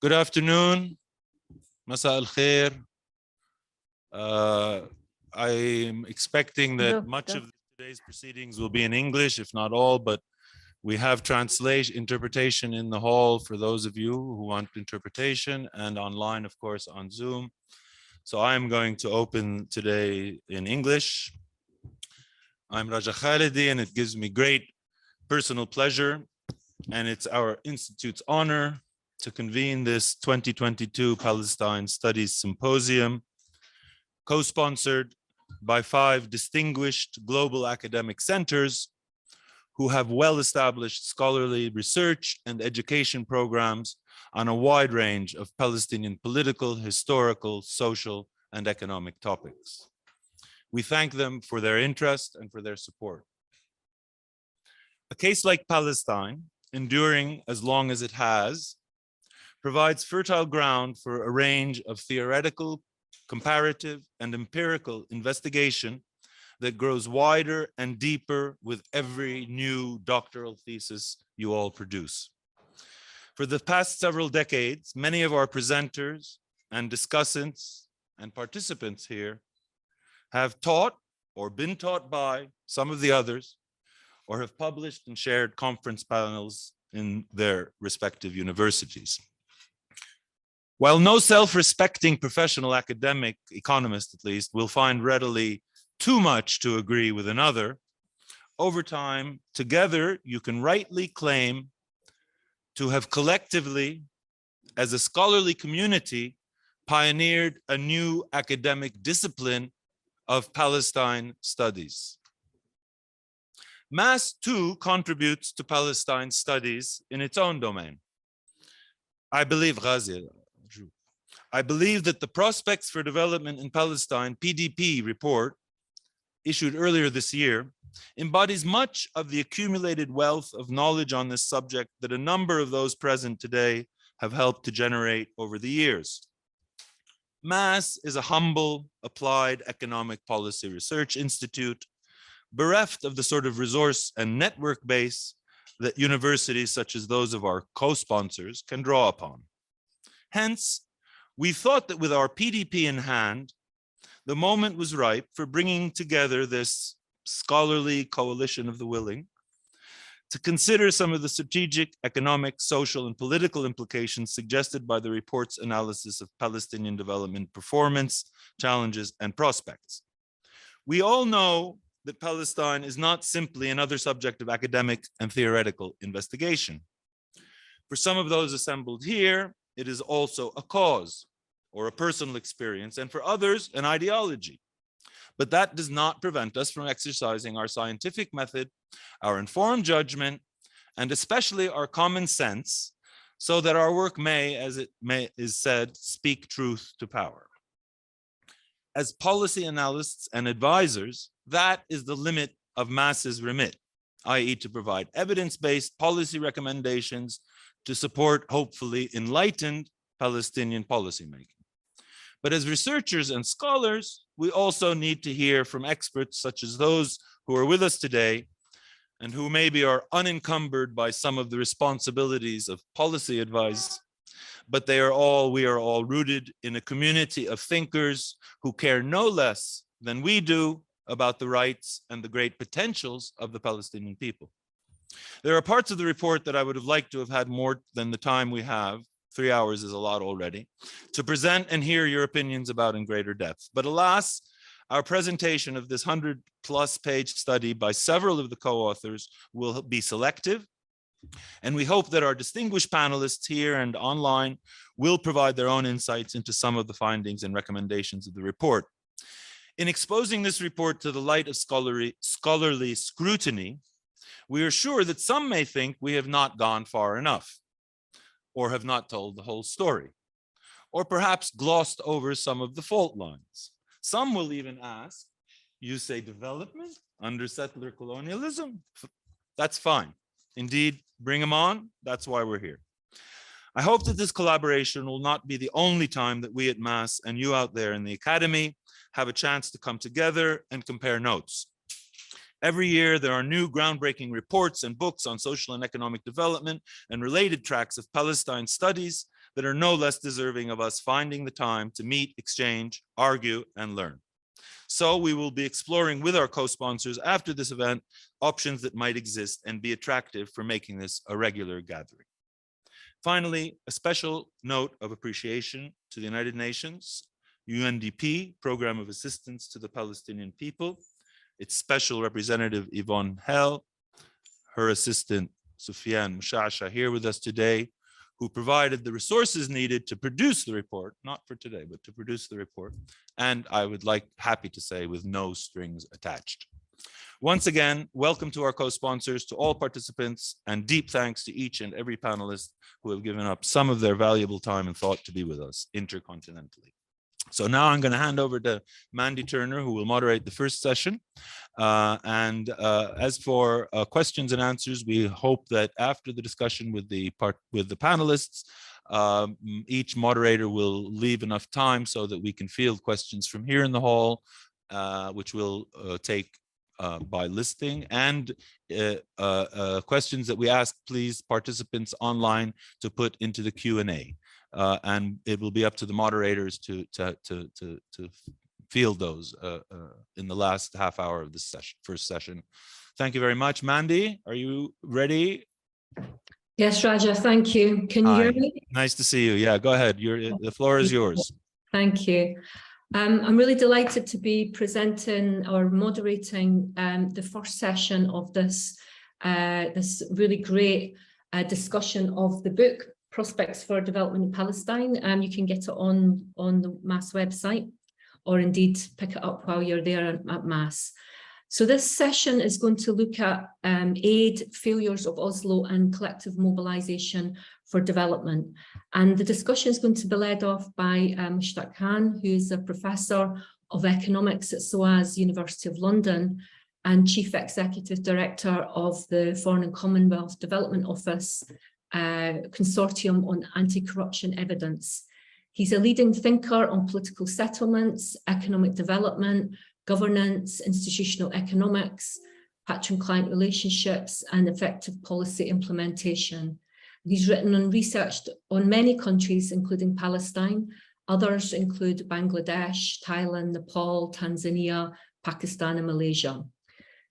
Good afternoon. Masa al khair. I'm expecting that much of today's proceedings will be in English, if not all, but we have interpretation in the hall for those of you who want interpretation, and online, of course, on Zoom. So I'm going to open today in English. I'm Raja Khalidi, and it gives me great personal pleasure, and it's our Institute's honor to convene this 2022 Palestine Studies Symposium, co-sponsored by 5 distinguished global academic centers who have well-established scholarly research and education programs on a wide range of Palestinian political, historical, social, and economic topics. We thank them for their interest and for their support. A case like Palestine, enduring as long as it has, provides fertile ground for a range of theoretical, comparative, and empirical investigation that grows wider and deeper with every new doctoral thesis you all produce. For the past several decades, many of our presenters and discussants and participants here have taught or been taught by some of the others, or have published and shared conference panels in their respective universities. While no self-respecting professional academic, economist at least, will find readily too much to agree with another, over time, together, you can rightly claim to have collectively, as a scholarly community, pioneered a new academic discipline of Palestine studies. Mass, too, contributes to Palestine studies in its own domain. I believe that the Prospects for Development in Palestine, PDP report, issued earlier this year, embodies much of the accumulated wealth of knowledge on this subject that a number of those present today have helped to generate over the years. MAS is a humble, applied economic policy research institute, bereft of the sort of resource and network base that universities such as those of our co-sponsors can draw upon. Hence, we thought that with our PDP in hand, the moment was ripe for bringing together this scholarly coalition of the willing to consider some of the strategic, economic, social, and political implications suggested by the report's analysis of Palestinian development performance, challenges, and prospects. We all know that Palestine is not simply another subject of academic and theoretical investigation. For some of those assembled here, it is also a cause or a personal experience, and for others, an ideology. But that does not prevent us from exercising our scientific method, our informed judgment, and especially our common sense, so that our work may, as it is said, speak truth to power. As policy analysts and advisors, that is the limit of MAS's remit, i.e. to provide evidence-based policy recommendations to support, hopefully, enlightened Palestinian policymaking. But as researchers and scholars, we also need to hear from experts such as those who are with us today and who maybe are unencumbered by some of the responsibilities of policy advice, but we are all rooted in a community of thinkers who care no less than we do about the rights and the great potentials of the Palestinian people. There are parts of the report that I would have liked to have had more than the time we have. 3 hours is a lot already, to present and hear your opinions about in greater depth. But alas, our presentation of this 100+ page study by several of the co-authors will be selective, and we hope that our distinguished panelists here and online will provide their own insights into some of the findings and recommendations of the report. In exposing this report to the light of scholarly scrutiny, we are sure that some may think we have not gone far enough, or have not told the whole story, or perhaps glossed over some of the fault lines. Some will even ask, you say development under settler colonialism? That's fine. Indeed, bring them on. That's why we're here. I hope that this collaboration will not be the only time that we at MAS and you out there in the academy have a chance to come together and compare notes. Every year, there are new groundbreaking reports and books on social and economic development and related tracks of Palestine studies that are no less deserving of us finding the time to meet, exchange, argue, and learn. So we will be exploring with our co-sponsors after this event options that might exist and be attractive for making this a regular gathering. Finally, a special note of appreciation to the United Nations, UNDP, Program of Assistance to the Palestinian People, its special representative Yvonne Hell, her assistant Soufiane Mouchasha here with us today, who provided the resources needed to produce the report, not for today, but to produce the report. And I would happy to say, with no strings attached. Once again, welcome to our co-sponsors, to all participants, and deep thanks to each and every panelist who have given up some of their valuable time and thought to be with us intercontinentally. So now I'm going to hand over to Mandy Turner, who will moderate the first session. As for questions and answers, we hope that after the discussion with the panelists, each moderator will leave enough time so that we can field questions from here in the hall, which we'll take by listing, and questions that we ask, please, participants online to put into the Q&A. And it will be up to the moderators to field those in the last half hour of this first session. Thank you very much. Mandy, are you ready? Yes, Raja, thank you. Can you hear me? Nice to see you. Yeah, go ahead. The floor is yours. Thank you. I'm really delighted to be presenting or moderating the first session of this really great discussion of the book, Prospects for Development in Palestine. You can get it on the MAS website, or indeed pick it up while you're there at MAS. So this session is going to look at aid, failures of Oslo, and collective mobilization for development. And the discussion is going to be led off by Mushtaq Khan, who is a professor of economics at SOAS University of London and Chief Executive Director of the Foreign and Commonwealth Development Office Consortium on Anti-Corruption Evidence. He's a leading thinker on political settlements, economic development, governance, institutional economics, patron-client relationships, and effective policy implementation. He's written and researched on many countries, including Palestine. Others include Bangladesh, Thailand, Nepal, Tanzania, Pakistan, and Malaysia.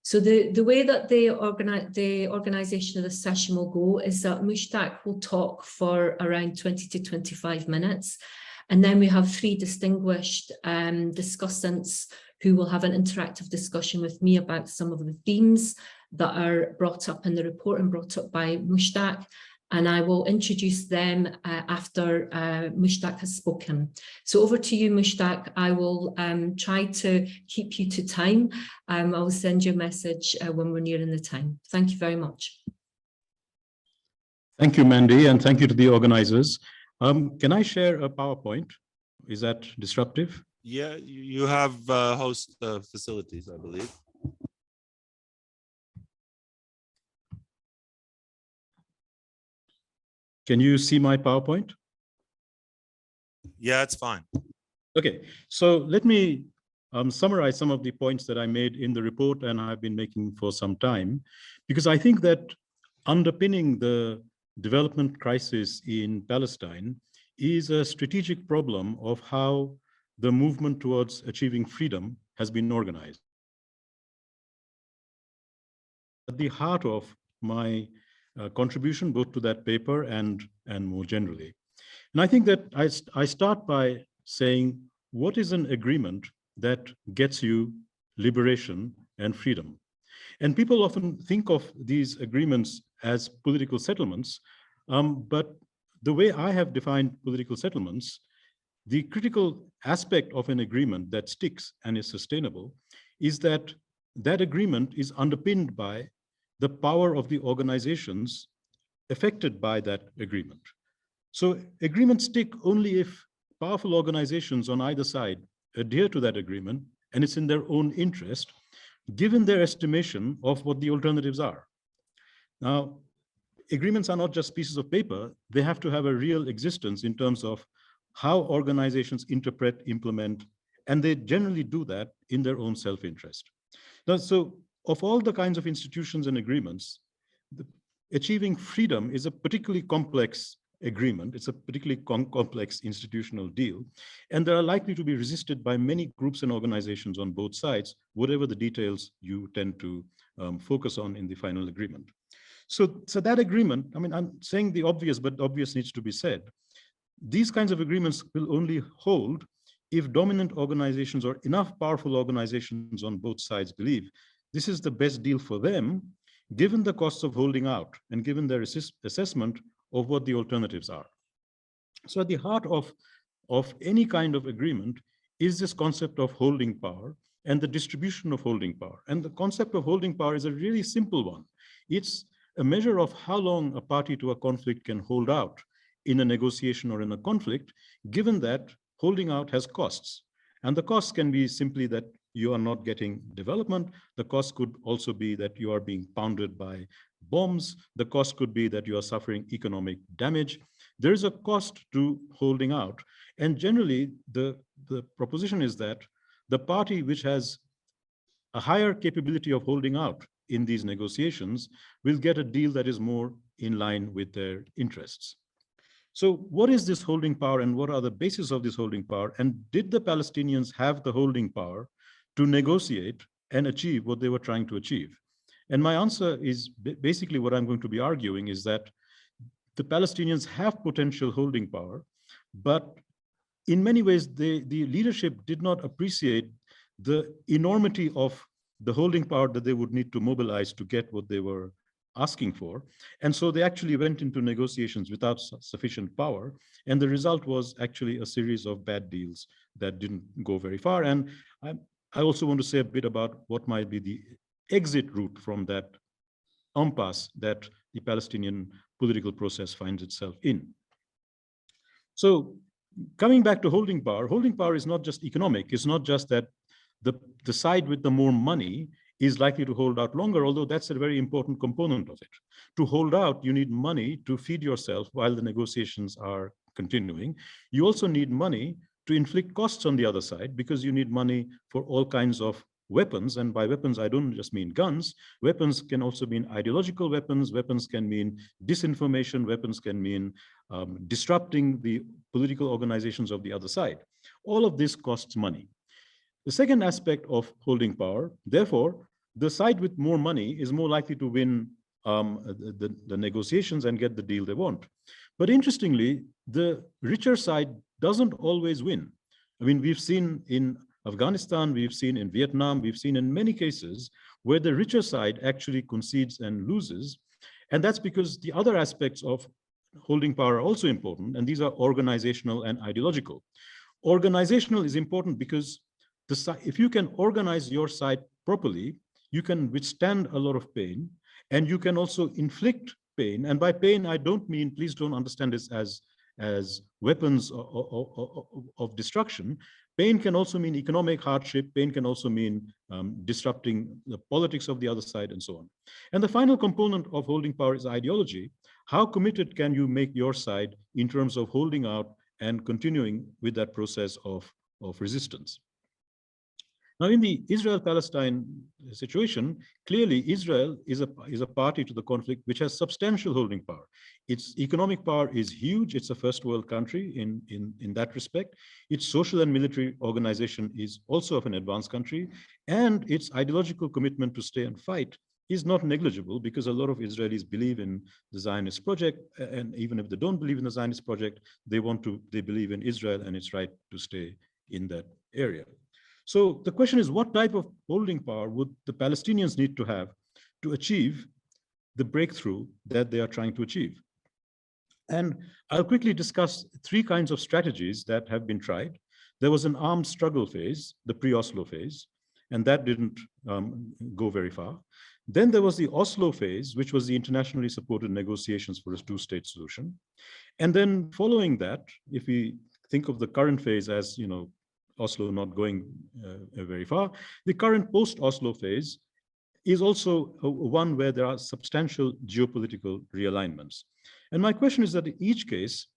So the way that the organization of this session will go is that Mushtaq will talk for around 20 to 25 minutes. And then we have three distinguished discussants who will have an interactive discussion with me about some of the themes that are brought up in the report and brought up by Mushtaq. And I will introduce them after Mushtaq has spoken. So over to you, Mushtaq. I will try to keep you to time. I will send you a message when we're nearing the time. Thank you very much. Thank you, Mandy, and thank you to the organizers. Can I share a PowerPoint? Is that disruptive? Yeah, you have host facilities, I believe. Can you see my PowerPoint? Yeah, it's fine. Okay, so let me summarize some of the points that I made in the report and I've been making for some time, because I think that underpinning the development crisis in Palestine is a strategic problem of how the movement towards achieving freedom has been organized. At the heart of my contribution both to that paper and more generally. And I think that I start by saying, what is an agreement that gets you liberation and freedom? And people often think of these agreements as political settlements, but the way I have defined political settlements, the critical aspect of an agreement that sticks and is sustainable is that that agreement is underpinned by the power of the organizations affected by that agreement. So agreements stick only if powerful organizations on either side adhere to that agreement and it's in their own interest, given their estimation of what the alternatives are. Now, agreements are not just pieces of paper, they have to have a real existence in terms of how organizations interpret, implement, and they generally do that in their own self-interest. Now, so of all the kinds of institutions and agreements, achieving freedom is a particularly complex agreement. It's a particularly complex institutional deal, and they are likely to be resisted by many groups and organizations on both sides, whatever the details you tend to focus on in the final agreement. So that agreement, I mean, I'm saying the obvious, but the obvious needs to be said. These kinds of agreements will only hold if dominant organizations or enough powerful organizations on both sides believe this is the best deal for them, given the costs of holding out and given their assessment of what the alternatives are. So at the heart of any kind of agreement is this concept of holding power and the distribution of holding power. And the concept of holding power is a really simple one. It's a measure of how long a party to a conflict can hold out in a negotiation or in a conflict, given that holding out has costs. And the costs can be simply that you are not getting development. The cost could also be that you are being pounded by bombs. The cost could be that you are suffering economic damage. There is a cost to holding out. And generally, the proposition is that the party which has a higher capability of holding out in these negotiations will get a deal that is more in line with their interests. So what is this holding power and what are the bases of this holding power? And did the Palestinians have the holding power to negotiate and achieve what they were trying to achieve? And my answer is basically what I'm going to be arguing is that the Palestinians have potential holding power, but in many ways, the leadership did not appreciate the enormity of the holding power that they would need to mobilize to get what they were asking for. And so they actually went into negotiations without sufficient power. And the result was actually a series of bad deals that didn't go very far. And I also want to say a bit about what might be the exit route from that impasse that the Palestinian political process finds itself in. So coming back to holding power is not just economic. It's not just that the side with the more money is likely to hold out longer, although that's a very important component of it. To hold out, you need money to feed yourself while the negotiations are continuing. You also need money to inflict costs on the other side because you need money for all kinds of weapons. And by weapons, I don't just mean guns. Weapons can also mean ideological weapons. Weapons can mean disinformation. Weapons can mean disrupting the political organizations of the other side. All of this costs money. The second aspect of holding power, therefore, the side with more money is more likely to win the negotiations and get the deal they want. But interestingly, the richer side doesn't always win. I mean, we've seen in Afghanistan, we've seen in Vietnam, we've seen in many cases where the richer side actually concedes and loses. And that's because the other aspects of holding power are also important, and these are organizational and ideological. Organizational is important because if you can organize your side properly, you can withstand a lot of pain, and you can also inflict pain. And by pain, I don't mean, please don't understand this as weapons of destruction. Pain can also mean economic hardship. Pain can also mean disrupting the politics of the other side and so on. And the final component of holding power is ideology. How committed can you make your side in terms of holding out and continuing with that process of resistance? Now, in the Israel-Palestine situation, clearly Israel is a party to the conflict which has substantial holding power. Its economic power is huge. It's a first world country in that respect. Its social and military organization is also of an advanced country. And its ideological commitment to stay and fight is not negligible because a lot of Israelis believe in the Zionist project. And even if they don't believe in the Zionist project, they believe in Israel and its right to stay in that area. So the question is, what type of holding power would the Palestinians need to have to achieve the breakthrough that they are trying to achieve? And I'll quickly discuss three kinds of strategies that have been tried. There was an armed struggle phase, the pre-Oslo phase, and that didn't go very far. Then there was the Oslo phase, which was the internationally supported negotiations for a two-state solution. And then following that, if we think of the current phase as, Oslo not going very far, the current post-Oslo phase is also one where there are substantial geopolitical realignments. And my question is that in each case,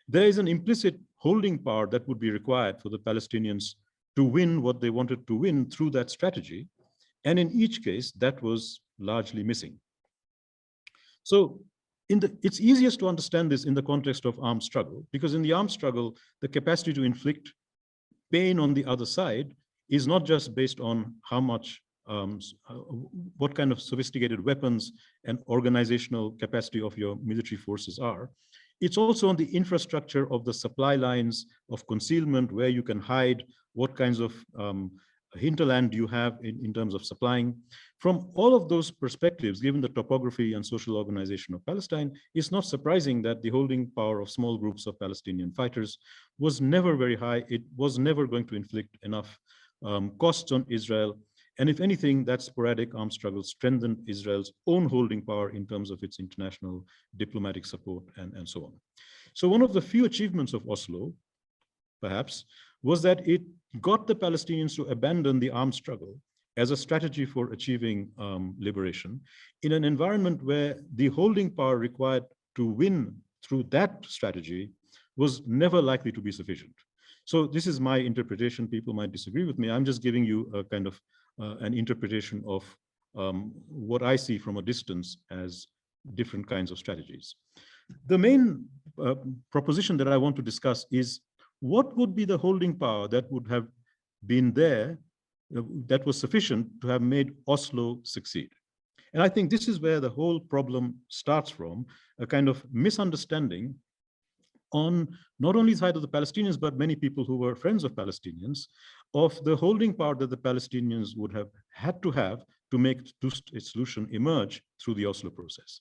there is an implicit holding power that would be required for the Palestinians to win what they wanted to win through that strategy. And in each case, that was largely missing. So it's easiest to understand this in the context of armed struggle, because in the armed struggle, the capacity to inflict pain on the other side is not just based on how much, what kind of sophisticated weapons and organizational capacity of your military forces are. It's also on the infrastructure of the supply lines of concealment, where you can hide, what kinds of hinterland you have in terms of supplying. From all of those perspectives, given the topography and social organization of Palestine, it's not surprising that the holding power of small groups of Palestinian fighters was never very high. It was never going to inflict enough costs on Israel. And if anything, that sporadic armed struggle strengthened Israel's own holding power in terms of its international diplomatic support and so on. So one of the few achievements of Oslo, perhaps, was that it got the Palestinians to abandon the armed struggle as a strategy for achieving liberation in an environment where the holding power required to win through that strategy was never likely to be sufficient. So this is my interpretation. People might disagree with me. I'm just giving you a kind of an interpretation of what I see from a distance as different kinds of strategies. The main proposition that I want to discuss is what would be the holding power that would have been there, that was sufficient to have made Oslo succeed. And I think this is where the whole problem starts from, a kind of misunderstanding on not only the side of the Palestinians, but many people who were friends of Palestinians, of the holding power that the Palestinians would have had to make the two-state solution emerge through the Oslo process.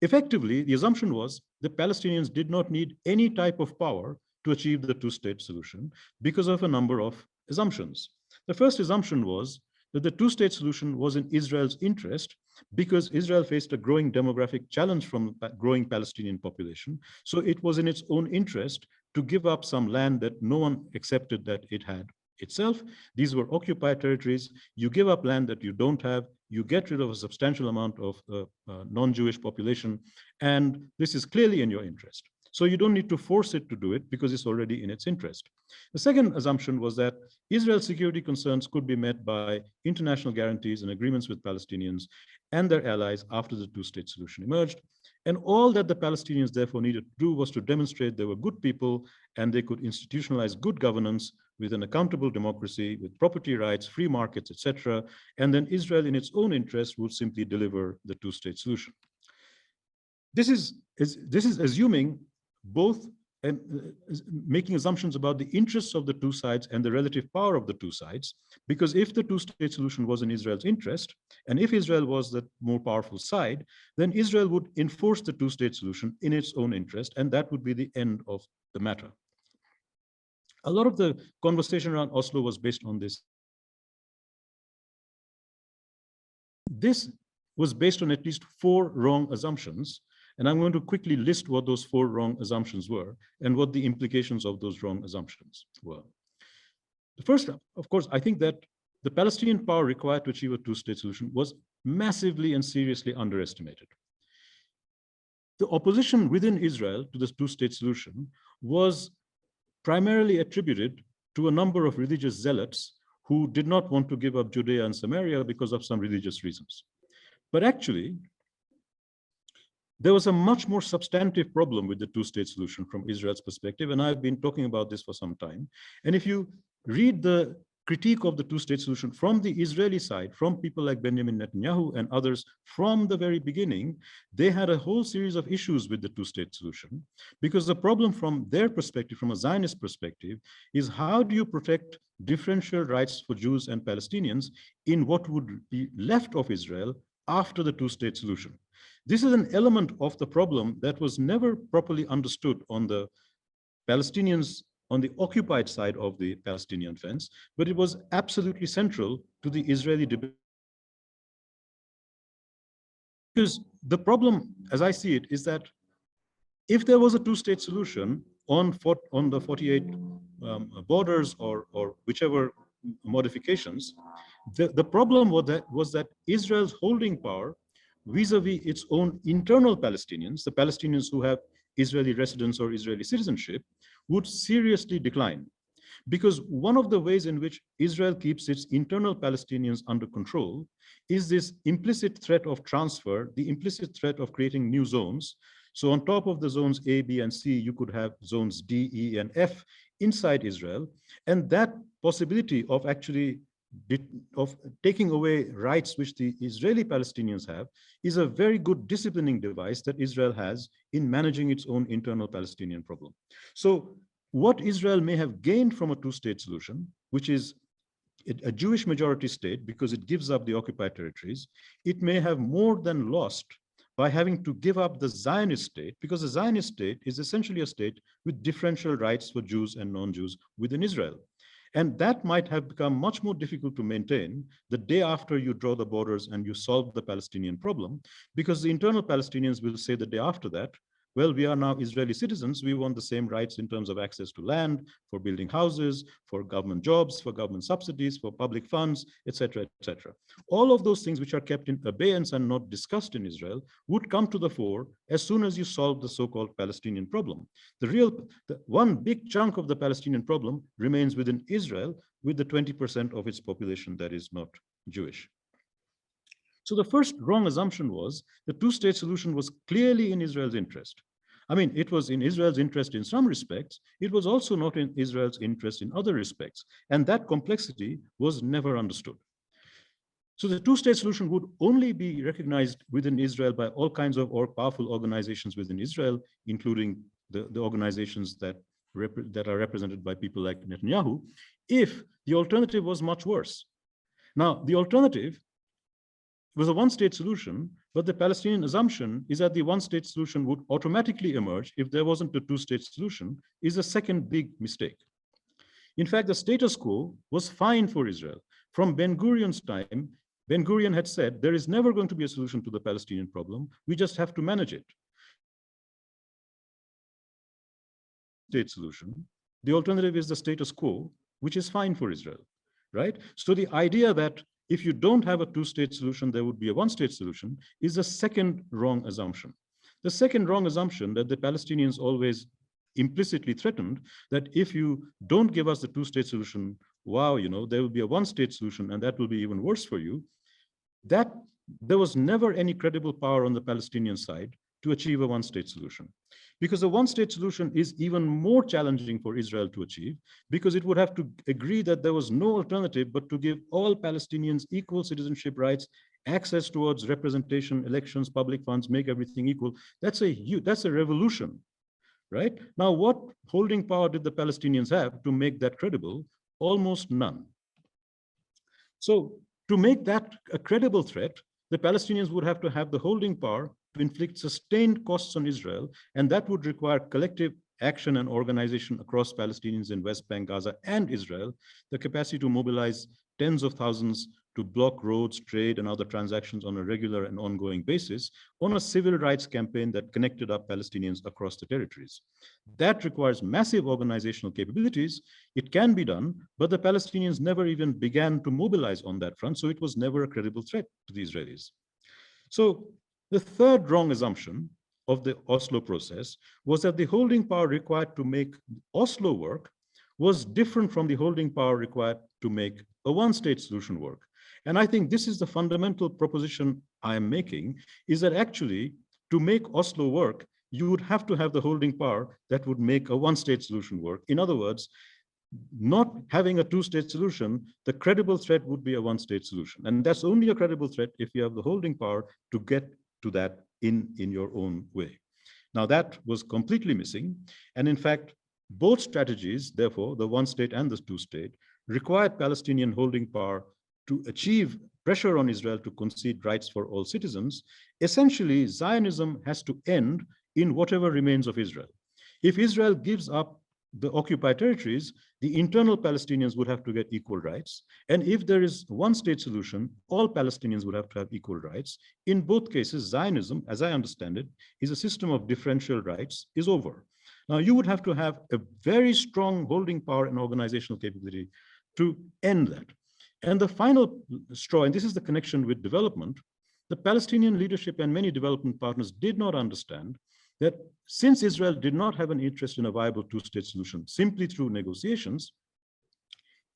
Effectively, the assumption was the Palestinians did not need any type of power to achieve the two-state solution because of a number of assumptions. The first assumption was that the two-state solution was in Israel's interest because Israel faced a growing demographic challenge from a growing Palestinian population. So it was in its own interest to give up some land that no one accepted that it had itself. These were occupied territories. You give up land that you don't have, you get rid of a substantial amount of non-Jewish population, and this is clearly in your interest. So you don't need to force it to do it because it's already in its interest. The second assumption was that Israel's security concerns could be met by international guarantees and agreements with Palestinians and their allies after the two-state solution emerged. And all that the Palestinians therefore needed to do was to demonstrate they were good people and they could institutionalize good governance with an accountable democracy, with property rights, free markets, etc. And then Israel in its own interest would simply deliver the two-state solution. This is assuming both making assumptions about the interests of the two sides and the relative power of the two sides, because if the two-state solution was in Israel's interest, and if Israel was the more powerful side, then Israel would enforce the two-state solution in its own interest, and that would be the end of the matter. A lot of the conversation around Oslo was based on this. This was based on at least 4 wrong assumptions. And I'm going to quickly list what those 4 wrong assumptions were and what the implications of those wrong assumptions were. The first, of course, I think that the Palestinian power required to achieve a two-state solution was massively and seriously underestimated. The opposition within Israel to this two-state solution was primarily attributed to a number of religious zealots who did not want to give up Judea and Samaria because of some religious reasons. But actually, there was a much more substantive problem with the two-state solution from Israel's perspective, and I've been talking about this for some time. And if you read the critique of the two-state solution from the Israeli side, from people like Benjamin Netanyahu and others from the very beginning, they had a whole series of issues with the two-state solution, because the problem from their perspective, from a Zionist perspective, is how do you protect differential rights for Jews and Palestinians in what would be left of Israel after the two-state solution? This is an element of the problem that was never properly understood on the Palestinians, on the occupied side of the Palestinian fence, but it was absolutely central to the Israeli debate. Because the problem, as I see it, is that if there was a two-state solution on the 48 borders or whichever modifications, the problem was that Israel's holding power vis-a-vis its own internal Palestinians, the Palestinians who have Israeli residence or Israeli citizenship, would seriously decline. Because one of the ways in which Israel keeps its internal Palestinians under control is this implicit threat of transfer, the implicit threat of creating new zones. So on top of the zones A, B, and C, you could have zones D, E, and F inside Israel. And that possibility of actually taking away rights which the Israeli Palestinians have is a very good disciplining device that Israel has in managing its own internal Palestinian problem. So what Israel may have gained from a two-state solution, which is a Jewish majority state because it gives up the occupied territories, it may have more than lost by having to give up the Zionist state, because the Zionist state is essentially a state with differential rights for Jews and non-Jews within Israel. And that might have become much more difficult to maintain the day after you draw the borders and you solve the Palestinian problem, because the internal Palestinians will say the day after that, well, we are now Israeli citizens. We want the same rights in terms of access to land, for building houses, for government jobs, for government subsidies, for public funds, etc., etc. All of those things which are kept in abeyance and not discussed in Israel would come to the fore as soon as you solve the so-called Palestinian problem. The one big chunk of the Palestinian problem remains within Israel, with the 20% of its population that is not Jewish. So the first wrong assumption was the two-state solution was clearly in Israel's interest. I mean, it was in Israel's interest in some respects. It was also not in Israel's interest in other respects. And that complexity was never understood. So the two-state solution would only be recognized within Israel by all kinds of powerful organizations within Israel, including the organizations that are represented by people like Netanyahu, if the alternative was much worse. Now, the alternative was a one-state solution, but the Palestinian assumption is that the one-state solution would automatically emerge if there wasn't a two-state solution, is a second big mistake. In fact, the status quo was fine for Israel. From Ben-Gurion's time, Ben-Gurion had said, there is never going to be a solution to the Palestinian problem. We just have to manage it. State solution, the alternative is the status quo, which is fine for Israel, right? So the idea that if you don't have a two-state solution, there would be a one-state solution is a second wrong assumption. The second wrong assumption that the Palestinians always implicitly threatened, that if you don't give us the two-state solution, wow, you know, there will be a one-state solution and that will be even worse for you, that there was never any credible power on the Palestinian side to achieve a one-state solution. Because a one-state solution is even more challenging for Israel to achieve, because it would have to agree that there was no alternative but to give all Palestinians equal citizenship rights, access towards representation, elections, public funds, make everything equal. That's a revolution, right? Now, what holding power did the Palestinians have to make that credible? Almost none. So to make that a credible threat, the Palestinians would have to have the holding power to inflict sustained costs on Israel, and that would require collective action and organization across Palestinians in West Bank, Gaza, and Israel, the capacity to mobilize tens of thousands to block roads, trade, and other transactions on a regular and ongoing basis on a civil rights campaign that connected up Palestinians across the territories. That requires massive organizational capabilities. It can be done, but the Palestinians never even began to mobilize on that front, so it was never a credible threat to the Israelis. So the third wrong assumption of the Oslo process was that the holding power required to make Oslo work was different from the holding power required to make a one-state solution work. And I think this is the fundamental proposition I am making, is that actually to make Oslo work, you would have to have the holding power that would make a one-state solution work. In other words, not having a two-state solution, the credible threat would be a one-state solution. And that's only a credible threat if you have the holding power to get to that in your own way. Now that was completely missing. And in fact, both strategies, therefore, the one-state and the two-state, required Palestinian holding power to achieve pressure on Israel to concede rights for all citizens. Essentially, Zionism has to end in whatever remains of Israel. If Israel gives up the occupied territories, the internal Palestinians would have to get equal rights. And if there is one state solution, all Palestinians would have to have equal rights. In both cases, Zionism, as I understand it, is a system of differential rights, is over. Now, you would have to have a very strong holding power and organizational capability to end that. And the final straw, and this is the connection with development, the Palestinian leadership and many development partners did not understand that since Israel did not have an interest in a viable two-state solution simply through negotiations,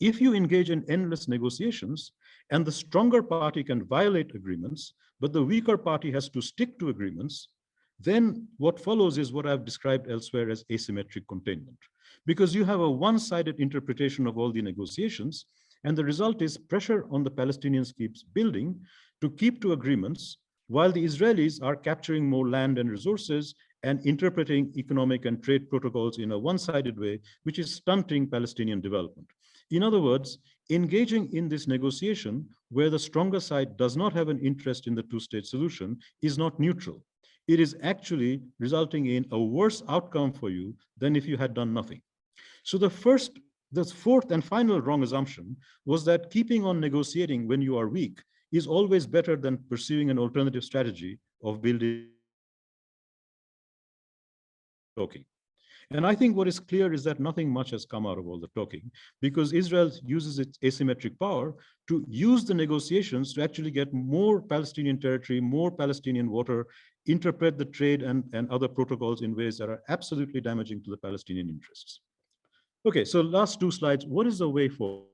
If you engage in endless negotiations and the stronger party can violate agreements, but the weaker party has to stick to agreements, then what follows is what I've described elsewhere as asymmetric containment. Because you have a one-sided interpretation of all the negotiations, and the result is pressure on the Palestinians keeps building to keep to agreements, while the Israelis are capturing more land and resources and interpreting economic and trade protocols in a one-sided way, which is stunting Palestinian development. In other words, engaging in this negotiation where the stronger side does not have an interest in the two-state solution is not neutral. It is actually resulting in a worse outcome for you than if you had done nothing. So the fourth and final wrong assumption was that keeping on negotiating when you are weak is always better than pursuing an alternative strategy of building talking. And I think what is clear is that nothing much has come out of all the talking, because Israel uses its asymmetric power to use the negotiations to actually get more Palestinian territory, more Palestinian water, interpret the trade and other protocols in ways that are absolutely damaging to the Palestinian interests. Okay, so last two slides. What is the way forward?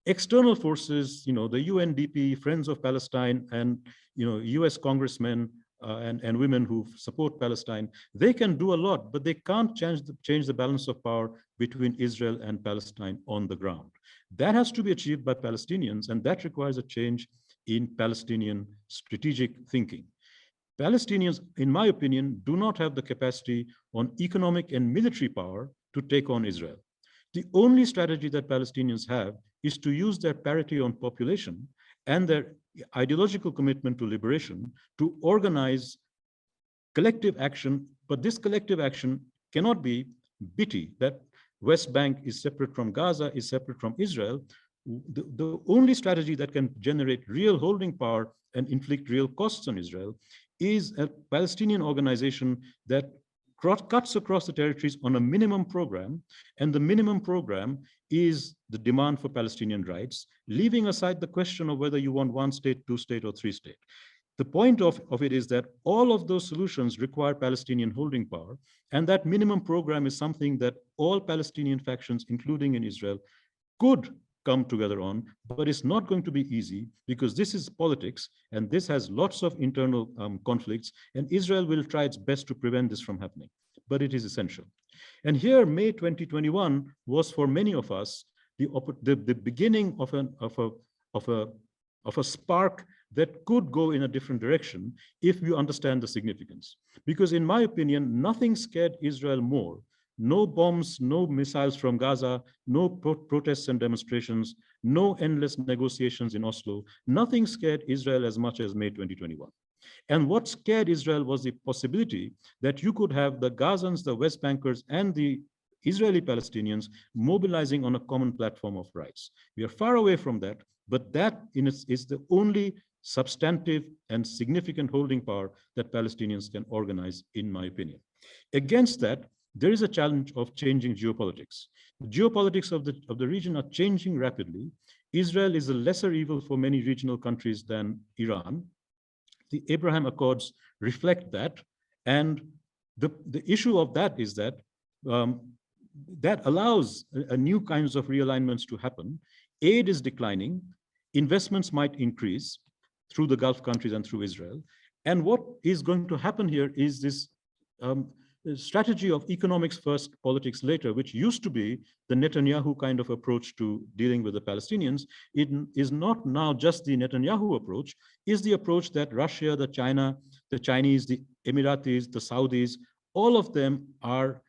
External forces, the UNDP, Friends of Palestine, and US congressmen and women who support Palestine, they can do a lot, but they can't change the balance of power between Israel and Palestine on the ground. That has to be achieved by Palestinians, and that requires a change in Palestinian strategic thinking. Palestinians, in my opinion, do not have the capacity on economic and military power to take on Israel. The only strategy that Palestinians have is to use their parity on population and their ideological commitment to liberation to organize collective action, but this collective action cannot be bitty, that West Bank is separate from Gaza, is separate from Israel. The only strategy that can generate real holding power and inflict real costs on Israel is a Palestinian organization that cuts across the territories on a minimum program, and the minimum program is the demand for Palestinian rights, leaving aside the question of whether you want one state, two state, or three state. The point of it is that all of those solutions require Palestinian holding power, and that minimum program is something that all Palestinian factions, including in Israel, could come together on, but it's not going to be easy because this is politics and this has lots of internal conflicts, and Israel will try its best to prevent this from happening, but it is essential. And here, May 2021 was for many of us the beginning of a spark that could go in a different direction if you understand the significance. Because in my opinion, nothing scared Israel more. No bombs, no missiles from Gaza, no protests and demonstrations, no endless negotiations in Oslo. Nothing scared Israel as much as May 2021. And what scared Israel was the possibility that you could have the Gazans, the West Bankers, and the Israeli Palestinians mobilizing on a common platform of rights. We are far away from that, but that is the only substantive and significant holding power that Palestinians can organize, in my opinion. Against that, there is a challenge of changing geopolitics. The geopolitics of the region are changing rapidly. Israel is a lesser evil for many regional countries than Iran. The Abraham Accords reflect that. And the issue of that is that that allows a new kinds of realignments to happen. Aid is declining. Investments might increase through the Gulf countries and through Israel. And what is going to happen here is this strategy of economics first, politics later, which used to be the Netanyahu kind of approach to dealing with the Palestinians. It is not now just the Netanyahu approach, is the approach that Russia, the Chinese, the Emiratis, the Saudis, all of them are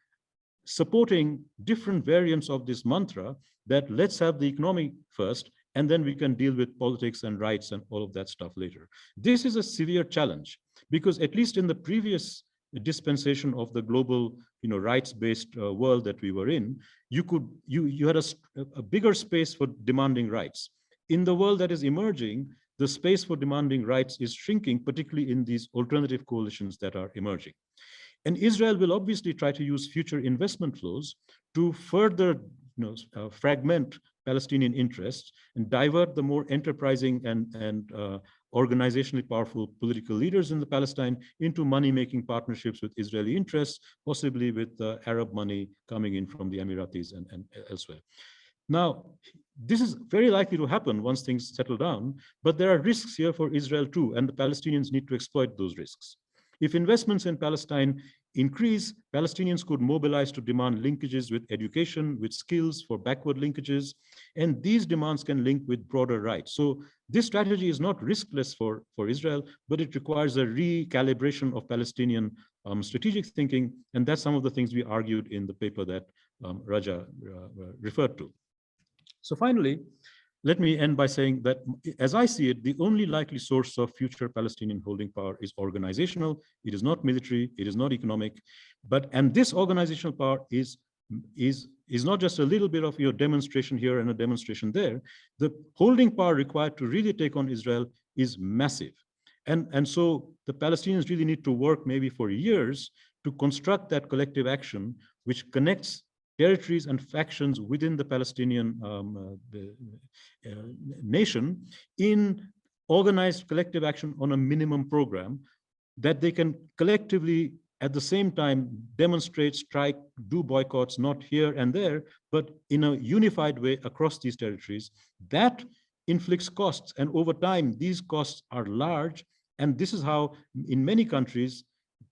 supporting different variants of this mantra that let's have the economy first, and then we can deal with politics and rights and all of that stuff later. This is a severe challenge because at least in the previous dispensation of the global, rights-based world that we were in, you had a bigger space for demanding rights. In the world that is emerging, the space for demanding rights is shrinking, particularly in these alternative coalitions that are emerging. And Israel will obviously try to use future investment flows to further fragment Palestinian interests and divert the more enterprising and organizationally powerful political leaders in the Palestine into money-making partnerships with Israeli interests, possibly with Arab money coming in from the Emiratis and elsewhere. Now, this is very likely to happen once things settle down, but there are risks here for Israel too, and the Palestinians need to exploit those risks. If investments in Palestine increase, Palestinians could mobilize to demand linkages with education, with skills for backward linkages, and these demands can link with broader rights. So this strategy is not riskless for Israel, but it requires a recalibration of Palestinian strategic thinking, and that's some of the things we argued in the paper that Raja referred to. So finally, let me end by saying that, as I see it, the only likely source of future Palestinian holding power is organizational. It is not military. It is not economic. And this organizational power is not just a little bit of your demonstration here and a demonstration there. The holding power required to really take on Israel is massive. And so the Palestinians really need to work maybe for years to construct that collective action, which connects territories and factions within the Palestinian nation in organized collective action on a minimum program that they can collectively at the same time demonstrate, strike, do boycotts, not here and there, but in a unified way across these territories. That inflicts costs, and over time, these costs are large, and this is how, in many countries,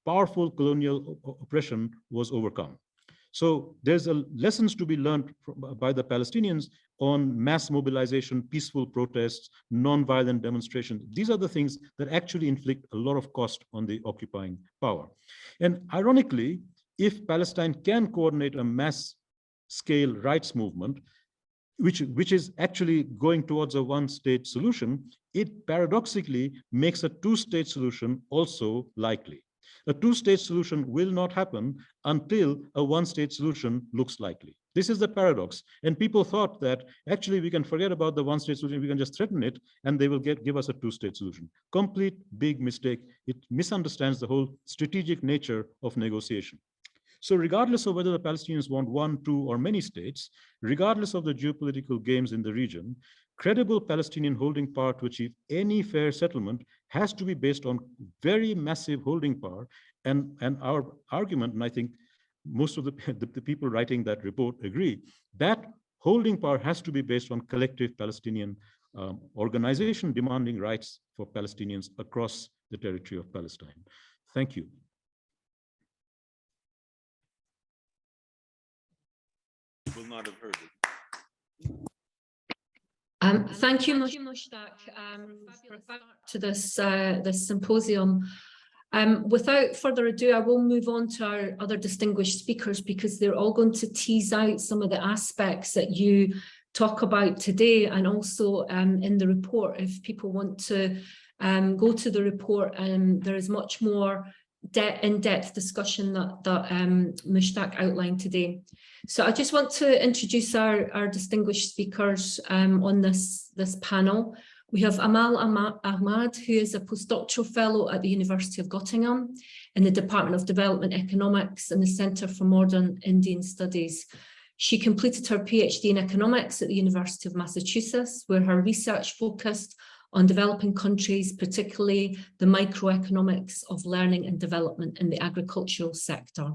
powerful colonial oppression was overcome. So there's lessons to be learned by the Palestinians on mass mobilization, peaceful protests, non-violent demonstrations. These are the things that actually inflict a lot of cost on the occupying power. And ironically, if Palestine can coordinate a mass-scale rights movement, which is actually going towards a one-state solution, it paradoxically makes a two-state solution also likely. A two-state solution will not happen until a one-state solution looks likely. This is the paradox. And people thought that actually we can forget about the one-state solution, we can just threaten it, and they will give us a two-state solution. Complete big mistake. It misunderstands the whole strategic nature of negotiation. So regardless of whether the Palestinians want one, two, or many states, regardless of the geopolitical games in the region, credible Palestinian holding power to achieve any fair settlement has to be based on very massive holding power. And our argument, and I think most of the people writing that report agree, that holding power has to be based on collective Palestinian organization demanding rights for Palestinians across the territory of Palestine. Thank you. Will not have heard it. Thank you, Mushtaq, to this symposium. Without further ado, I will move on to our other distinguished speakers, because they're all going to tease out some of the aspects that you talk about today, and also in the report. If people want to go to the report, there is much more in-depth discussion that Mushtaq outlined today. So I just want to introduce our distinguished speakers on this panel. We have Amal Ahmad, who is a postdoctoral fellow at the University of Göttingen in the Department of Development Economics and the Center for Modern Indian Studies. She completed her PhD in economics at the University of Massachusetts, where her research focused on developing countries, particularly the microeconomics of learning and development in the agricultural sector.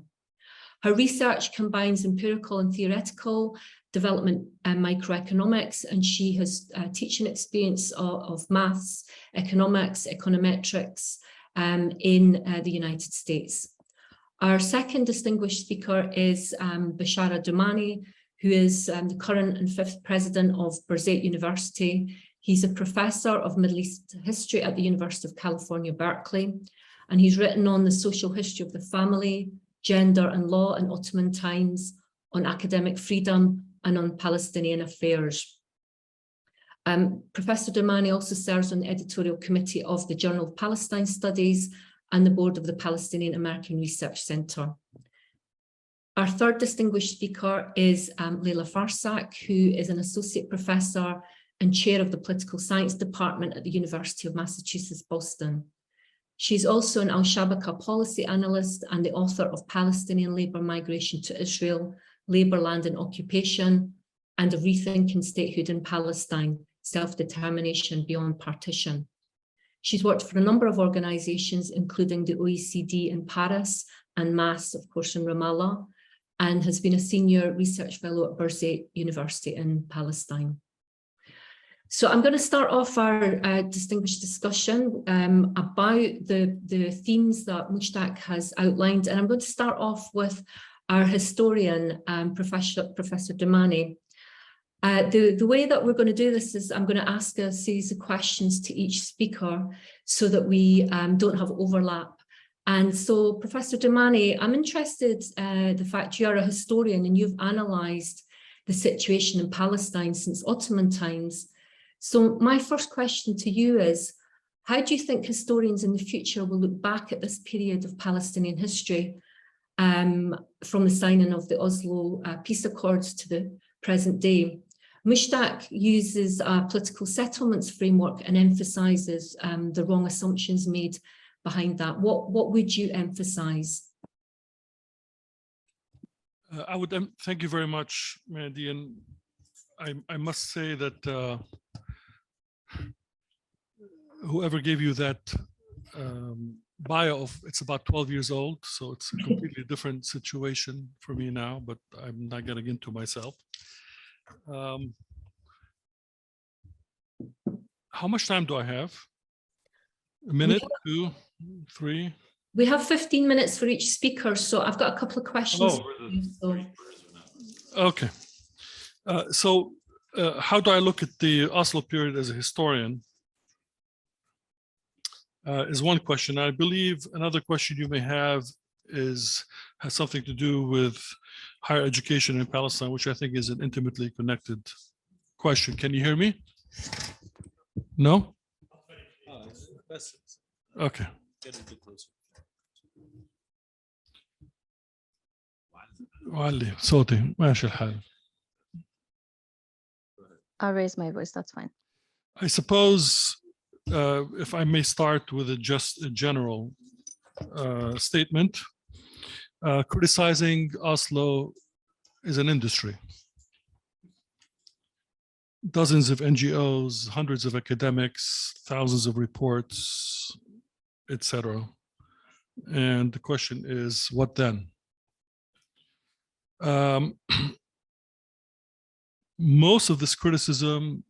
Her research combines empirical and theoretical development and microeconomics, and she has teaching experience of maths, economics, econometrics in the United States. Our second distinguished speaker is Bashara Domani, who is the current and fifth president of Birzeit University. He's a professor of Middle East history at the University of California, Berkeley, and he's written on the social history of the family, gender and law in Ottoman times, on academic freedom, and on Palestinian affairs. Professor Domani also serves on the editorial committee of the Journal of Palestine Studies and the board of the Palestinian American Research Center. Our third distinguished speaker is Leila Farsak, who is an associate professor and chair of the political science department at the University of Massachusetts, Boston. She's also an Al-Shabaka policy analyst and the author of Palestinian Labor Migration to Israel, Labor, Land and Occupation, and of Rethinking Statehood in Palestine, Self-Determination Beyond Partition. She's worked for a number of organisations, including the OECD in Paris and MAS, of course, in Ramallah, and has been a senior research fellow at Birzeit University in Palestine. So I'm going to start off our distinguished discussion about the themes that Mushtaq has outlined, and I'm going to start off with our historian, Professor Damani. The way that we're going to do this is I'm going to ask a series of questions to each speaker so that we don't have overlap. And so, Professor Damani, I'm interested the fact you are a historian and you've analysed the situation in Palestine since Ottoman times. So my first question to you is, how do you think historians in the future will look back at this period of Palestinian history from the signing of the Oslo Peace Accords to the present day? Mushtaq uses a political settlements framework and emphasises the wrong assumptions made behind that. What would you emphasize? I would thank you very much, Mandy, and I must say that whoever gave you that bio, it's about 12 years old, so it's a completely different situation for me now, but I'm not getting into myself. How much time do I have? A minute, 2, 3? We have 15 minutes for each speaker, so I've got a couple of questions. Okay. So how do I look at the Oslo period as a historian? Is one question. I believe another question you may have has something to do with higher education in Palestine, which I think is an intimately connected question. Can you hear me? No? Okay. وعلي صوتي ماشي الحال. I'll raise my voice, that's fine. I suppose if I may start with just a general statement, criticizing Oslo is an industry. Dozens of NGOs, hundreds of academics, thousands of reports, etc. And the question is, what then? Most of this criticism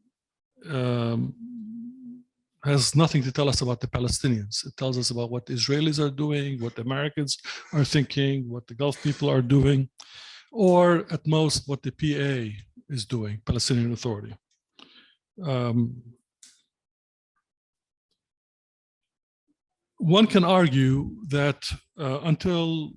has nothing to tell us about the Palestinians. It tells us about what the Israelis are doing, what the Americans are thinking, what the Gulf people are doing, or at most what the PA is doing, Palestinian Authority. One can argue that until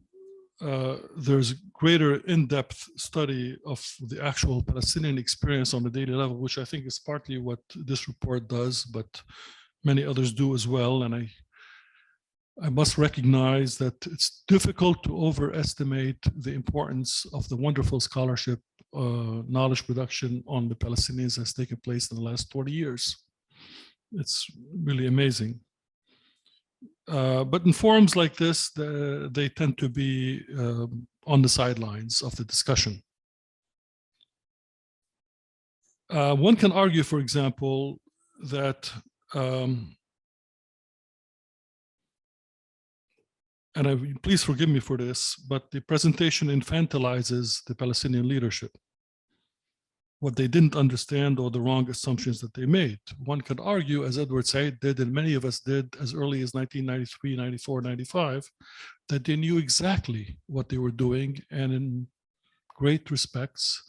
there's greater in-depth study of the actual Palestinian experience on a daily level, which I think is partly what this report does, but many others do as well. And I must recognize that it's difficult to overestimate the importance of the wonderful scholarship, knowledge production on the Palestinians that's taken place in the last 40 years. It's really amazing. But in forums like this, they tend to be on the sidelines of the discussion. One can argue, for example, that, and please forgive me for this, but the presentation infantilizes the Palestinian leadership. What they didn't understand or the wrong assumptions that they made. One could argue, as Edward Said did, and many of us did as early as 1993, 94, 95, that they knew exactly what they were doing, and in great respects,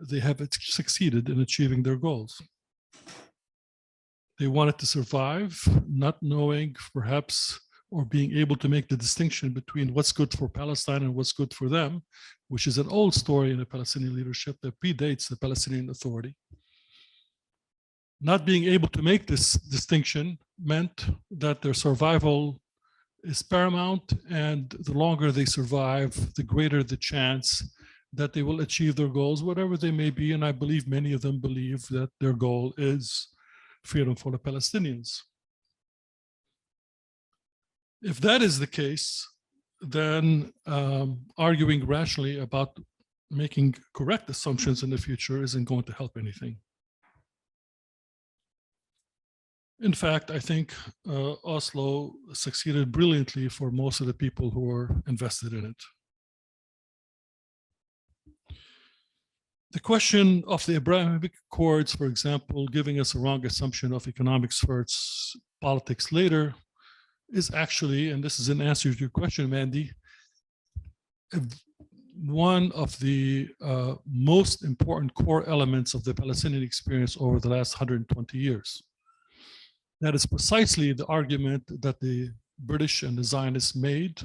they have succeeded in achieving their goals. They wanted to survive, not knowing perhaps, or being able to make the distinction between what's good for Palestine and what's good for them, which is an old story in the Palestinian leadership that predates the Palestinian Authority. Not being able to make this distinction meant that their survival is paramount, and the longer they survive, the greater the chance that they will achieve their goals, whatever they may be. And I believe many of them believe that their goal is freedom for the Palestinians. If that is the case, then arguing rationally about making correct assumptions in the future isn't going to help anything. In fact, I think Oslo succeeded brilliantly for most of the people who were invested in it. The question of the Abrahamic Accords, for example, giving us a wrong assumption of economics first, politics later, is actually, and this is an answer to your question, Mandy, one of the most important core elements of the Palestinian experience over the last 120 years. That is precisely the argument that the British and the Zionists made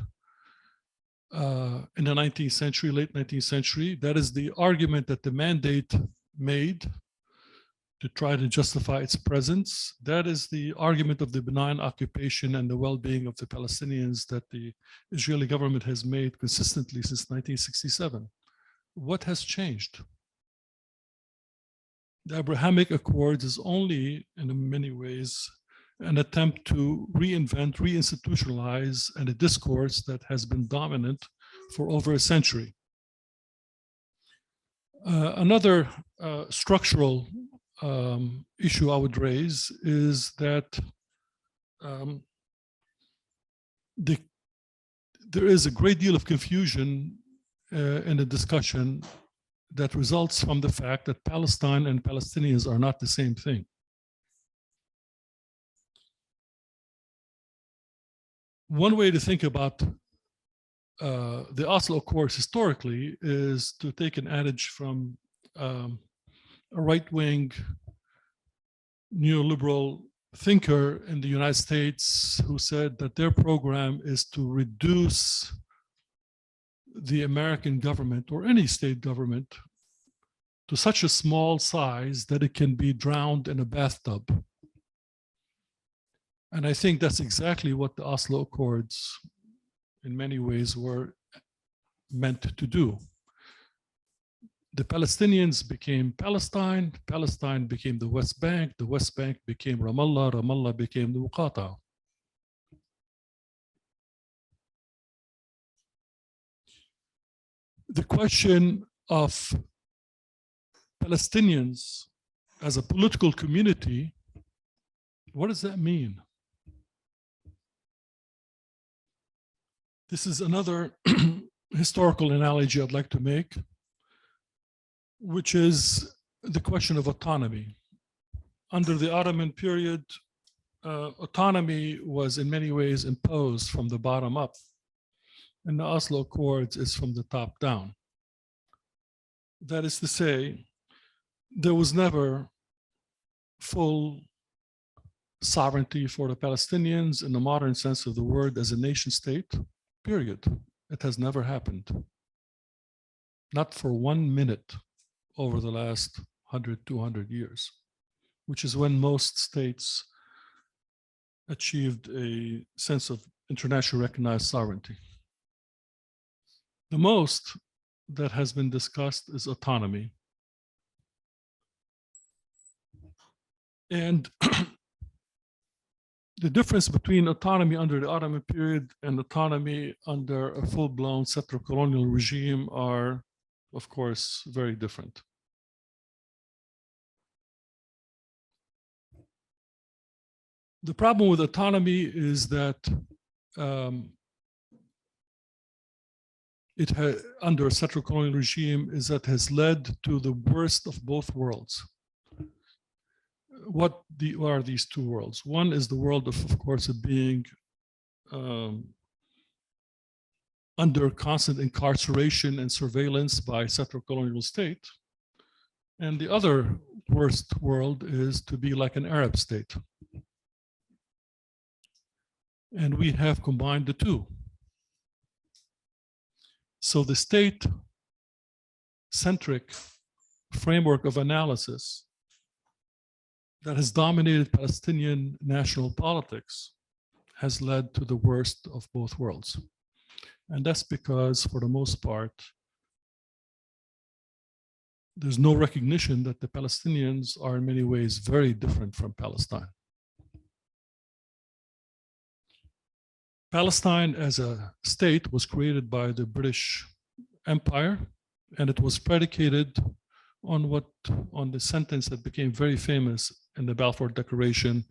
in the 19th century, late 19th century. That is the argument that the Mandate made to try to justify its presence. That is the argument of the benign occupation and the well-being of the Palestinians that the Israeli government has made consistently since 1967. What has changed? The Abrahamic Accords is only, in many ways, an attempt to reinvent, reinstitutionalize a discourse that has been dominant for over a century. Another structural issue I would raise is that there is a great deal of confusion in the discussion that results from the fact that Palestine and Palestinians are not the same thing. One way to think about the Oslo Accords historically is to take an adage from a right-wing neoliberal thinker in the United States who said that their program is to reduce the American government or any state government to such a small size that it can be drowned in a bathtub. And I think that's exactly what the Oslo Accords in many ways were meant to do. The Palestinians became Palestine, Palestine became the West Bank became Ramallah, Ramallah became the Muqata. The question of Palestinians as a political community, what does that mean? This is another historical analogy I'd like to make, which is the question of autonomy. Under the Ottoman period, autonomy was in many ways imposed from the bottom up, and the Oslo Accords is from the top down. That is to say, there was never full sovereignty for the Palestinians in the modern sense of the word as a nation state. Period. It has never happened. Not for 1 minute over the last 100, 200 years, which is when most states achieved a sense of internationally recognized sovereignty. The most that has been discussed is autonomy. And the difference between autonomy under the Ottoman period and autonomy under a full-blown settler-colonial regime are, of course, very different. The problem with autonomy is that under a settler-colonial regime is that has led to the worst of both worlds. What are these two worlds? One is the world of course, of being under constant incarceration and surveillance by settler-colonial state. And the other worst world is to be like an Arab state. And we have combined the two. So the state-centric framework of analysis that has dominated Palestinian national politics has led to the worst of both worlds. And that's because, for the most part, there's no recognition that the Palestinians are in many ways very different from Palestine. Palestine as a state was created by the British Empire, and it was predicated on the sentence that became very famous in the Balfour Declaration,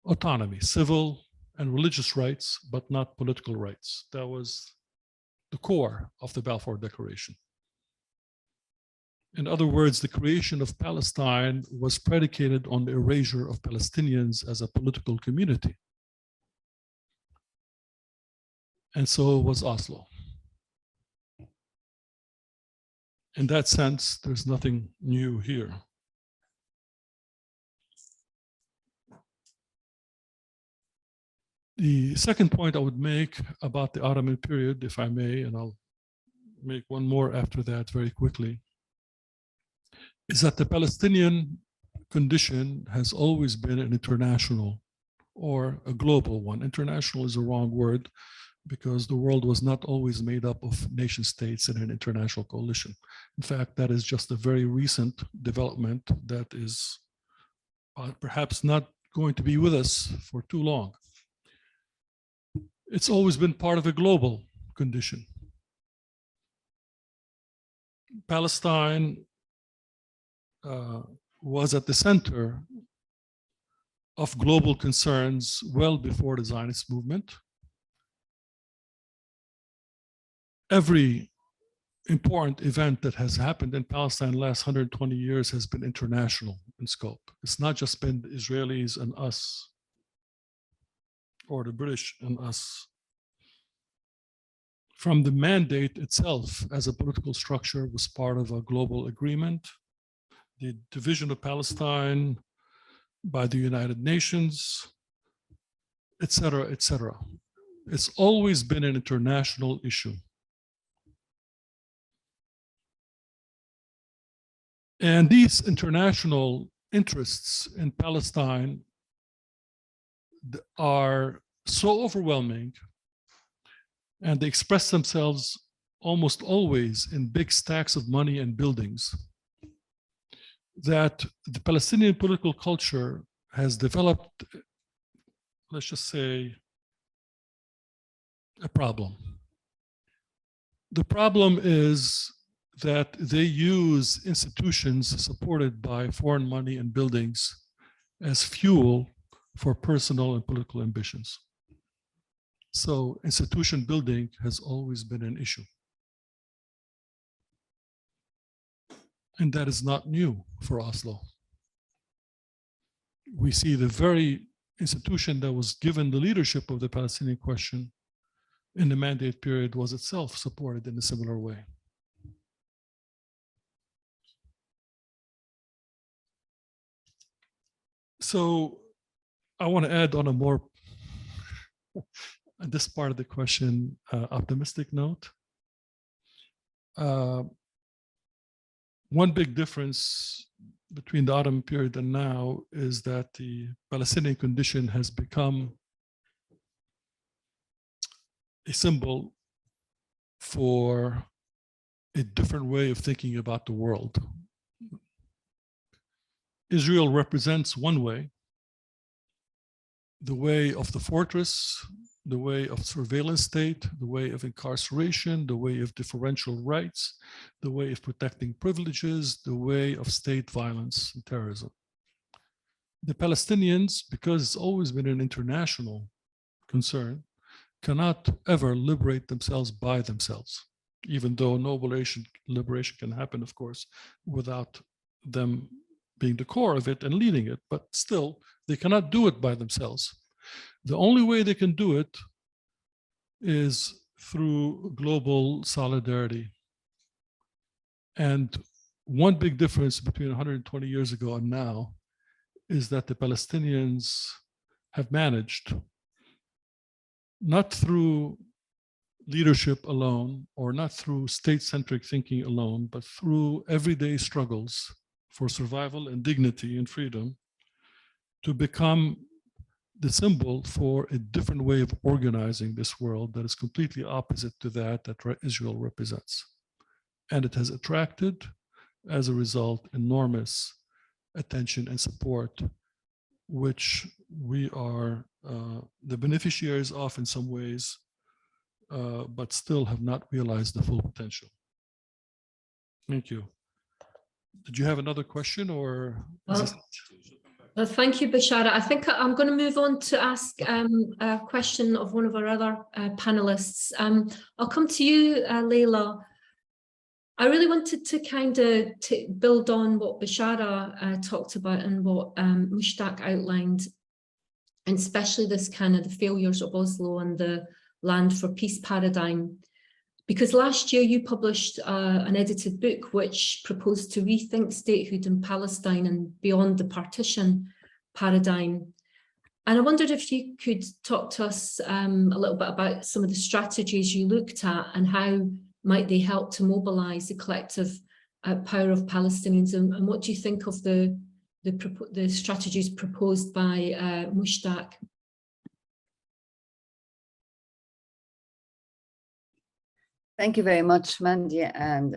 autonomy, civil and religious rights, but not political rights. That was the core of the Balfour Declaration. In other words, the creation of Palestine was predicated on the erasure of Palestinians as a political community. And so was Oslo. In that sense, there's nothing new here. The second point I would make about the Ottoman period, if I may, and I'll make one more after that very quickly, is that the Palestinian condition has always been an international or a global one. International is a wrong word because the world was not always made up of nation states in an international coalition. In fact, that is just a very recent development that is perhaps not going to be with us for too long. It's always been part of a global condition. Palestine was at the center of global concerns well before the Zionist movement. Every important event that has happened in Palestine in the last 120 years has been international in scope. It's not just been the Israelis and us, or the British and us. From the mandate itself as a political structure was part of a global agreement. The division of Palestine by the United Nations, et cetera, et cetera. It's always been an international issue. And these international interests in Palestine are so overwhelming, and they express themselves almost always in big stacks of money and buildings, that the Palestinian political culture has developed, let's just say, a problem. The problem is that they use institutions supported by foreign money and buildings as fuel for personal and political ambitions. So institution building has always been an issue. And that is not new for Oslo. We see the very institution that was given the leadership of the Palestinian question in the mandate period was itself supported in a similar way. So I want to add on a more, this part of the question, optimistic note. One big difference between the Ottoman period and now is that the Palestinian condition has become a symbol for a different way of thinking about the world. Israel represents one way, the way of the fortress, the way of surveillance state, the way of incarceration, the way of differential rights, the way of protecting privileges, the way of state violence and terrorism. The Palestinians, because it's always been an international concern, cannot ever liberate themselves by themselves, even though no liberation can happen, of course, without them being the core of it and leading it, but still, they cannot do it by themselves. The only way they can do it is through global solidarity. And one big difference between 120 years ago and now is that the Palestinians have managed, not through leadership alone, or not through state-centric thinking alone, but through everyday struggles for survival and dignity and freedom, to become the symbol for a different way of organizing this world that is completely opposite to that Israel represents. And it has attracted, as a result, enormous attention and support, which we are the beneficiaries of in some ways, but still have not realized the full potential. Thank you. Did you have another question, or? Well, thank you, Bashara. I think I'm going to move on to ask a question of one of our other panelists. I'll come to you, Leila. I really wanted to kind of build on what Bashara talked about and what Mushtaq outlined, and especially this kind of the failures of Oslo and the land for peace paradigm. Because last year you published an edited book which proposed to rethink statehood in Palestine and beyond the partition paradigm. And I wondered if you could talk to us a little bit about some of the strategies you looked at and how might they help to mobilize the collective power of Palestinians, and what do you think of the strategies proposed by Mushtaq? Thank you very much, Mandy, and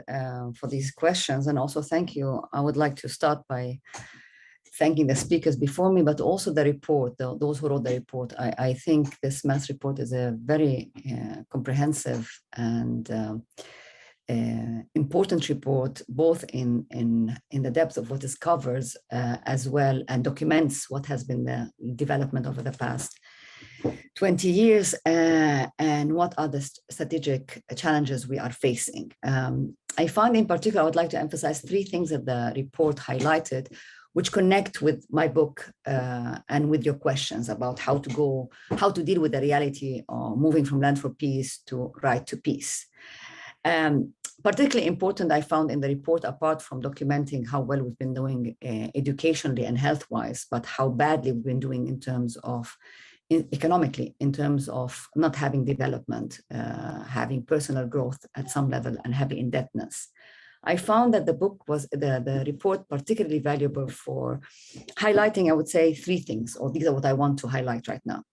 for these questions, and also thank you. I would like to start by thanking the speakers before me, but also the report, those who wrote the report. I think this math report is a very comprehensive and important report, both in the depth of what it covers as well, and documents what has been the development over the past 20 years and what are the strategic challenges we are facing. I find in particular, I would like to emphasize 3 things that the report highlighted, which connect with my book and with your questions about how to deal with the reality of moving from land for peace to right to peace. Particularly important, I found in the report, apart from documenting how well we've been doing educationally and health-wise, but how badly we've been doing in terms of economically, in terms of not having development, having personal growth at some level, and heavy indebtedness. I found that the report particularly valuable for highlighting, I would say, 3 things, or these are what I want to highlight right now.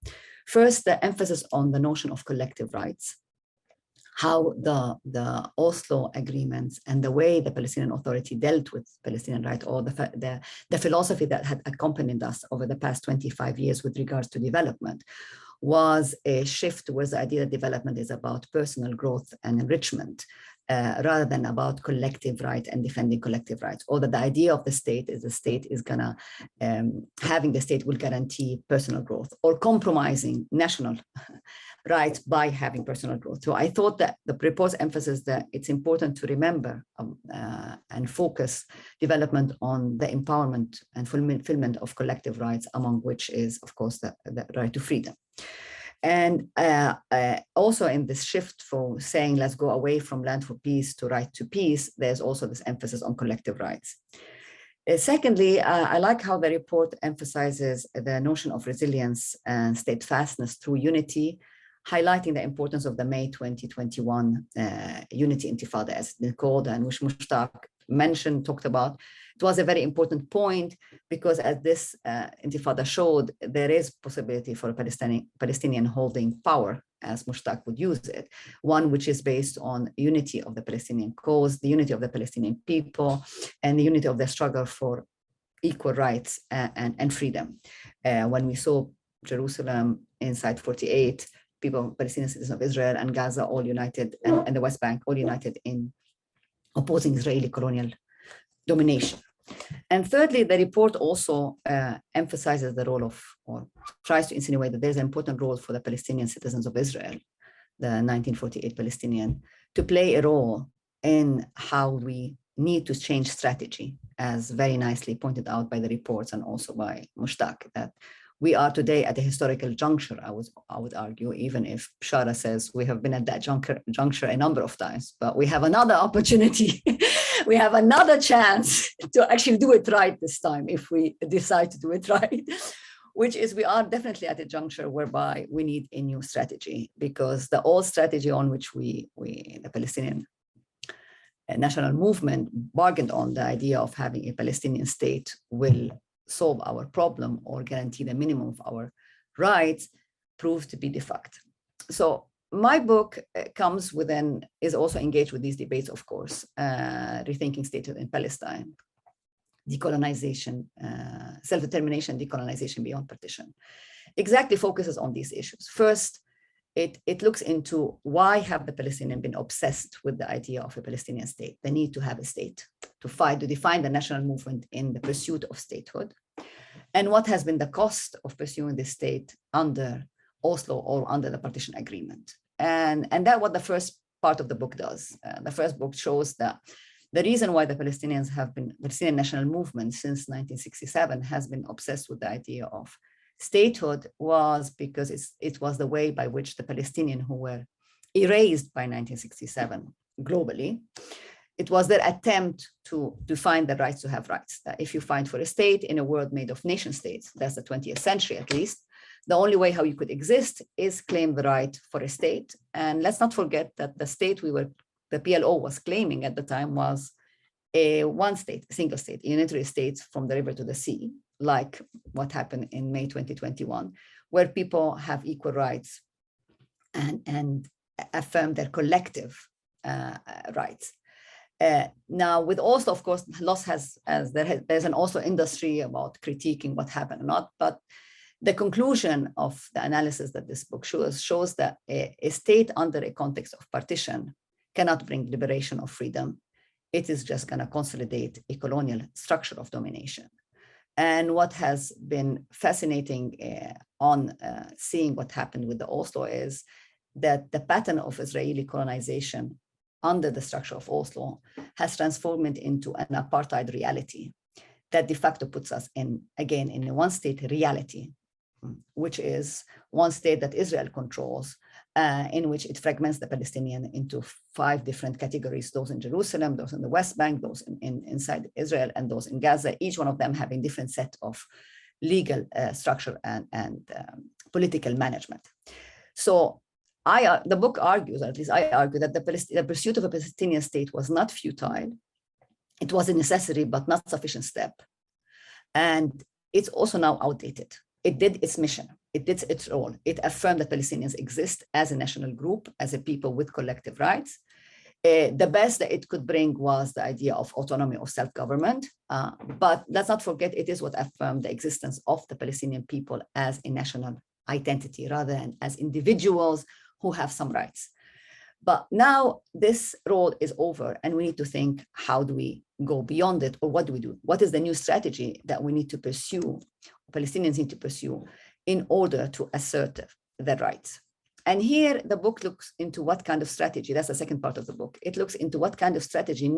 First, the emphasis on the notion of collective rights, how the Oslo agreements and the way the Palestinian Authority dealt with Palestinian rights, or the philosophy that had accompanied us over the past 25 years with regards to development, was a shift towards the idea that development is about personal growth and enrichment, rather than about collective right and defending collective rights, or that the idea of the state is gonna, having the state will guarantee personal growth, or compromising national rights by having personal growth. So I thought that the report emphasizes that it's important to remember and focus development on the empowerment and fulfillment of collective rights, among which is, of course, the right to freedom. And also in this shift for saying, let's go away from land for peace to right to peace, there's also this emphasis on collective rights. Secondly, I like how the report emphasizes the notion of resilience and steadfastness through unity, highlighting the importance of the May 2021 Unity Intifada, as it's called, and which Mushtaq talked about. It was a very important point because, as this Intifada showed, there is possibility for a Palestinian holding power, as Mushtaq would use it, one which is based on unity of the Palestinian cause, the unity of the Palestinian people, and the unity of the struggle for equal rights and freedom. When we saw Jerusalem inside 48, people, Palestinian citizens of Israel and Gaza, all united, and the West Bank, all united in opposing Israeli colonial domination. And thirdly, the report also emphasizes the role of, or tries to insinuate that there's an important role for the Palestinian citizens of Israel, the 1948 Palestinian, to play a role in how we need to change strategy, as very nicely pointed out by the reports and also by Mushtaq, that we are today at a historical juncture, I would argue, even if Bashara says we have been at that juncture a number of times, but we have another opportunity. We have another chance to actually do it right this time, if we decide to do it right, which is we are definitely at a juncture whereby we need a new strategy, because the old strategy on which the Palestinian national movement bargained on, the idea of having a Palestinian state will solve our problem or guarantee the minimum of our rights, proved to be de facto. So my book is also engaged with these debates, of course, rethinking statehood in Palestine, decolonization, self-determination, decolonization beyond partition. Exactly focuses on these issues. First, it looks into why have the Palestinians been obsessed with the idea of a Palestinian state, the need to have a state, to define the national movement in the pursuit of statehood. and what has been the cost of pursuing this state under Oslo or under the partition agreement. And that's what the first part of the book does. The first book shows that the reason why the Palestinian national movement since 1967 has been obsessed with the idea of statehood was because it was the way by which the Palestinians who were erased by 1967 globally, it was their attempt to define the rights to have rights. That if you fight for a state in a world made of nation states, that's the 20th century at least, the only way how you could exist is claim the right for a state. And let's not forget that the state the PLO was claiming at the time was a one state, a single state, unitary states from the river to the sea, like what happened in May 2021, where people have equal rights and affirm their collective rights. Now, with Oslo, of course, there's an Oslo industry about critiquing what happened or not, but the conclusion of the analysis that this book shows that a state under a context of partition cannot bring liberation or freedom. It is just going to consolidate a colonial structure of domination. And what has been fascinating on seeing what happened with the Oslo is that the pattern of Israeli colonization under the structure of Oslo has transformed into an apartheid reality that de facto puts us in a one-state reality, which is one state that Israel controls, in which it fragments the Palestinian into 5 different categories, those in Jerusalem, those in the West Bank, those inside Israel, and those in Gaza, each one of them having different set of legal structure and political management. So the book argues, or at least I argue, that the pursuit of a Palestinian state was not futile. It was a necessary but not sufficient step. And it's also now outdated. It did its mission. It did its role. It affirmed that Palestinians exist as a national group, as a people with collective rights. The best that it could bring was the idea of autonomy or self-government. But let's not forget, it is what affirmed the existence of the Palestinian people as a national identity rather than as individuals who have some rights. But now this road is over and we need to think, how do we go beyond it, or what do we do? What is the new strategy that we need to pursue, Palestinians need to pursue in order to assert their rights? And here the book looks into what kind of strategy, that's the second part of the book. It looks into what kind of strategy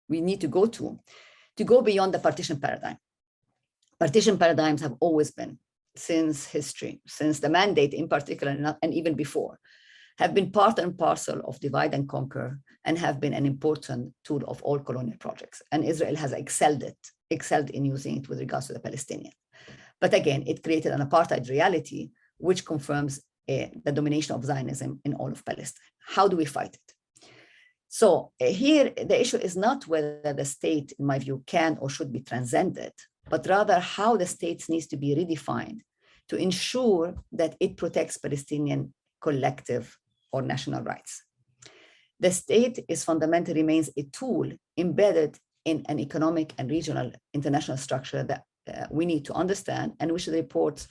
we need to go beyond the partition paradigm. Partition paradigms have always been, since history, since the mandate in particular, and even before, have been part and parcel of divide and conquer and have been an important tool of all colonial projects. And Israel has excelled in using it with regards to the Palestinian. But again, it created an apartheid reality, which confirms the domination of Zionism in all of Palestine. How do we fight it? So here, the issue is not whether the state, in my view, can or should be transcended, but rather how the state needs to be redefined to ensure that it protects Palestinian collective or national rights. The state is fundamentally remains a tool embedded in an economic and regional international structure that we need to understand, and which the reports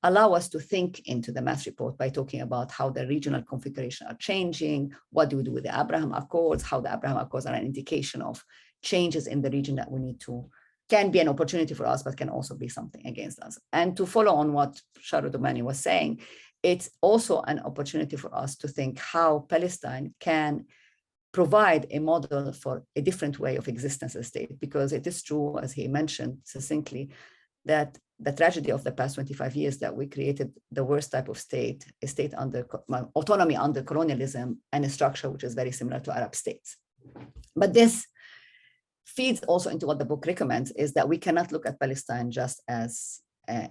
allow us to think into the Mass report by talking about how the regional configuration are changing, what do we do with the Abraham Accords, how the Abraham Accords are an indication of changes in the region that we need to, can be an opportunity for us, but can also be something against us. And to follow on what Shahrud Domani was saying, it's also an opportunity for us to think how Palestine can provide a model for a different way of existence as a state, because it is true, as he mentioned succinctly, that the tragedy of the past 25 years that we created the worst type of state, a state under autonomy under colonialism, and a structure which is very similar to Arab states. But this feeds also into what the book recommends, is that we cannot look at Palestine just as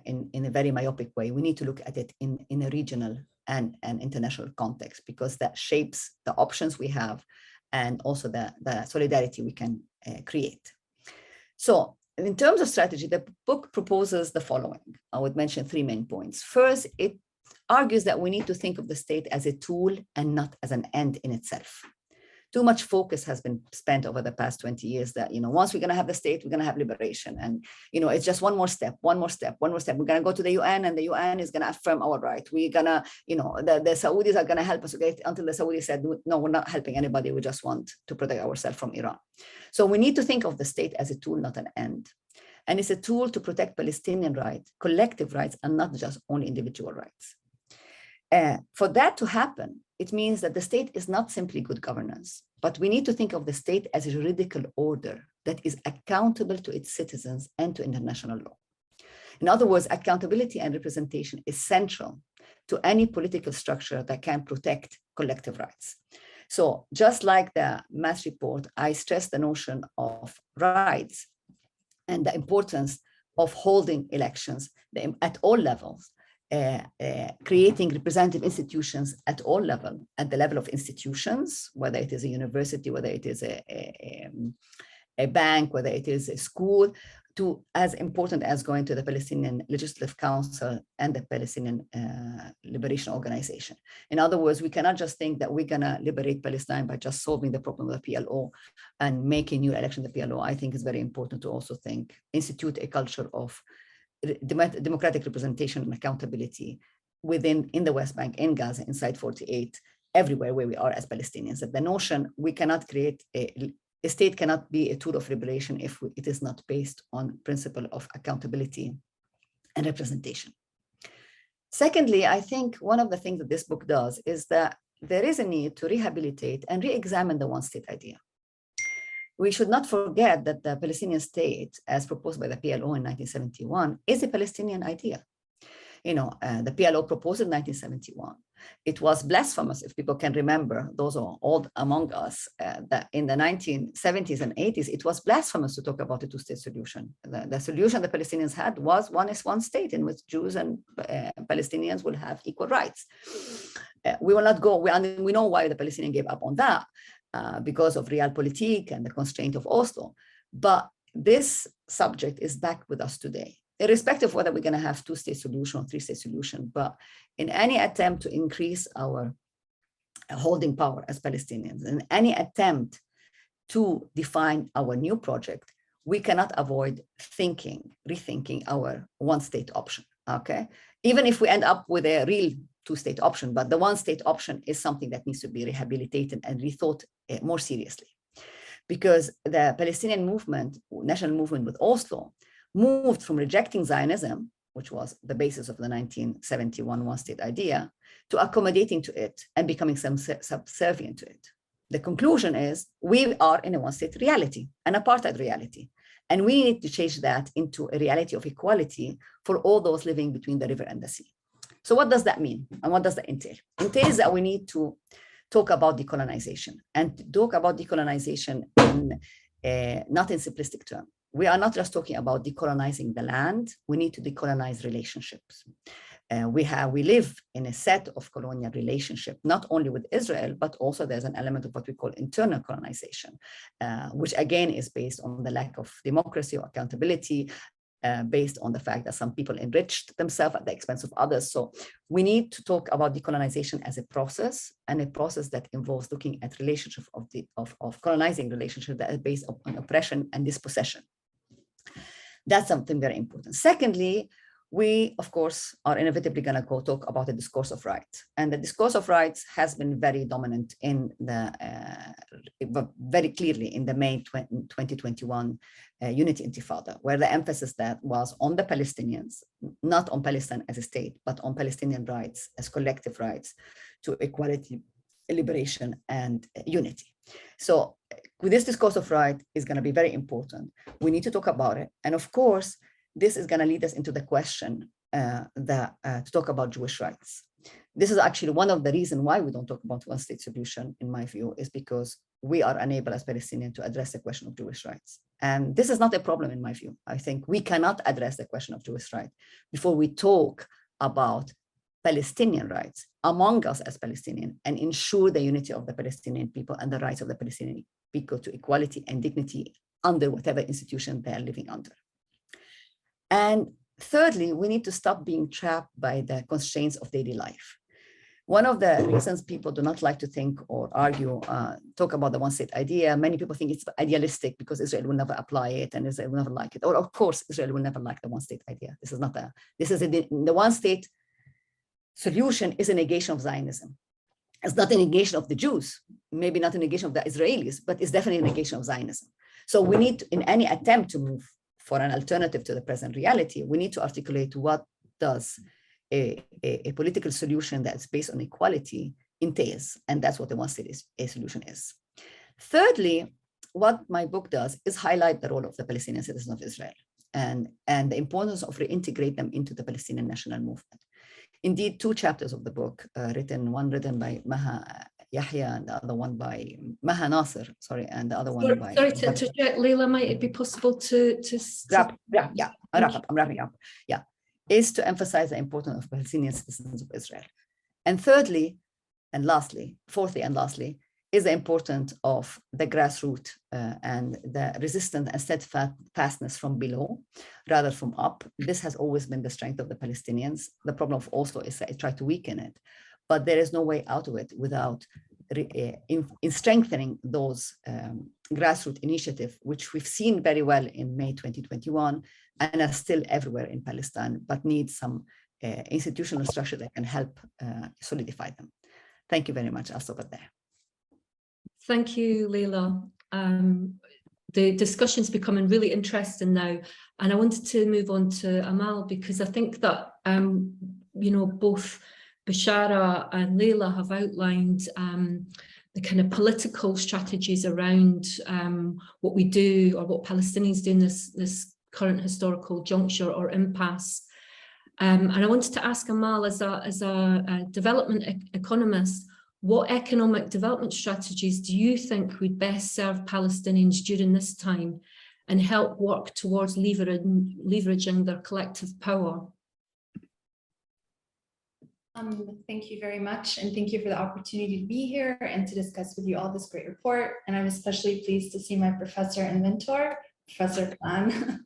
in a very myopic way. We need to look at it in a regional and international context, because that shapes the options we have and also the solidarity we can create. So in terms of strategy, the book proposes the following. I would mention 3 main points. First, it argues that we need to think of the state as a tool and not as an end in itself. Too much focus has been spent over the past 20 years that, once we're going to have the state, we're going to have liberation. And, it's just one more step. We're going to go to the UN, and the UN is going to affirm our right. We're going to, the Saudis are going to help us, okay, until the Saudis said, no, we're not helping anybody. We just want to protect ourselves from Iran. So we need to think of the state as a tool, not an end. And it's a tool to protect Palestinian rights, collective rights, and not just only individual rights. For that to happen, it means that the state is not simply good governance, but we need to think of the state as a juridical order that is accountable to its citizens and to international law. In other words, accountability and representation is central to any political structure that can protect collective rights. So just like the Mass report, I stress the notion of rights and the importance of holding elections at all levels, creating representative institutions at all levels, at the level of institutions, whether it is a university, whether it is a bank, whether it is a school, to as important as going to the Palestinian Legislative Council and the Palestinian Liberation Organization. In other words, we cannot just think that we're gonna liberate Palestine by just solving the problem of the PLO and making new election the PLO. I think it's very important to also think, institute a culture of democratic representation and accountability in the West Bank, in Gaza, inside 48, everywhere where we are as Palestinians. That the notion we cannot create a state cannot be a tool of liberation if it is not based on principle of accountability and representation. Secondly, I think one of the things that this book does is that there is a need to rehabilitate and re-examine the one-state idea. We should not forget that the Palestinian state, as proposed by the PLO in 1971, is a Palestinian idea. The PLO proposed in 1971. It was blasphemous, if people can remember, those are old among us, that in the 1970s and 80s, it was blasphemous to talk about a two-state solution. The solution the Palestinians had was one state in which Jews and Palestinians will have equal rights. We will not go, we know why the Palestinians gave up on that, because of realpolitik and the constraint of Oslo. But this subject is back with us today, irrespective of whether we're going to have two-state solution or three-state solution. But in any attempt to increase our holding power as Palestinians, in any attempt to define our new project, we cannot avoid rethinking our one-state option, okay? Even if we end up with a real two-state option, but the one-state option is something that needs to be rehabilitated and rethought more seriously. Because the Palestinian movement, national movement with Oslo, moved from rejecting Zionism, which was the basis of the 1971 one-state idea, to accommodating to it and becoming subservient to it. The conclusion is we are in a one-state reality, an apartheid reality, and we need to change that into a reality of equality for all those living between the river and the sea. So what does that mean? And what does that entail? It entails that we need to talk about decolonization, and talk about decolonization not in simplistic terms. We are not just talking about decolonizing the land, we need to decolonize relationships. We live in a set of colonial relationship, not only with Israel, but also there's an element of what we call internal colonization, which again is based on the lack of democracy or accountability, based on the fact that some people enriched themselves at the expense of others. So we need to talk about decolonization as a process, and a process that involves looking at relationship of colonizing relationship that is based on oppression and dispossession. That's something very important. Secondly, we, of course, are inevitably going to go talk about the discourse of rights. And the discourse of rights has been very dominant in very clearly in the May 2021 Unity Intifada, where the emphasis that was on the Palestinians, not on Palestine as a state, but on Palestinian rights as collective rights to equality, liberation, and unity. So with this discourse of right is going to be very important. We need to talk about it. And of course, this is going to lead us into the question to talk about Jewish rights. This is actually one of the reasons why we don't talk about one-state solution, in my view, is because we are unable as Palestinians to address the question of Jewish rights. And this is not a problem, in my view. I think we cannot address the question of Jewish rights before we talk about Palestinian rights among us as Palestinians and ensure the unity of the Palestinian people and the rights of the Palestinian people to equality and dignity under whatever institution they are living under. And thirdly, we need to stop being trapped by the constraints of daily life. One of the reasons people do not like to think or argue, talk about the one-state idea, many people think it's idealistic because Israel will never apply it and Israel will never like it. Or of course, Israel will never like the one-state idea. The one-state solution is a negation of Zionism. It's not a negation of the Jews, maybe not a negation of the Israelis, but it's definitely a negation of Zionism. So we need, in any attempt to move for an alternative to the present reality, we need to articulate what does a political solution that's based on equality entails, and that's what the one-state solution is. Thirdly, what my book does is highlight the role of the Palestinian citizens of Israel and the importance of reintegrate them into the Palestinian national movement. Indeed, two chapters of the book, one written by Maha Yahya and the other one by Maha Nasser, sorry, and the other one by... Sorry to interject, Leila, might it be possible to I'm wrapping up. Yeah, is to emphasize the importance of Palestinian citizens of Israel. And fourthly and lastly, is the importance of the grassroots and the resistance and steadfastness from below rather from up. This has always been the strength of the Palestinians. The problem of Oslo is that it tried to weaken it, but there is no way out of it without in strengthening those grassroots initiatives, which we've seen very well in May 2021 and are still everywhere in Palestine, but need some institutional structure that can help solidify them. Thank you very much. I'll stop it there. Thank you, Leila. The discussion's becoming really interesting now, and I wanted to move on to Amal because I think that you know, both Bashara and Leila have outlined the kind of political strategies around what we do or what Palestinians do in this current historical juncture or impasse. And I wanted to ask Amal, as a development economist, what economic development strategies do you think would best serve Palestinians during this time and help work towards leveraging their collective power? Thank you very much, and thank you for the opportunity to be here and to discuss with you all this great report. And I'm especially pleased to see my professor and mentor, Professor Khan.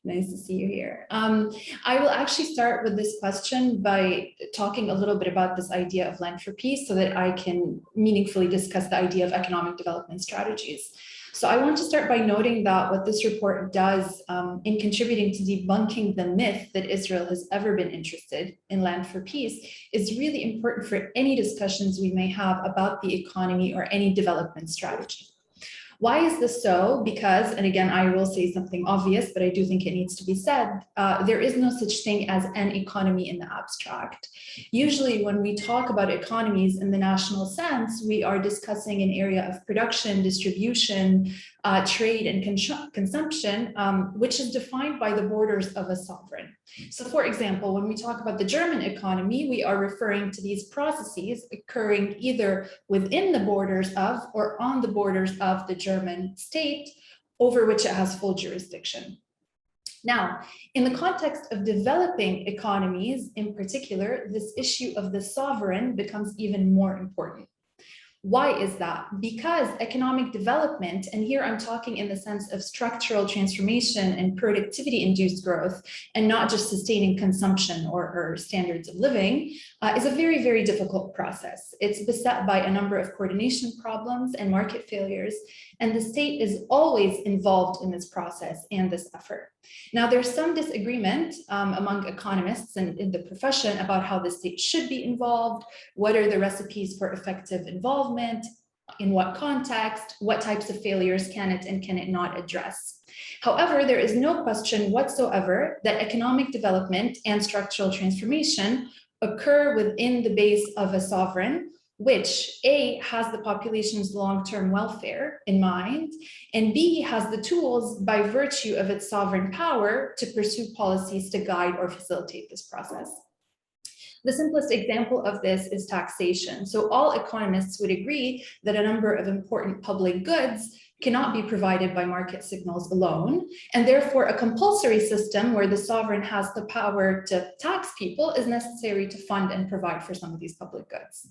Nice to see you here. I will actually start with this question by talking a little bit about this idea of land for peace so that I can meaningfully discuss the idea of economic development strategies. So I want to start by noting that what this report does in contributing to debunking the myth that Israel has ever been interested in land for peace is really important for any discussions we may have about the economy or any development strategy. Why is this so? Because, and again, I will say something obvious, but I do think it needs to be said, there is no such thing as an economy in the abstract. Usually when we talk about economies in the national sense, we are discussing an area of production, distribution, trade and consumption, which is defined by the borders of a sovereign. So for example, when we talk about the German economy, we are referring to these processes occurring either within the borders of or on the borders of the German state over which it has full jurisdiction. Now, in the context of developing economies in particular, this issue of the sovereign becomes even more important. Why is that? Because economic development, and here I'm talking in the sense of structural transformation and productivity-induced growth, and not just sustaining consumption or standards of living, is a very, very difficult process. It's beset by a number of coordination problems and market failures, and the state is always involved in this process and this effort. Now, there's some disagreement among economists and in the profession about how the state should be involved, what are the recipes for effective involvement, in what context, what types of failures can it and can it not address. However, there is no question whatsoever that economic development and structural transformation occur within the base of a sovereign, which A, has the population's long-term welfare in mind, and B, has the tools by virtue of its sovereign power to pursue policies to guide or facilitate this process. The simplest example of this is taxation. So all economists would agree that a number of important public goods cannot be provided by market signals alone, and therefore a compulsory system where the sovereign has the power to tax people is necessary to fund and provide for some of these public goods.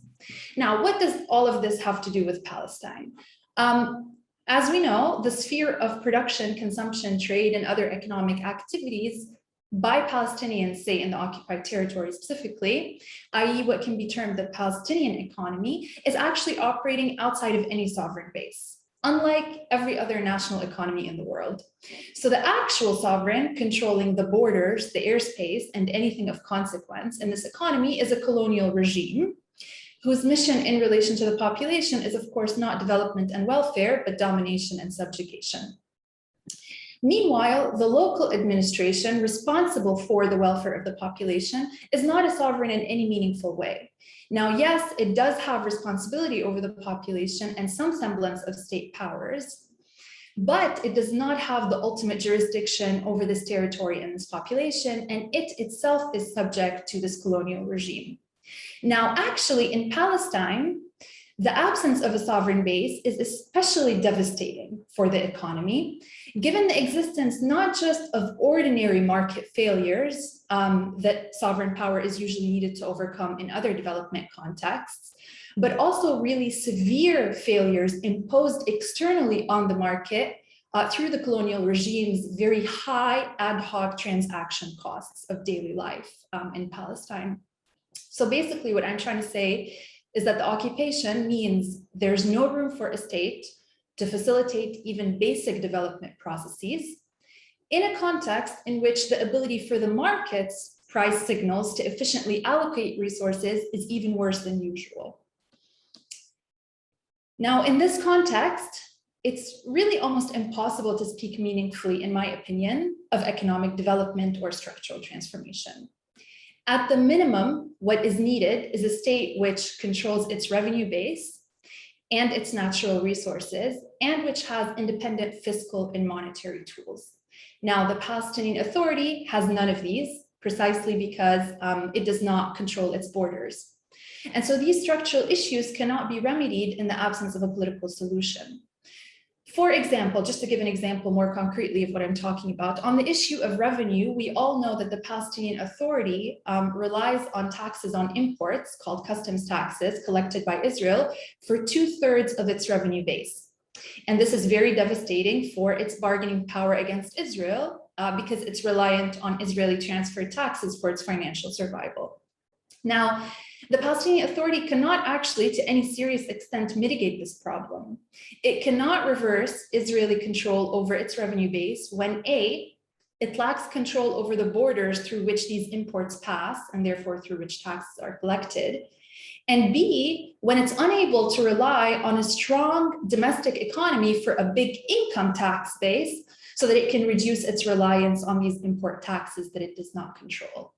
Now, what does all of this have to do with Palestine? As we know, the sphere of production, consumption, trade, and other economic activities by Palestinians, say in the occupied territory specifically, i.e. what can be termed the Palestinian economy, is actually operating outside of any sovereign base, unlike every other national economy in the world. So the actual sovereign controlling the borders, the airspace, and anything of consequence in this economy is a colonial regime, whose mission in relation to the population is, of course, not development and welfare, but domination and subjugation. Meanwhile, the local administration responsible for the welfare of the population is not a sovereign in any meaningful way. Now, yes, it does have responsibility over the population and some semblance of state powers, but it does not have the ultimate jurisdiction over this territory and this population, and it itself is subject to this colonial regime. Now, actually, in Palestine, the absence of a sovereign base is especially devastating for the economy, given the existence not just of ordinary market failures that sovereign power is usually needed to overcome in other development contexts, but also really severe failures imposed externally on the market through the colonial regime's very high ad hoc transaction costs of daily life in Palestine. So basically what I'm trying to say is that the occupation means there's no room for a state to facilitate even basic development processes in a context in which the ability for the market's price signals to efficiently allocate resources is even worse than usual. Now, in this context, it's really almost impossible to speak meaningfully, in my opinion, of economic development or structural transformation. At the minimum, what is needed is a state which controls its revenue base and its natural resources, and which has independent fiscal and monetary tools. Now, the Palestinian Authority has none of these, precisely because it does not control its borders. And so these structural issues cannot be remedied in the absence of a political solution. For example, just to give an example more concretely of what I'm talking about, on the issue of revenue, we all know that the Palestinian Authority relies on taxes on imports called customs taxes collected by Israel for 2/3 of its revenue base. And this is very devastating for its bargaining power against Israel because it's reliant on Israeli transferred taxes for its financial survival. Now, the Palestinian Authority cannot actually, to any serious extent, mitigate this problem. It cannot reverse Israeli control over its revenue base when A, it lacks control over the borders through which these imports pass, and therefore through which taxes are collected, and B, when it's unable to rely on a strong domestic economy for a big income tax base so that it can reduce its reliance on these import taxes that it does not control.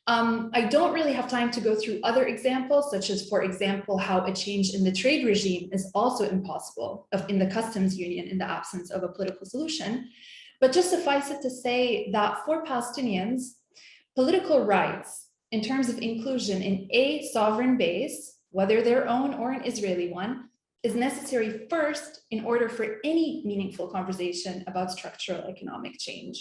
I don't really have time to go through other examples, such as, for example, how a change in the trade regime is also impossible in the customs union in the absence of a political solution. But just suffice it to say that for Palestinians, political rights in terms of inclusion in a sovereign base, whether their own or an Israeli one, is necessary first in order for any meaningful conversation about structural economic change.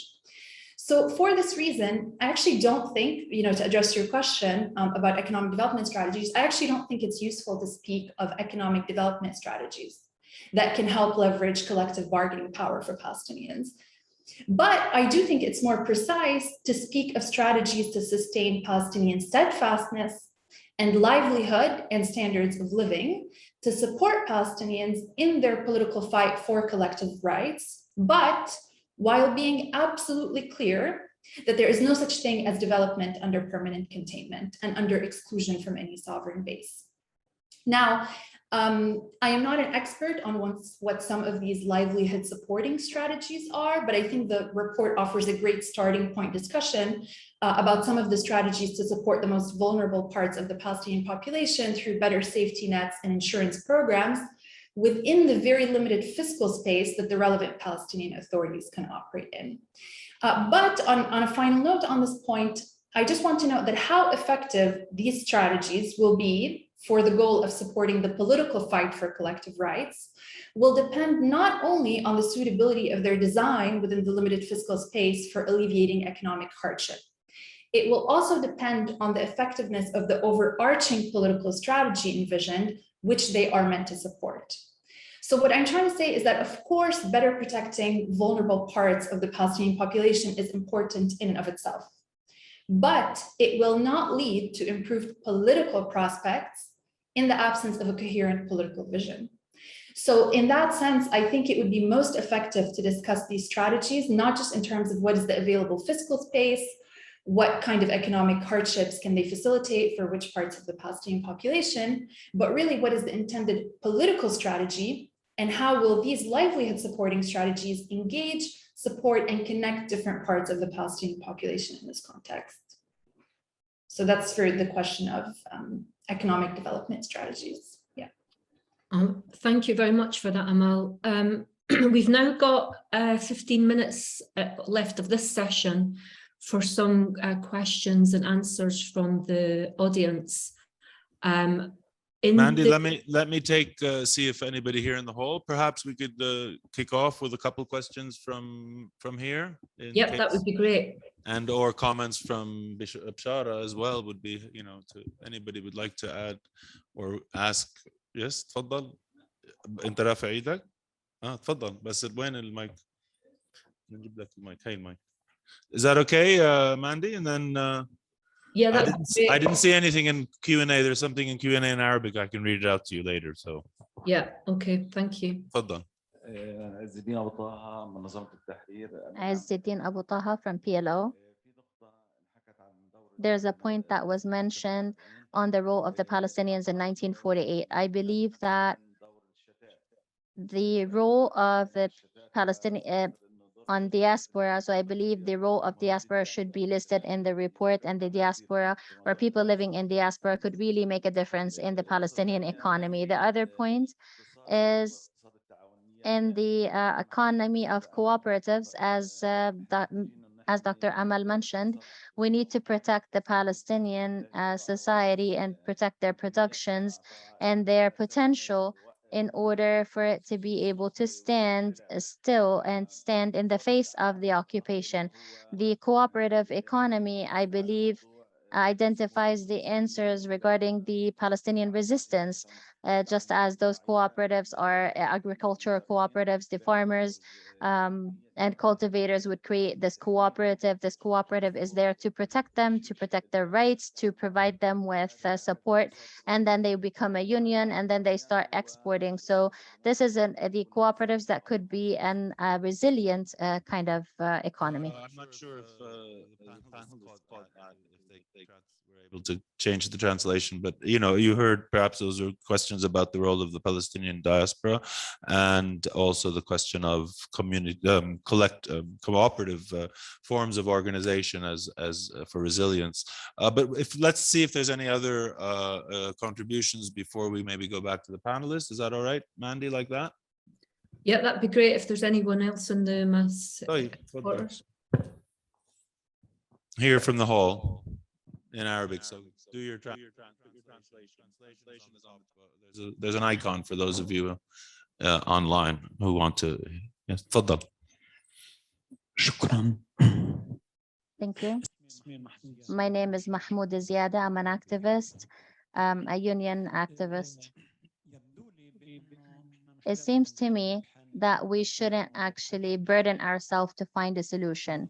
So for this reason, I actually don't think, to address your question about economic development strategies, I actually don't think it's useful to speak of economic development strategies that can help leverage collective bargaining power for Palestinians. But I do think it's more precise to speak of strategies to sustain Palestinian steadfastness and livelihood and standards of living, to support Palestinians in their political fight for collective rights, but while being absolutely clear that there is no such thing as development under permanent containment and under exclusion from any sovereign base. Now, I am not an expert on what some of these livelihood supporting strategies are, but I think the report offers a great starting point discussion about some of the strategies to support the most vulnerable parts of the Palestinian population through better safety nets and insurance programs within the very limited fiscal space that the relevant Palestinian authorities can operate in. But on a final note on this point, I just want to note that how effective these strategies will be for the goal of supporting the political fight for collective rights will depend not only on the suitability of their design within the limited fiscal space for alleviating economic hardship. It will also depend on the effectiveness of the overarching political strategy envisioned, which they are meant to support. So what I'm trying to say is that, of course, better protecting vulnerable parts of the Palestinian population is important in and of itself, but it will not lead to improved political prospects in the absence of a coherent political vision. So in that sense, I think it would be most effective to discuss these strategies, not just in terms of what is the available fiscal space, what kind of economic hardships can they facilitate for which parts of the Palestinian population, but really what is the intended political strategy And how will these livelihood supporting strategies engage, support, and connect different parts of the Palestinian population in this context? So that's for the question of economic development strategies. Yeah. Thank you very much for that, Amal. We've now got 15 minutes left of this session for some questions and answers from the audience. Mandy, let me take see if anybody here in the hall. Perhaps we could kick off with a couple questions from here. Yep, that would be great. And or comments from Bishop Shara as well would be, you know, to anybody would like to add or ask. Yes, تفضل. انت رافع ايدك؟ تفضل بس وين المايك؟ نجيب لك المايك. هاي المايك. Is that okay, Mandy? And then yeah, I didn't see anything in Q&A. There's something in Q&A in Arabic. I can read it out to you later. So yeah, okay, thank you. تفضل. عز الدين Abu Taha from PLO. There's a point that was mentioned on the role of the Palestinians in 1948. I believe that the role of the Palestinian on diaspora, so I believe the role of diaspora should be listed in the report, and the diaspora or people living in diaspora could really make a difference in the Palestinian economy. The other point is in the economy of cooperatives, as Dr. Amal mentioned, we need to protect the Palestinian society and protect their productions and their potential in order for it to be able to stand still and stand in the face of the occupation. The cooperative economy, I believe, identifies the answers regarding the Palestinian resistance, just as those cooperatives are agricultural cooperatives, the farmers and cultivators would create this cooperative. This cooperative is there to protect them, to protect their rights, to provide them with support, and then they become a union, and then they start exporting. So this is the cooperatives that could be an resilient kind of economy. I'm not sure if the panelists caught that, if they were able to change the translation, but you know, you heard perhaps those are questions about the role of the Palestinian diaspora, and also the question of community, cooperative forms of organization as for resilience. But let's see if there's any other contributions before we maybe go back to the panelists. Is that all right, Mandy, like that? Yeah, that'd be great if there's anyone else in the mass. Here from the hall in Arabic. So do your translation. There's an icon for those of you online who want to. Yes, تفضل. شكرا. Thank you. My name is Mahmoud Ziada. I'm an activist, a union activist. It seems to me that we shouldn't actually burden ourselves to find a solution,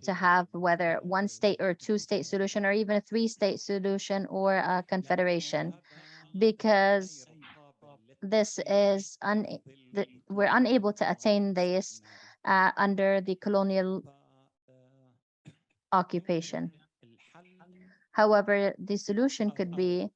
to have whether one state or two state solution, or even a 3-state solution, or a confederation, because this is we're unable to attain this under the colonial occupation. However, the solution could be,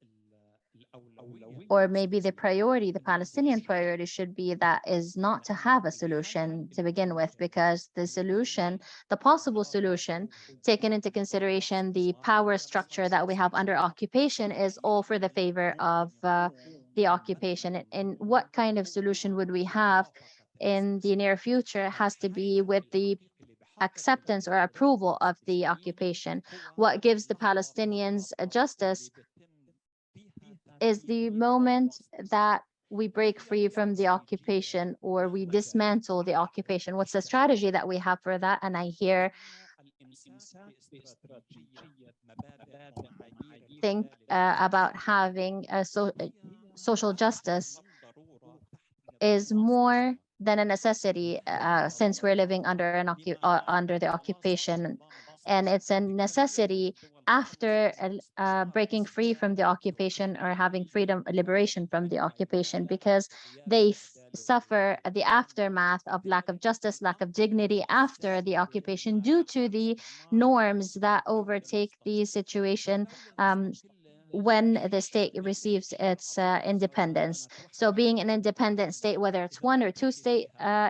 or maybe the priority, the Palestinian priority should be that is not to have a solution to begin with, because the solution, the possible solution, taken into consideration the power structure that we have under occupation, is all for the favor of the occupation. And what kind of solution would we have in the near future has to be with the acceptance or approval of the occupation. What gives the Palestinians justice is the moment that we break free from the occupation, or we dismantle the occupation. What's the strategy that we have for that? And I hear think about having a social justice is more than a necessity, since we're living under under the occupation, and it's a necessity after breaking free from the occupation, or having freedom, liberation from the occupation, because they suffer the aftermath of lack of justice, lack of dignity after the occupation, due to the norms that overtake the situation when the state receives its independence. So being an independent state, whether it's one or two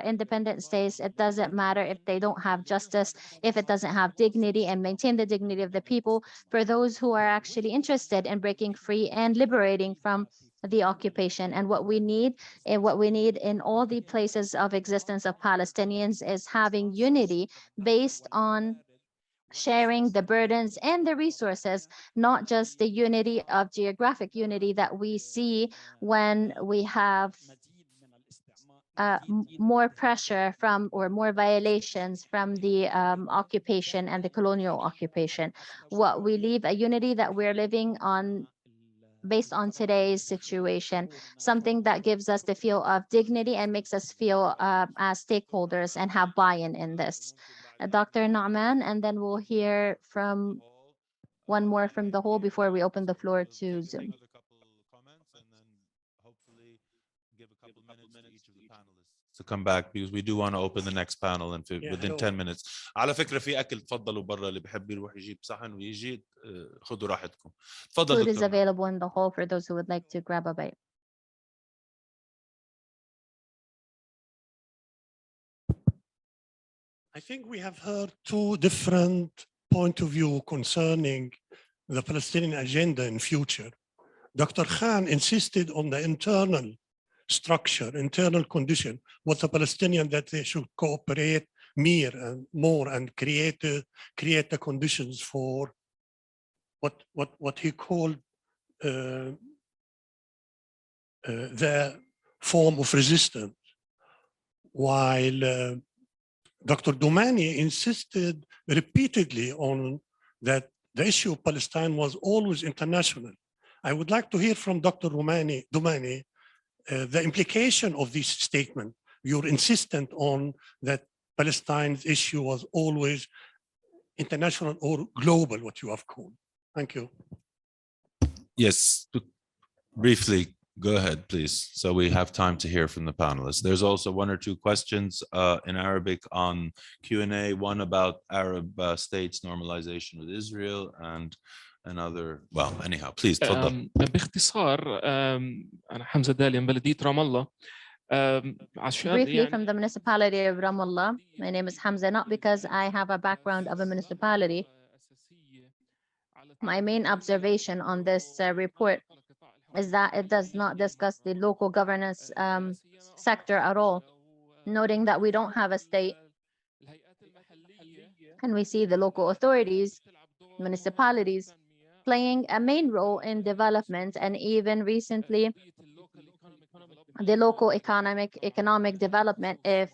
independent states, it doesn't matter if they don't have justice, if it doesn't have dignity and maintain the dignity of the people, for those who are actually interested in breaking free and liberating from the occupation. And what we need in all the places of existence of Palestinians is having unity based on sharing the burdens and the resources, not just the unity of geographic unity that we see when we have more pressure from or more violations from the occupation and the colonial occupation. What we leave a unity that we're living on based on today's situation, something that gives us the feel of dignity and makes us feel as stakeholders and have buy-in in this. Dr. Nauman, and then we'll hear from one more from the whole before we open the floor to Zoom. Another couple comments and then hopefully give a couple minutes to each of the panelists to come back because we do want to open the next panel in within 10 minutes. على فكرة في أكل تفضلوا برا اللي بحب يروح يجيب صحن ويجي خذوا راحتكم. تفضل Food is دكتور. available in the hall for those who would like to grab a bite. I think we have heard two different points of view concerning the Palestinian agenda in future. Dr. Khan insisted on the internal structure, internal condition, what the Palestinians that they should cooperate more and create the conditions for what he called the form of resistance, while Dr. Doumani insisted repeatedly on that the issue of Palestine was always international. I would like to hear from Dr. Doumani the implication of this statement. You're insistent on that Palestine's issue was always international or global, what you have called. Thank you. Yes, briefly. Go ahead, please. So we have time to hear from the panelists. There's also one or two questions in Arabic on Q&A, one about Arab states normalization with Israel and another, well, anyhow, please, تفضل. باختصار أنا حمزة دالي من بلدية رام الله. Briefly from the municipality of Ramallah. My name is Hamza, not because I have a background of a municipality. My main observation on this report is that it does not discuss the local governance sector at all, noting that we don't have a state. And we see the local authorities, municipalities, playing a main role in development, and even recently, the local economic development, if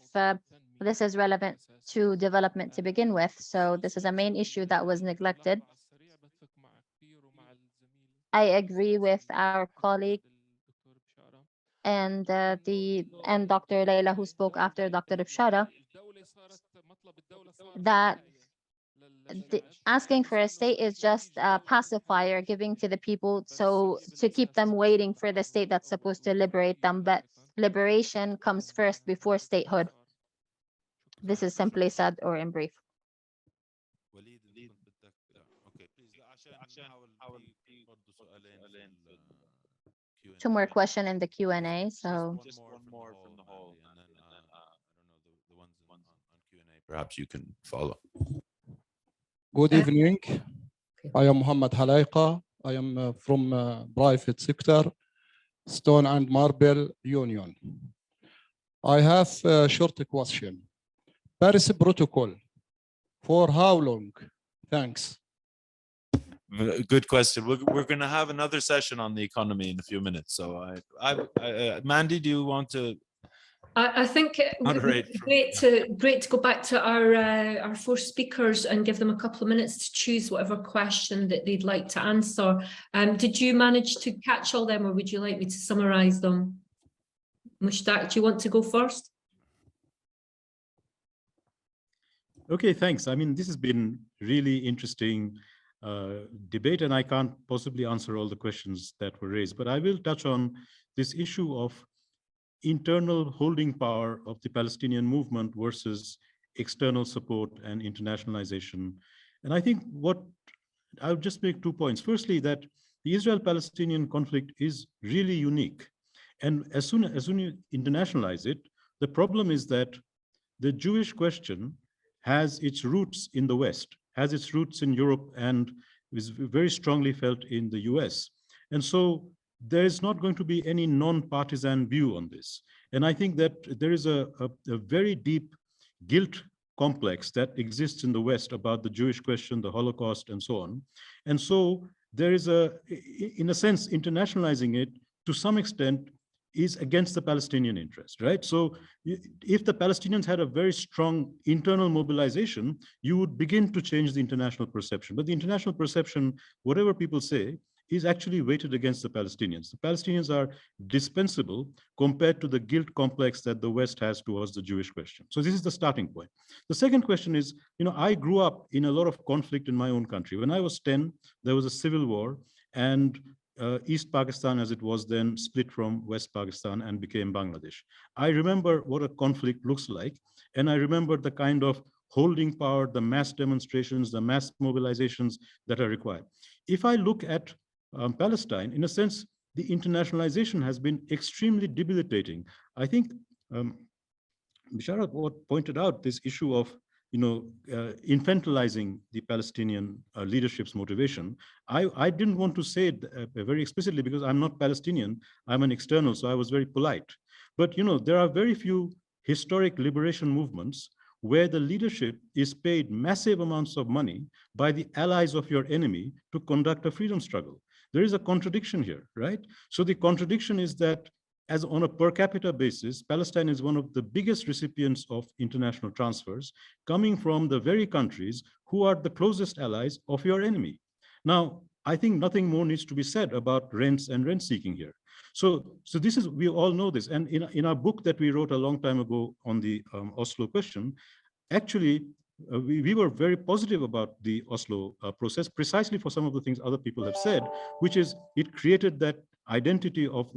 this is relevant to development to begin with. So this is a main issue that was neglected. I agree with our colleague and Dr. Leila, who spoke after Dr. Bshara, that asking for a state is just a pacifier giving to the people, so to keep them waiting for the state that's supposed to liberate them, but liberation comes first before statehood. This is simply said or in brief. Two more questions in the Q&A. So just one more from the hall, and then I don't know the ones on Q&A. Perhaps you can follow. Good evening. I am Muhammad Halaika. I am from private sector, Stone and Marble Union. I have a short question. Paris Protocol, for how long? Thanks. Good question. We're going to have another session on the economy in a few minutes. So, Mandy, do you want to? I think great to go back to our four speakers and give them a couple of minutes to choose whatever question that they'd like to answer. Did you manage to catch all them, or would you like me to summarize them? Mushtaq, do you want to go first? Okay, thanks. I mean, this has been really interesting debate, and I can't possibly answer all the questions that were raised, but I will touch on this issue of internal holding power of the Palestinian movement versus external support and internationalization. And I think I'll just make 2 points. Firstly, that the Israel-Palestinian conflict is really unique. And as soon as you internationalize it, the problem is that the Jewish question has its roots in the West, has its roots in Europe, and is very strongly felt in the US. And so there is not going to be any non-partisan view on this. And I think that there is a very deep guilt complex that exists in the West about the Jewish question, the Holocaust, and so on. And so there is in a sense, internationalizing it to some extent is against the Palestinian interest, right? So if the Palestinians had a very strong internal mobilization, you would begin to change the international perception. But the international perception, whatever people say, is actually weighted against the Palestinians. The Palestinians are dispensable compared to the guilt complex that the West has towards the Jewish question. So this is the starting point. The second question is, I grew up in a lot of conflict in my own country. When I was 10, there was a civil war, and East Pakistan, as it was then, split from West Pakistan and became Bangladesh. I remember what a conflict looks like, and I remember the kind of holding power, the mass demonstrations, the mass mobilizations that are required. If I look at Palestine, in a sense, the internationalization has been extremely debilitating. I think Bishara pointed out this issue of infantilizing the Palestinian leadership's motivation. I didn't want to say it very explicitly because I'm not Palestinian, I'm an external, so I was very polite. But there are very few historic liberation movements where the leadership is paid massive amounts of money by the allies of your enemy to conduct a freedom struggle. There is a contradiction here, right? So the contradiction is that as on a per capita basis, Palestine is one of the biggest recipients of international transfers coming from the very countries who are the closest allies of your enemy. Now, I think nothing more needs to be said about rents and rent seeking here. So this is, we all know this. And in our book that we wrote a long time ago on the Oslo question, actually, we were very positive about the Oslo process, precisely for some of the things other people have said, which is it created that identity of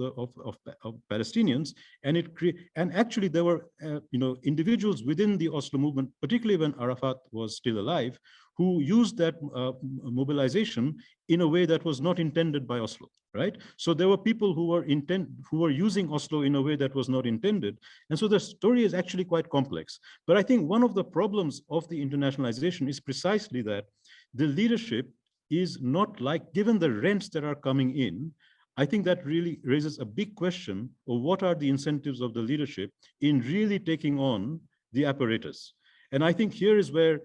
Palestinians, and actually there were individuals within the Oslo movement, particularly when Arafat was still alive, who used that mobilization in a way that was not intended by Oslo, right? So there were people who were using Oslo in a way that was not intended, and so the story is actually quite complex. But I think one of the problems of the internationalization is precisely that the leadership is not like, given the rents that are coming in, I think that really raises a big question of what are the incentives of the leadership in really taking on the apparatus. And I think here is where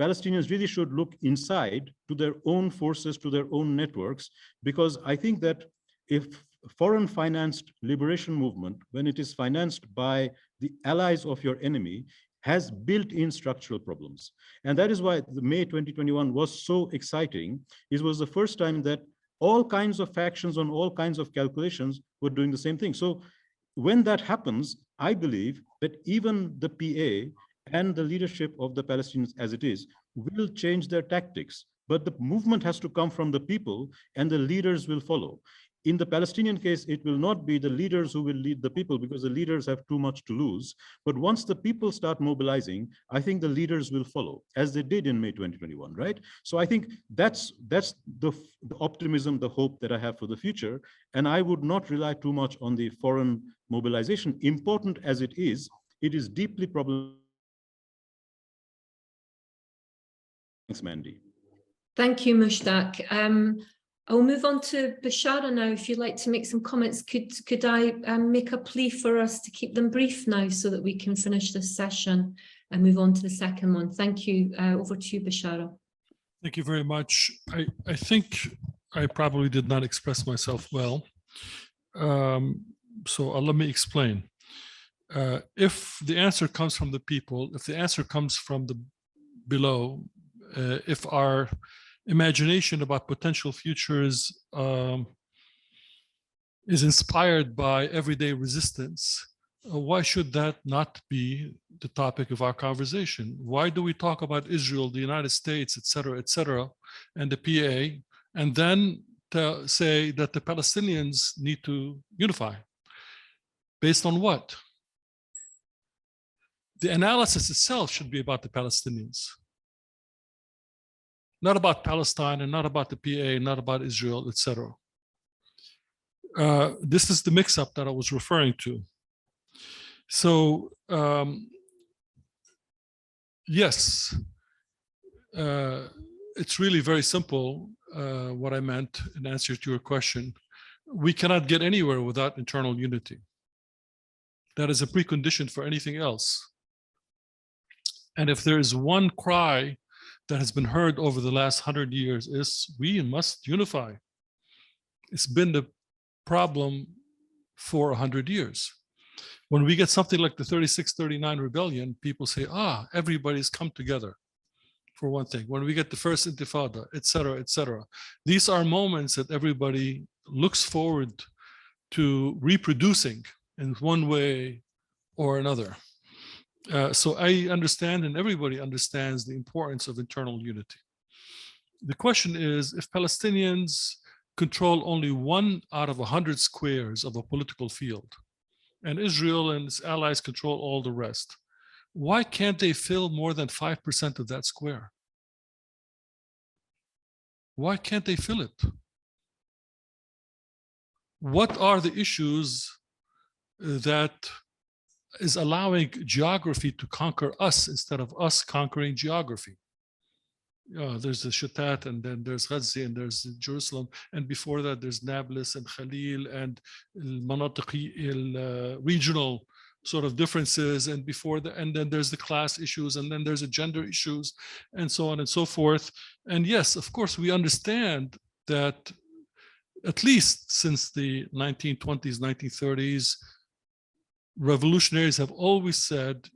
Palestinians really should look inside to their own forces, to their own networks, because I think that if foreign financed liberation movement, when it is financed by the allies of your enemy, has built-in structural problems. And that is why the May 2021 was so exciting. It was the first time that all kinds of factions on all kinds of calculations were doing the same thing. So when that happens, I believe that even the PA and the leadership of the Palestinians as it is will change their tactics. But the movement has to come from the people and the leaders will follow. In the Palestinian case, it will not be the leaders who will lead the people because the leaders have too much to lose. But once the people start mobilizing, I think the leaders will follow, as they did in May 2021, right? So I think that's the optimism, the hope that I have for the future. And I would not rely too much on the foreign mobilization. Important as it is deeply problematic. Thanks, Mandy. Thank you, Mushtaq. I'll move on to Bishara now. If you'd like to make some comments, could I make a plea for us to keep them brief now so that we can finish this session and move on to the second one? Thank you. Over to you, Bishara. Thank you very much. I think I probably did not express myself well. So let me explain. If the answer comes from the people, if the answer comes from the below, if our imagination about potential futures is inspired by everyday resistance, why should that not be the topic of our conversation? Why do we talk about Israel, the United States, et cetera, and the PA, and then to say that the Palestinians need to unify? Based on what? The analysis itself should be about the Palestinians. not about Palestine and not about the PA, not about Israel, etc. This is the mix-up that I was referring to. So yes, it's really very simple, what I meant in answer to your question. We cannot get anywhere without internal unity. That is a precondition for anything else. And if there is one cry that has been heard over the last 100 years, is we must unify. It's been the problem for 100 years. When we get something like the 36-39 rebellion, people say, everybody's come together for one thing. When we get the first intifada, et cetera, et cetera. These are moments that everybody looks forward to reproducing in one way or another. So I understand, and everybody understands, the importance of internal unity. The question is, if Palestinians control only 1 out of 100 squares of a political field, and Israel and its allies control all the rest, why can't they fill more than 5% of that square? Why can't they fill it? What are the issues that is allowing geography to conquer us instead of us conquering geography? There's the Shatat, and then there's Gaza, and there's Jerusalem, and before that there's Nablus and Khalil and regional sort of differences, and before that, and then there's the class issues, and then there's the gender issues, and so on and so forth. And yes, of course, we understand that at least since the 1920s, 1930s, revolutionaries have always said,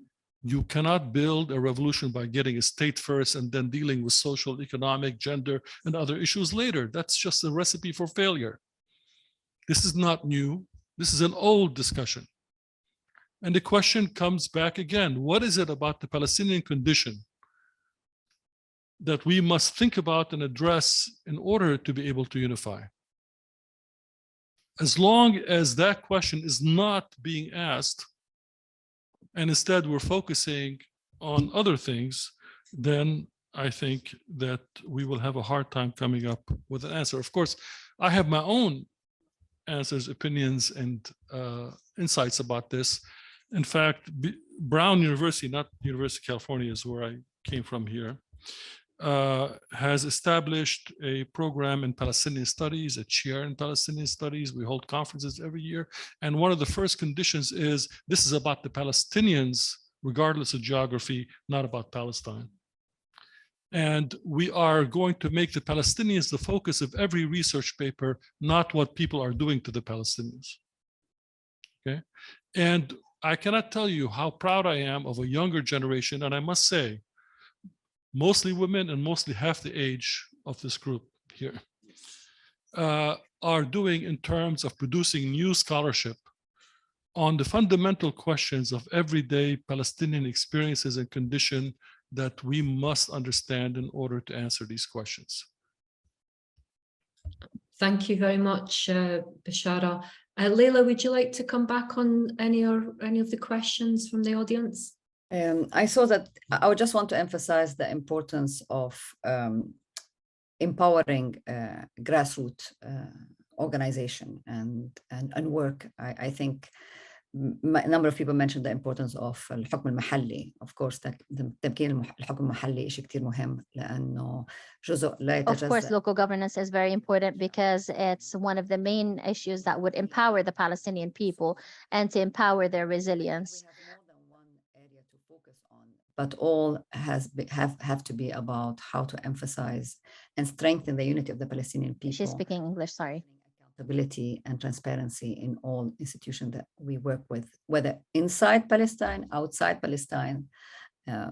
you cannot build a revolution by getting a state first and then dealing with social, economic, gender, and other issues later. That's just a recipe for failure. This is not new. This is an old discussion. And the question comes back again, what is it about the Palestinian condition that we must think about and address in order to be able to unify? As long as that question is not being asked, and instead we're focusing on other things, then I think that we will have a hard time coming up with an answer. Of course, I have my own answers, opinions, and insights about this. In fact, Brown University, not University of California is where I came from here, has established a program in Palestinian studies, a chair in Palestinian studies. We hold conferences every year. And one of the first conditions is this is about the Palestinians, regardless of geography, not about Palestine. And we are going to make the Palestinians the focus of every research paper, not what people are doing to the Palestinians. Okay. And I cannot tell you how proud I am of a younger generation. And I must say, mostly women and mostly half the age of this group here, are doing in terms of producing new scholarship on the fundamental questions of everyday Palestinian experiences and condition that we must understand in order to answer these questions. Thank you very much, Bashara. Leila, would you like to come back on any of the questions from the audience? I saw that I would just want to emphasize the importance of empowering grassroots organization and work. I think a number of people mentioned the importance of الحكم المحلي. Of course, تمكين الحكم المحلي شيء كتير مهم لأنه جزء لا يتجزأ. Of course, local governance is very important because it's one of the main issues that would empower the Palestinian people and to empower their resilience. But all have to be about how to emphasize and strengthen the unity of the Palestinian people. She's speaking English, sorry. Accountability and transparency in all institutions that we work with, whether inside Palestine, outside Palestine,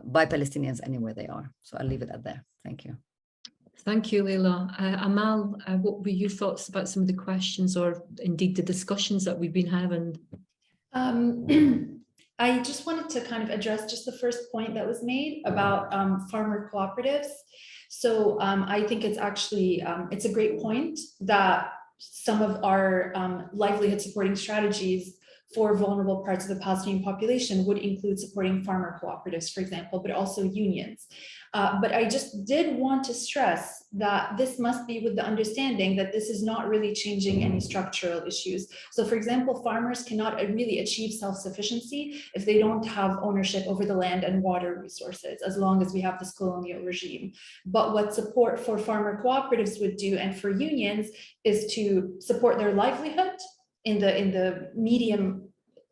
by Palestinians anywhere they are. So I'll leave it at there. Thank you. Thank you, Leila. Amal, what were your thoughts about some of the questions or indeed the discussions that we've been having? I just wanted to kind of address just the first point that was made about farmer cooperatives. So I think it's actually, it's a great point that some of our livelihood supporting strategies for vulnerable parts of the Palestinian population would include supporting farmer cooperatives, for example, but also unions. But I just did want to stress that this must be with the understanding that this is not really changing any structural issues. So for example, farmers cannot really achieve self-sufficiency if they don't have ownership over the land and water resources, as long as we have this colonial regime. But what support for farmer cooperatives would do, and for unions, is to support their livelihood in the medium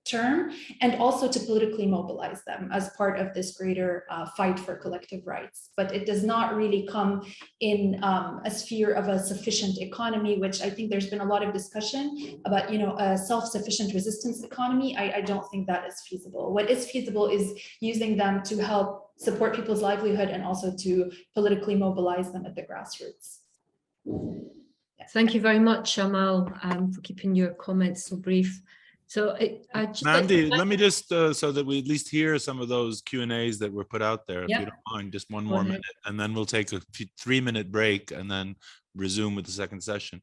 term, and also to politically mobilize them as part of this greater fight for collective rights. But it does not really come in a sphere of a sufficient economy, which I think there's been a lot of discussion about, a self-sufficient resistance economy. I don't think that is feasible. What is feasible is using them to help support people's livelihood and also to politically mobilize them at the grassroots. Thank you very much, Amal, for keeping your comments so brief. So Mandy, let me just, so that we at least hear some of those Q&As that were put out there, if you don't mind, just one more minute, and then we'll take a 3-minute break and then resume with the second session.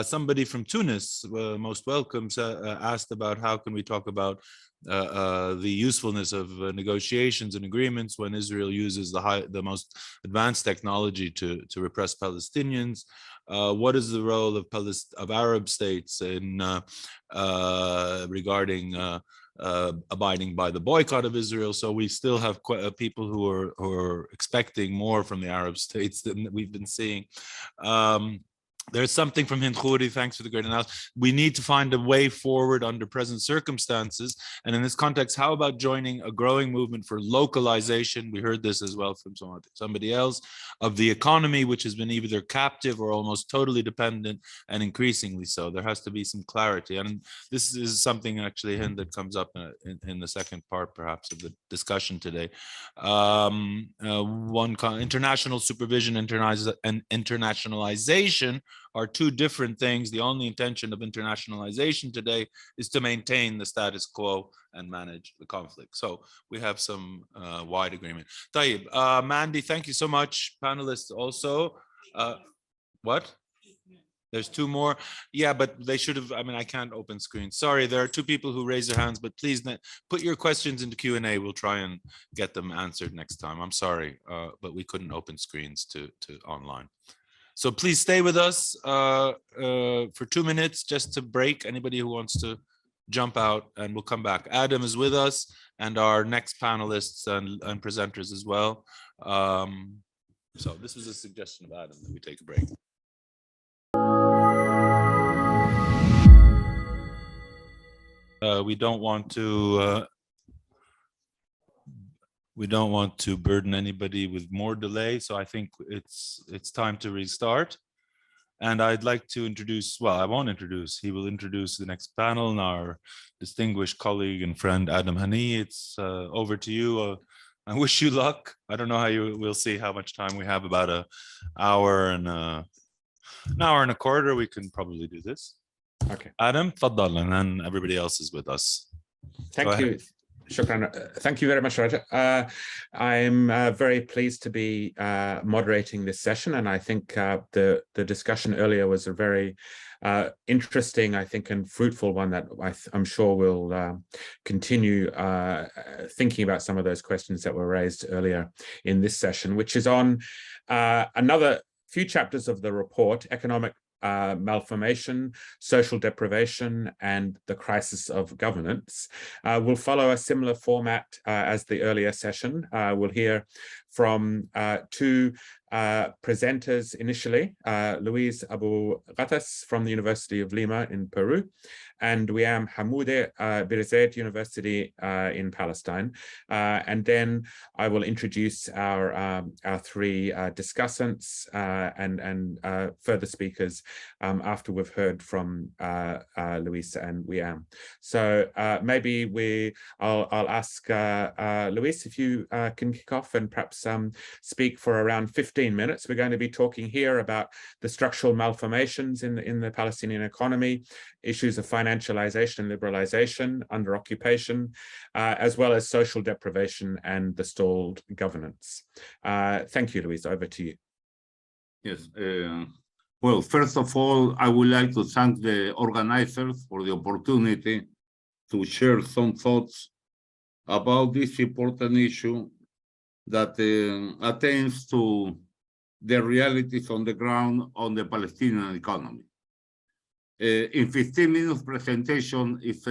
Somebody from Tunis, most welcome, asked about how can we talk about the usefulness of negotiations and agreements when Israel uses the most advanced technology to repress Palestinians. What is the role of Arab states in regarding abiding by the boycott of Israel? So we still have people who are expecting more from the Arab states than we've been seeing. There's something from Hind Khouri, thanks for the great analysis. We need to find a way forward under present circumstances. And in this context, how about joining a growing movement for localization? We heard this as well from somebody else, of the economy, which has been either captive or almost totally dependent, and increasingly so. There has to be some clarity. And this is something actually, Hind, that comes up in the second part, perhaps, of the discussion today. International supervision and internationalization are two different things. The only intention of internationalization today is to maintain the status quo and manage the conflict. So we have some wide agreement. Tayyib, Mandy, thank you so much. Panelists also. What? There's 2 more. Yeah, but they should have, I can't open screen. Sorry, there are 2 people who raised their hands, but please put your questions into Q&A. We'll try and get them answered next time. I'm sorry, but we couldn't open screens to online. So please stay with us for 2 minutes just to break. Anybody who wants to jump out, and we'll come back. Adam is with us, and our next panelists and presenters as well. So this was a suggestion of Adam that we take a break. We don't want to burden anybody with more delay, so I think it's time to restart. And I'd like to introduce, well, I won't introduce, he will introduce the next panel, and our distinguished colleague and friend Adam Hani. It's over to you. I wish you luck. I don't know how we'll see how much time we have, about an hour and a quarter. We can probably do this. Okay. Adam, tfaddal, and then everybody else is with us. Thank you. Shukran. Thank you very much, Raja. I'm very pleased to be moderating this session, and I think the discussion earlier was a very interesting, I think, and fruitful one that I'm sure will continue thinking about some of those questions that were raised earlier in this session, which is on another few chapters of the report: economic malformation, social deprivation, and the crisis of governance. We'll follow a similar format as the earlier session. We'll hear from 2 presenters initially, Luis Abu Ghatas from the University of Lima in Peru, and Wiam Hamoudeh, Birzeit University in Palestine. And then I will introduce our 3 discussants and further speakers after we've heard from Luis and Wiam. So maybe I'll ask Luis if you can kick off and perhaps speak for around 15 minutes. We're going to be talking here about the structural malformations in the Palestinian economy, issues of financialization and liberalization under occupation, as well as social deprivation and the stalled governance. Thank you, Luis. Over to you. Yes. Well, first of all, I would like to thank the organizers for the opportunity to share some thoughts about this important issue that attains to the realities on the ground on the Palestinian economy. In 15 minutes presentation, it's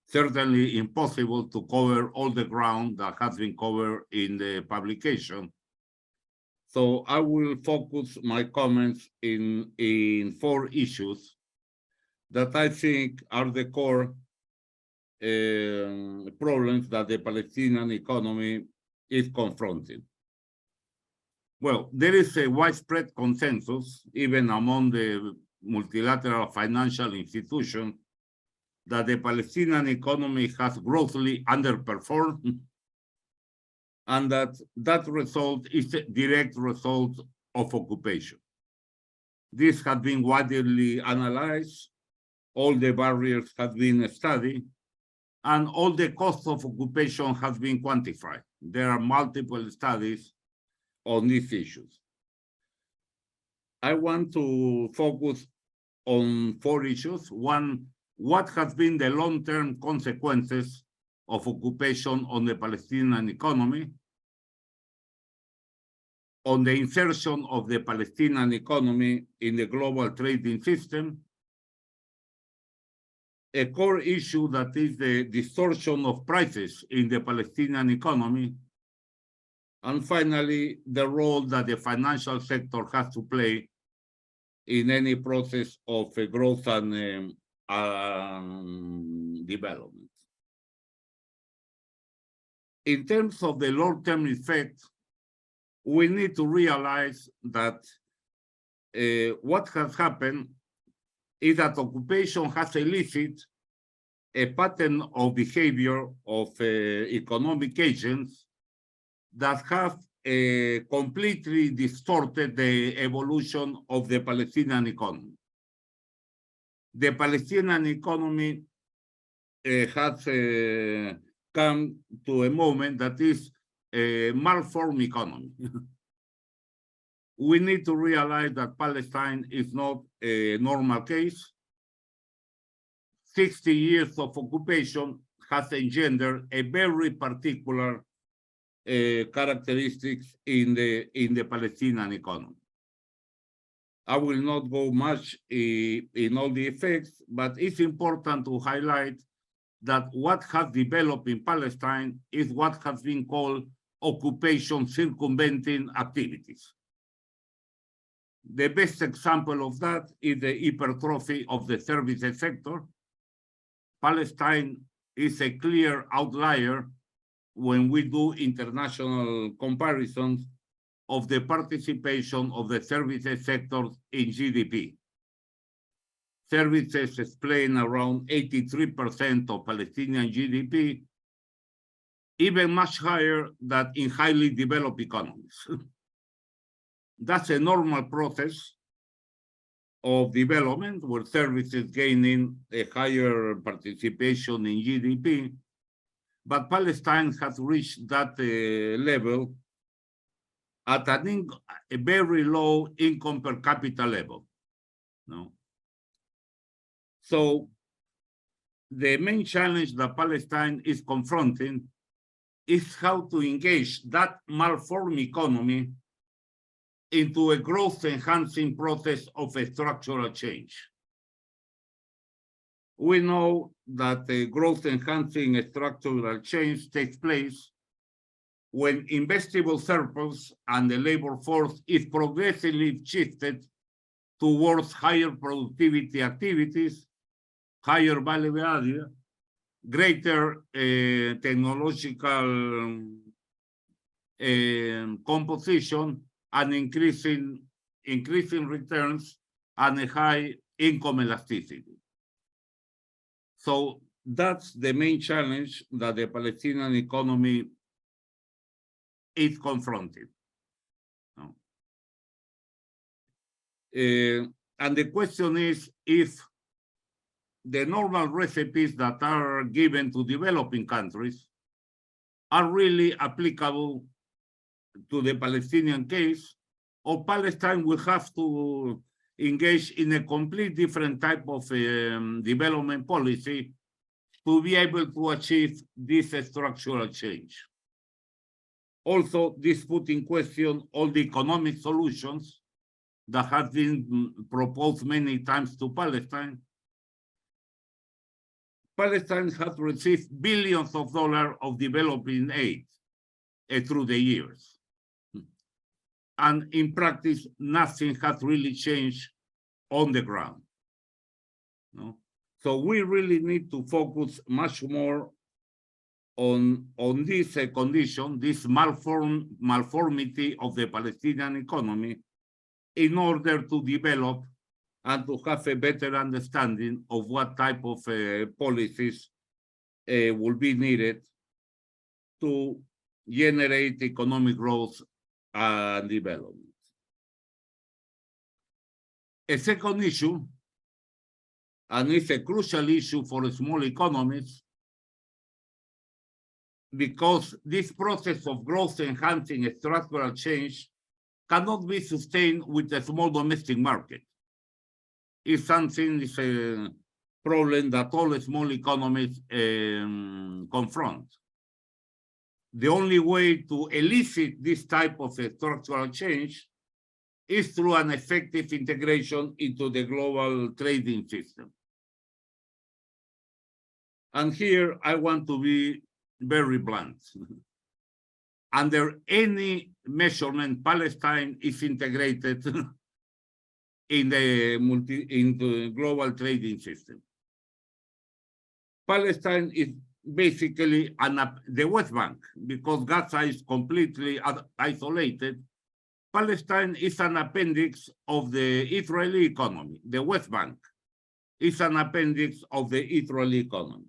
certainly impossible to cover all the ground that has been covered in the publication. So I will focus my comments in 4 issues that I think are the core problems that the Palestinian economy is confronting. Well, there is a widespread consensus, even among the multilateral financial institutions, that the Palestinian economy has grossly underperformed, and that result is a direct result of occupation. This has been widely analyzed, all the barriers have been studied, and all the costs of occupation has been quantified. There are multiple studies on these issues. I want to focus on 4 issues. One, what has been the long-term consequences of occupation on the Palestinian economy, on the insertion of the Palestinian economy in the global trading system, a core issue that is the distortion of prices in the Palestinian economy, and finally, the role that the financial sector has to play in any process of growth and development. In terms of the long-term effect, we need to realize that what has happened is that occupation has elicited a pattern of behavior of economic agents that have completely distorted the evolution of the Palestinian economy. The Palestinian economy has come to a moment that is a malformed economy. We need to realize that Palestine is not a normal case. 60 years of occupation has engendered a very particular characteristics in the Palestinian economy. I will not go much in all the effects, but it's important to highlight that what has developed in Palestine is what has been called occupation circumventing activities. The best example of that is the hypertrophy of the services sector. Palestine is a clear outlier when we do international comparisons of the participation of the services sector in GDP. Services explain around 83% of Palestinian GDP, even much higher than in highly developed economies. That's a normal process of development where services gaining a higher participation in GDP, but Palestine has reached that level at a very low income per capita level. No? So the main challenge that Palestine is confronting is how to engage that malformed economy into a growth-enhancing process of a structural change. We know that the growth-enhancing structural change takes place when investable surplus and the labor force is progressively shifted towards higher productivity activities, higher value added, greater technological composition, and increasing returns and a high income elasticity. So that's the main challenge that the Palestinian economy is confronted. And the question is if the normal recipes that are given to developing countries are really applicable to the Palestinian case, or Palestine will have to engage in a complete different type of development policy to be able to achieve this structural change. Also, this put in question all the economic solutions that have been proposed many times to Palestine. Palestine has received billions of dollars of development aid through the years. And in practice, nothing has really changed on the ground. No? So we really need to focus much more on this condition, this malformity of the Palestinian economy, in order to develop and to have a better understanding of what type of policies will be needed to generate economic growth and development. A second issue, and it's a crucial issue for small economies, because this process of growth enhancing structural change cannot be sustained with a small domestic market. It's a problem that all small economies confront. The only way to elicit this type of structural change is through an effective integration into the global trading system. And here I want to be very blunt. Under any measurement, Palestine is integrated in the global trading system. Palestine is basically the West Bank, because Gaza is completely isolated. Palestine is an appendix of the Israeli economy. The West Bank is an appendix of the Israeli economy.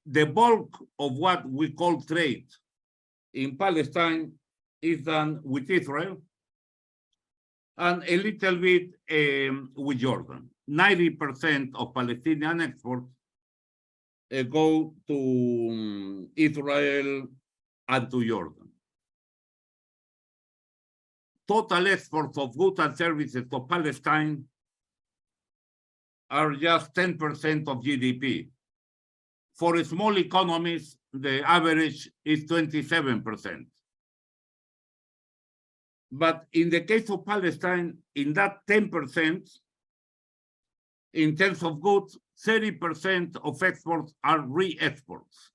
The bulk of what we call trade in Palestine is done with Israel and a little bit with Jordan. 90% of Palestinian exports go to Israel and to Jordan. Total exports of goods and services to Palestine are just 10% of GDP. For small economies, the average is 27%. But in the case of Palestine, in that 10%, in terms of goods, 30% of exports are re-exports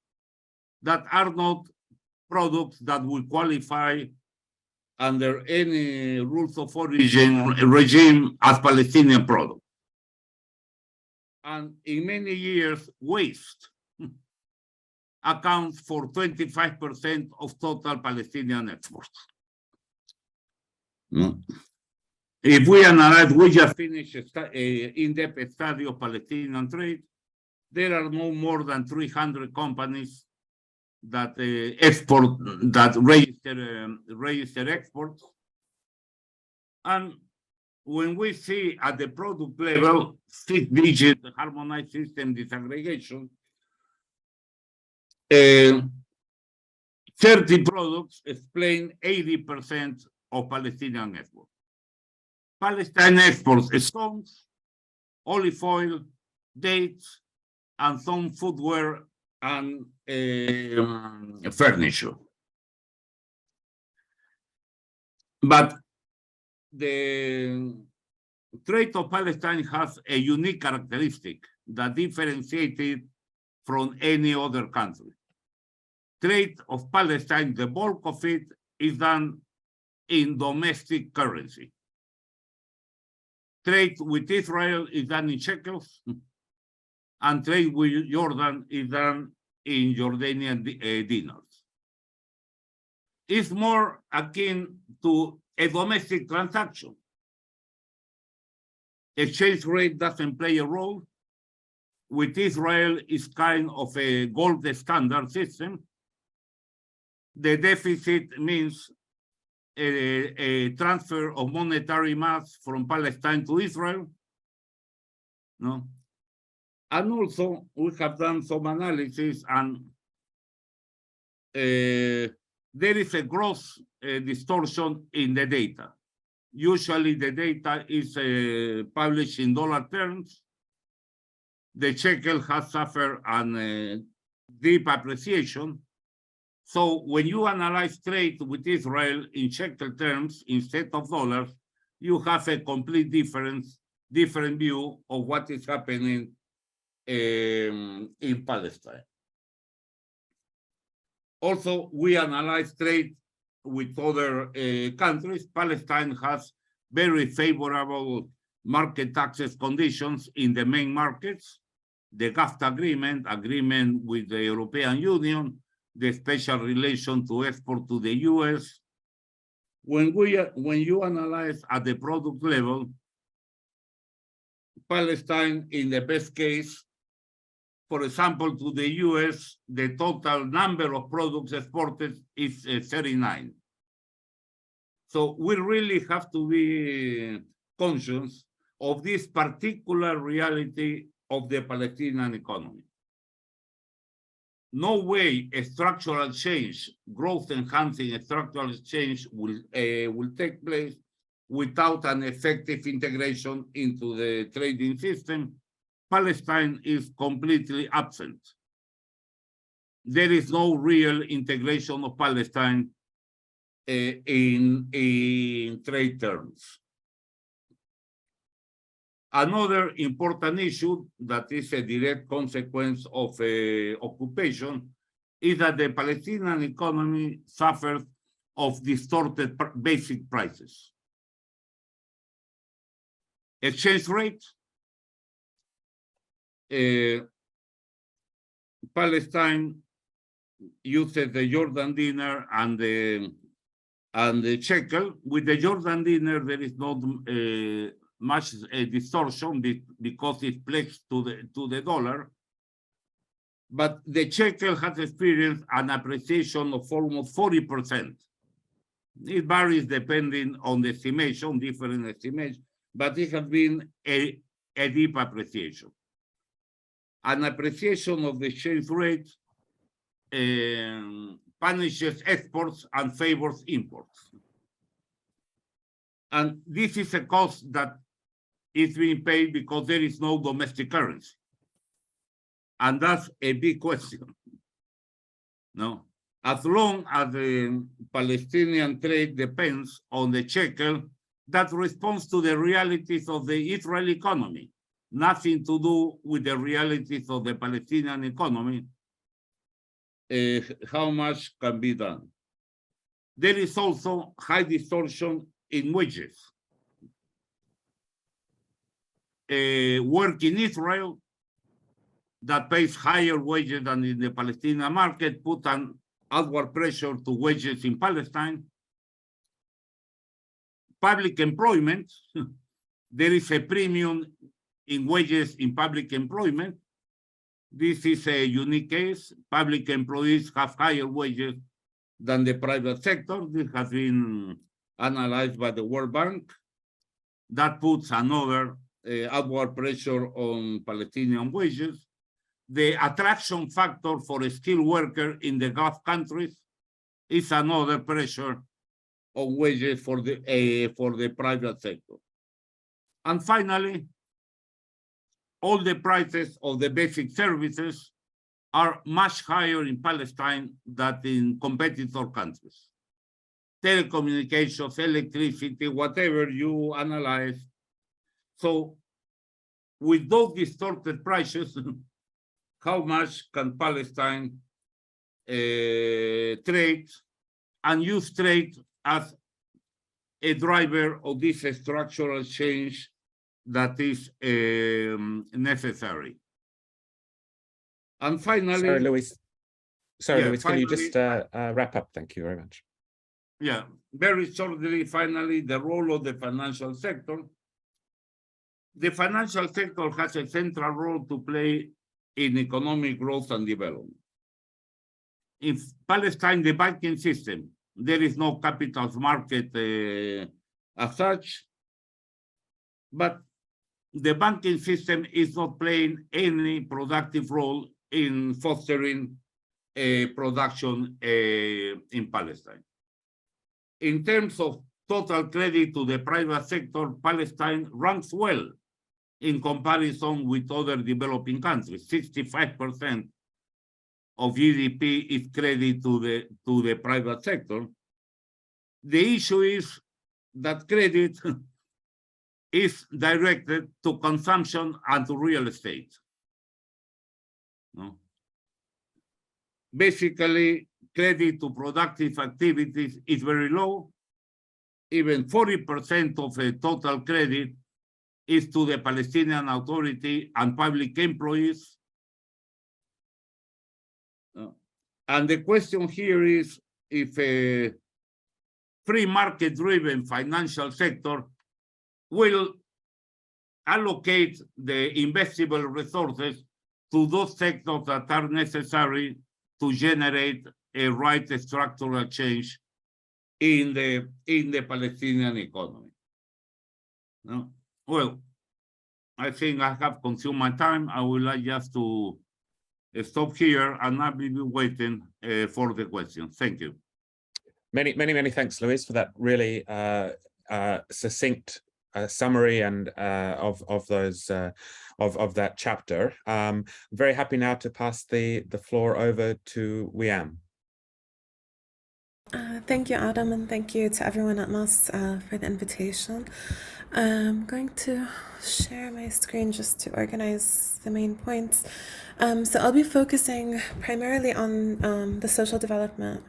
that are not products that will qualify under any rules of origin regime as Palestinian products. And in many years, waste accounts for 25% of total Palestinian exports. If we analyze, we just finished an in-depth study of Palestinian trade. There are no more than 300 companies that register exports. And when we see at the product level, 6-digit harmonized system disaggregation, 30 products explain 80% of Palestinian exports. Palestine exports stones, olive oil, dates, and some footwear and furniture. But the trade of Palestine has a unique characteristic that differentiates it from any other country. Trade of Palestine, the bulk of it is done in domestic currency. Trade with Israel is done in shekels, and trade with Jordan is done in Jordanian dinars. It's more akin to a domestic transaction. Exchange rate doesn't play a role. With Israel, it's kind of a gold standard system. The deficit means a transfer of monetary mass from Palestine to Israel. No? And also, we have done some analysis, and there is a gross distortion in the data. Usually, the data is published in dollar terms. the shekel has suffered a deep appreciation. So when you analyze trade with Israel in shekel terms instead of dollars, you have a complete different view of what is happening in Palestine. Also, we analyze trade with other countries. Palestine has very favorable market access conditions in the main markets, the GAFTA agreement with the European Union, the special relation to export to the US. When you analyze at the product level, Palestine, in the best case, for example, to the US, the total number of products exported is 39. So we really have to be conscious of this particular reality of the Palestinian economy. No way a structural change, growth-enhancing structural change will take place without an effective integration into the trading system. Palestine is completely absent. There is no real integration of Palestine in trade terms. Another important issue that is a direct consequence of occupation is that the Palestinian economy suffers of distorted basic prices. Exchange rate, Palestine uses the Jordan dinar and the shekel. With the Jordan dinar, there is not much distortion because it's pledged to the dollar. But the shekel has experienced an appreciation of almost 40%. It varies depending on the estimation, different estimates, but it has been a deep appreciation. An appreciation of the exchange rate punishes exports and favors imports. And this is a cost that is being paid because there is no domestic currency. And that's a big question. No, as long as the Palestinian trade depends on the shekel, that responds to the realities of the Israeli economy, nothing to do with the realities of the Palestinian economy, how much can be done. There is also high distortion in wages. Work in Israel that pays higher wages than in the Palestinian market put an upward pressure to wages in Palestine. Public employment, there is a premium in wages in public employment. This is a unique case. Public employees have higher wages than the private sector. This has been analyzed by the World Bank. That puts another upward pressure on Palestinian wages. The attraction factor for a skilled worker in the Gulf countries is another pressure on wages for the private sector. And finally, all the prices of the basic services are much higher in Palestine than in competitor countries. Telecommunications, electricity, whatever you analyze. So with those distorted prices, how much can Palestine trade and use trade as a driver of this structural change that is necessary? And finally, Sorry, Luis. Sorry, yeah, Luis, can you just wrap up? Thank you very much. Yeah, very shortly, finally, the role of the financial sector. The financial sector has a central role to play in economic growth and development. In Palestine, the banking system, there is no capital market as such, but the banking system is not playing any productive role in fostering production in Palestine. In terms of total credit to the private sector, Palestine ranks well in comparison with other developing countries. 65% of GDP is credit to the private sector. The issue is that credit is directed to consumption and to real estate. No? Basically, credit to productive activities is very low. Even 40% of the total credit is to the Palestinian Authority and public employees. And the question here is if a free market-driven financial sector will allocate the investable resources to those sectors that are necessary to generate a right structural change in the Palestinian economy. No? Well, I think I have consumed my time. I would like just to stop here, and I'll be waiting for the questions. Thank you. Many thanks, Luis, for that really succinct summary and of those of that chapter. I'm very happy now to pass the floor over to Wiam. Thank you, Adam, and thank you to everyone at MOS for the invitation. I'm going to share my screen just to organize the main points. So I'll be focusing primarily on the social development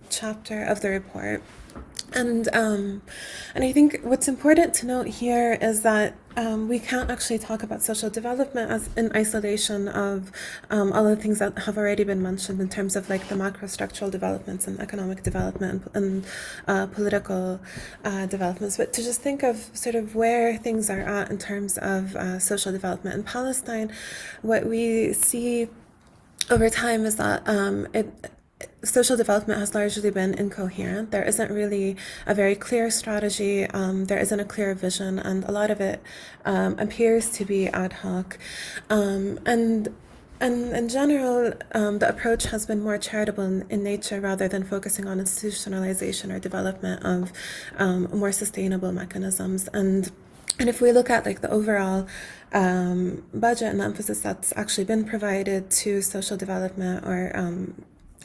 chapter of the report. And I think what's important to note here is that we can't actually talk about social development as in isolation of all the things that have already been mentioned in terms of like the macro structural developments and economic development and political developments, but to just think of sort of where things are at in terms of social development in Palestine. What we see over time is that social development has largely been incoherent. There isn't really a very clear strategy. There isn't a clear vision, and a lot of it appears to be ad hoc. And in general, the approach has been more charitable in nature rather than focusing on institutionalization or development of more sustainable mechanisms. And if we look at like the overall budget and the emphasis that's actually been provided to social development or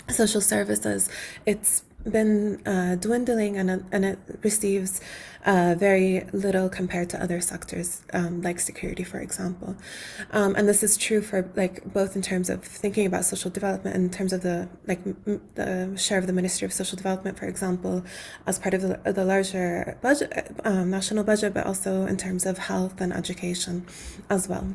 social services, it's been dwindling, and it receives very little compared to other sectors like security, for example. And this is true for like both in terms of thinking about social development and in terms of the the share of the Ministry of Social Development, for example, as part of the larger budget, national budget, but also in terms of health and education as well.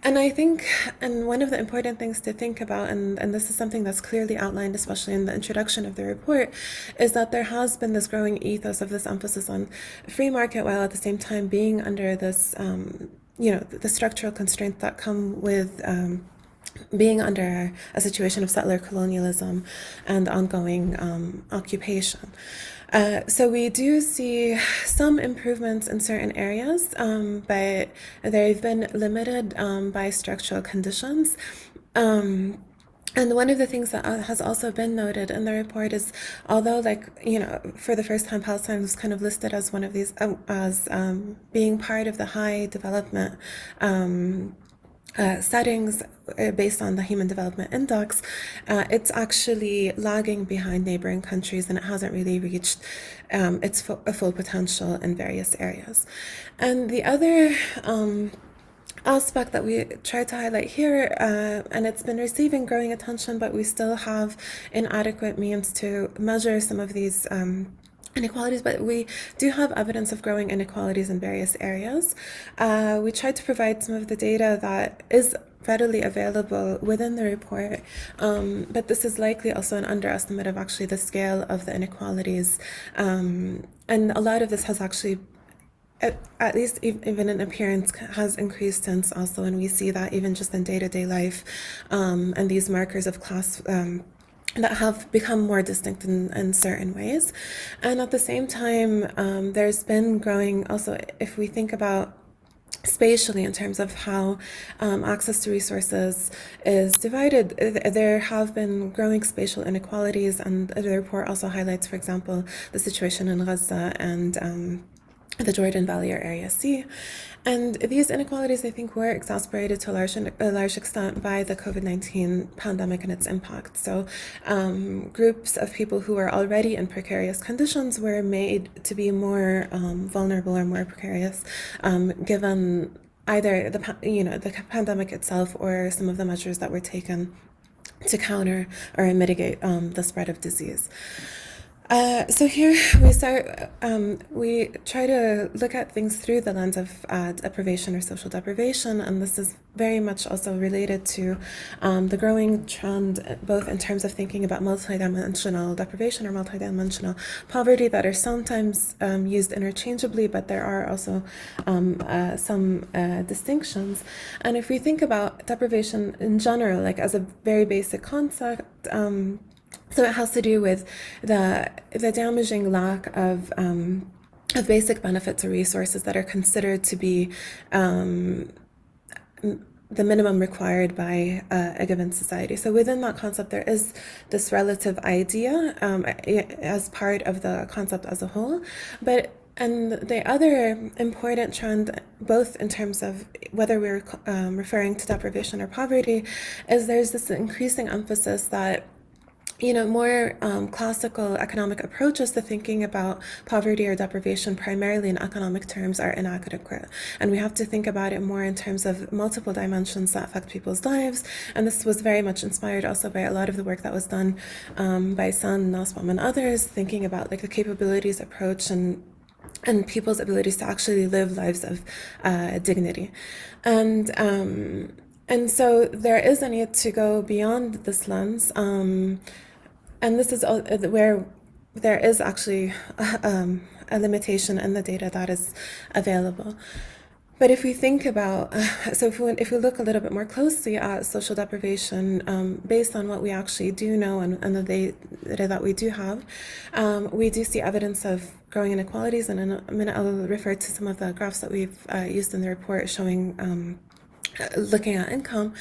And I think, and one of the important things to think about, and this is something that's clearly outlined, especially in the introduction of the report, is that there has been this growing ethos of this emphasis on free market, while at the same time being under this, the structural constraints that come with being under a situation of settler colonialism and ongoing occupation. So we do see some improvements in certain areas, but they've been limited by structural conditions. And one of the things that has also been noted in the report is, although for the first time, Palestine was kind of listed as one of these, as being part of the high development settings based on the Human Development Index, it's actually lagging behind neighboring countries, and it hasn't really reached its full potential in various areas. And the other aspect that we try to highlight here, and it's been receiving growing attention, but we still have inadequate means to measure some of these inequalities, but we do have evidence of growing inequalities in various areas. We tried to provide some of the data that is readily available within the report, but this is likely also an underestimate of actually the scale of the inequalities. And a lot of this has actually, at least even in appearance, has increased since also, and we see that even just in day-to-day life, and these markers of class that have become more distinct in certain ways. And at the same time, there's been growing also, if we think about spatially in terms of how access to resources is divided, there have been growing spatial inequalities, and the report also highlights, for example, the situation in Gaza and the Jordan Valley or Area C. And these inequalities, I think, were exacerbated to a large extent by the COVID-19 pandemic and its impact. So groups of people who are already in precarious conditions were made to be more vulnerable or more precarious, given either the pandemic itself or some of the measures that were taken to counter or mitigate the spread of disease. So here we try to look at things through the lens of deprivation or social deprivation, and this is very much also related to the growing trend, both in terms of thinking about multidimensional deprivation or multidimensional poverty that are sometimes used interchangeably, but there are also some distinctions. And if we think about deprivation in general, like as a very basic concept, so it has to do with the damaging lack of basic benefits or resources that are considered to be the minimum required by a given society. So within that concept, there is this relative idea as part of the concept as a whole. And the other important trend, both in terms of whether we're referring to deprivation or poverty, is there's this increasing emphasis that more classical economic approaches to thinking about poverty or deprivation primarily in economic terms are inadequate. And we have to think about it more in terms of multiple dimensions that affect people's lives. And this was very much inspired also by a lot of the work that was done by San, Nussbaum, and others, thinking about like the capabilities approach and people's abilities to actually live lives of dignity. And so there is a need to go beyond this lens. And this is where there is actually a limitation in the data that is available. But if we think about, so if we look a little bit more closely at social deprivation, based on what we actually do know and the data that we do have, we do see evidence of growing inequalities. And in a minute, I'll refer to some of the graphs that we've used in the report showing looking at income,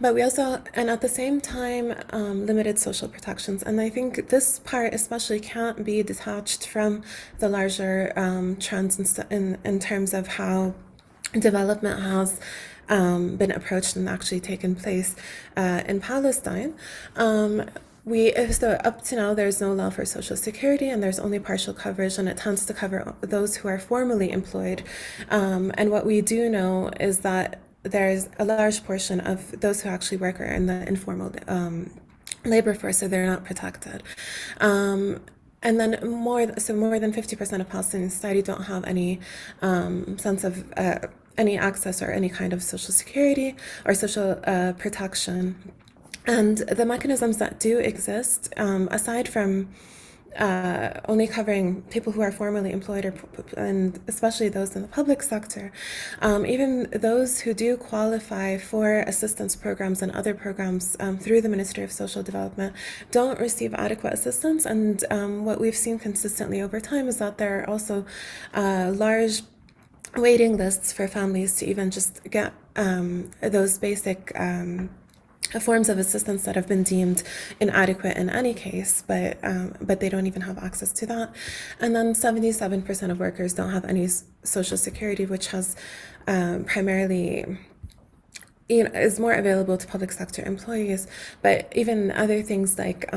but we also, and at the same time, limited social protections. And I think this part especially can't be detached from the larger trends in terms of how development has been approached and actually taken place in Palestine. So up to now, there's no law for Social Security, and there's only partial coverage, and it tends to cover those who are formally employed. And what we do know is that there's a large portion of those who actually work are in the informal labor force, so they're not protected. And then more than 50% of Palestinian society don't have any sense of any access or any kind of social security or social protection. And the mechanisms that do exist, aside from only covering people who are formally employed, and especially those in the public sector, even those who do qualify for assistance programs and other programs through the Ministry of Social Development don't receive adequate assistance. And what we've seen consistently over time is that there are also large waiting lists for families to even just get those basic forms of assistance that have been deemed inadequate in any case, but they don't even have access to that. And then 77% of workers don't have any social security, which has primarily, is more available to public sector employees, but even other things like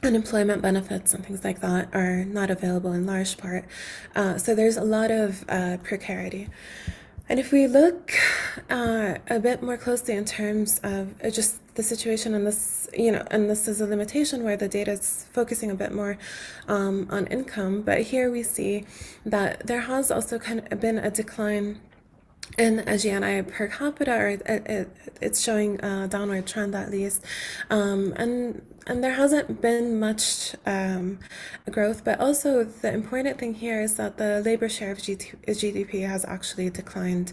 unemployment benefits and things like that are not available in large part. So there's a lot of precarity. And if we look a bit more closely in terms of just the situation, and this, and this is a limitation where the data is focusing a bit more on income, but here we see that there has also been a decline in GNI per capita, or it's showing a downward trend at least, and there hasn't been much growth. But also the important thing here is that the labor share of GDP has actually declined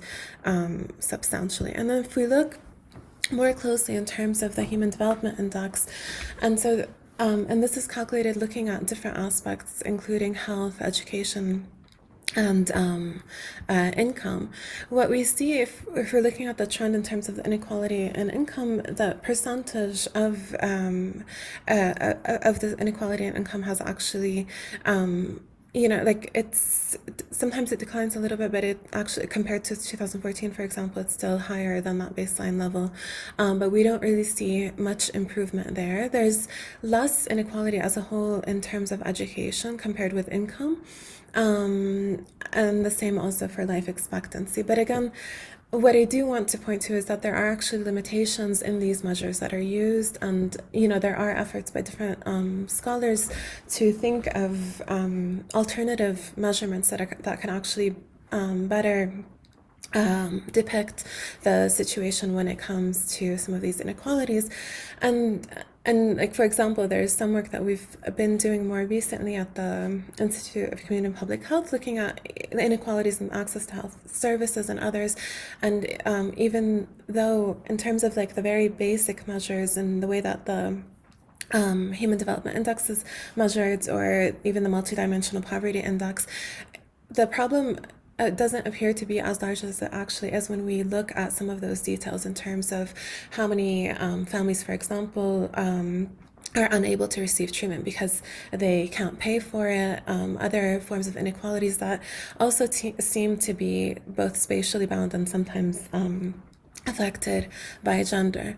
substantially. And then if we look more closely in terms of the Human Development Index, and so and this is calculated looking at different aspects, including health, education, and income. What we see, if we're looking at the trend in terms of the inequality in income, the percentage of the inequality in income has actually like sometimes it declines a little bit, but it actually, compared to 2014, for example, it's still higher than that baseline level. But we don't really see much improvement there. There's less inequality as a whole in terms of education compared with income. And the same also for life expectancy. But again, what I do want to point to is that there are actually limitations in these measures that are used, and there are efforts by different scholars to think of alternative measurements that can actually better depict the situation when it comes to some of these inequalities. And like, for example, there's some work that we've been doing more recently at the Institute of Community and Public Health, looking at the inequalities in access to health services and others. And even though in terms of like the very basic measures and the way that the Human Development Index is measured, or even the multidimensional poverty index, the problem doesn't appear to be as large as it actually is when we look at some of those details in terms of how many families, for example, are unable to receive treatment because they can't pay for it. Other forms of inequalities that also seem to be both spatially bound and sometimes affected by gender.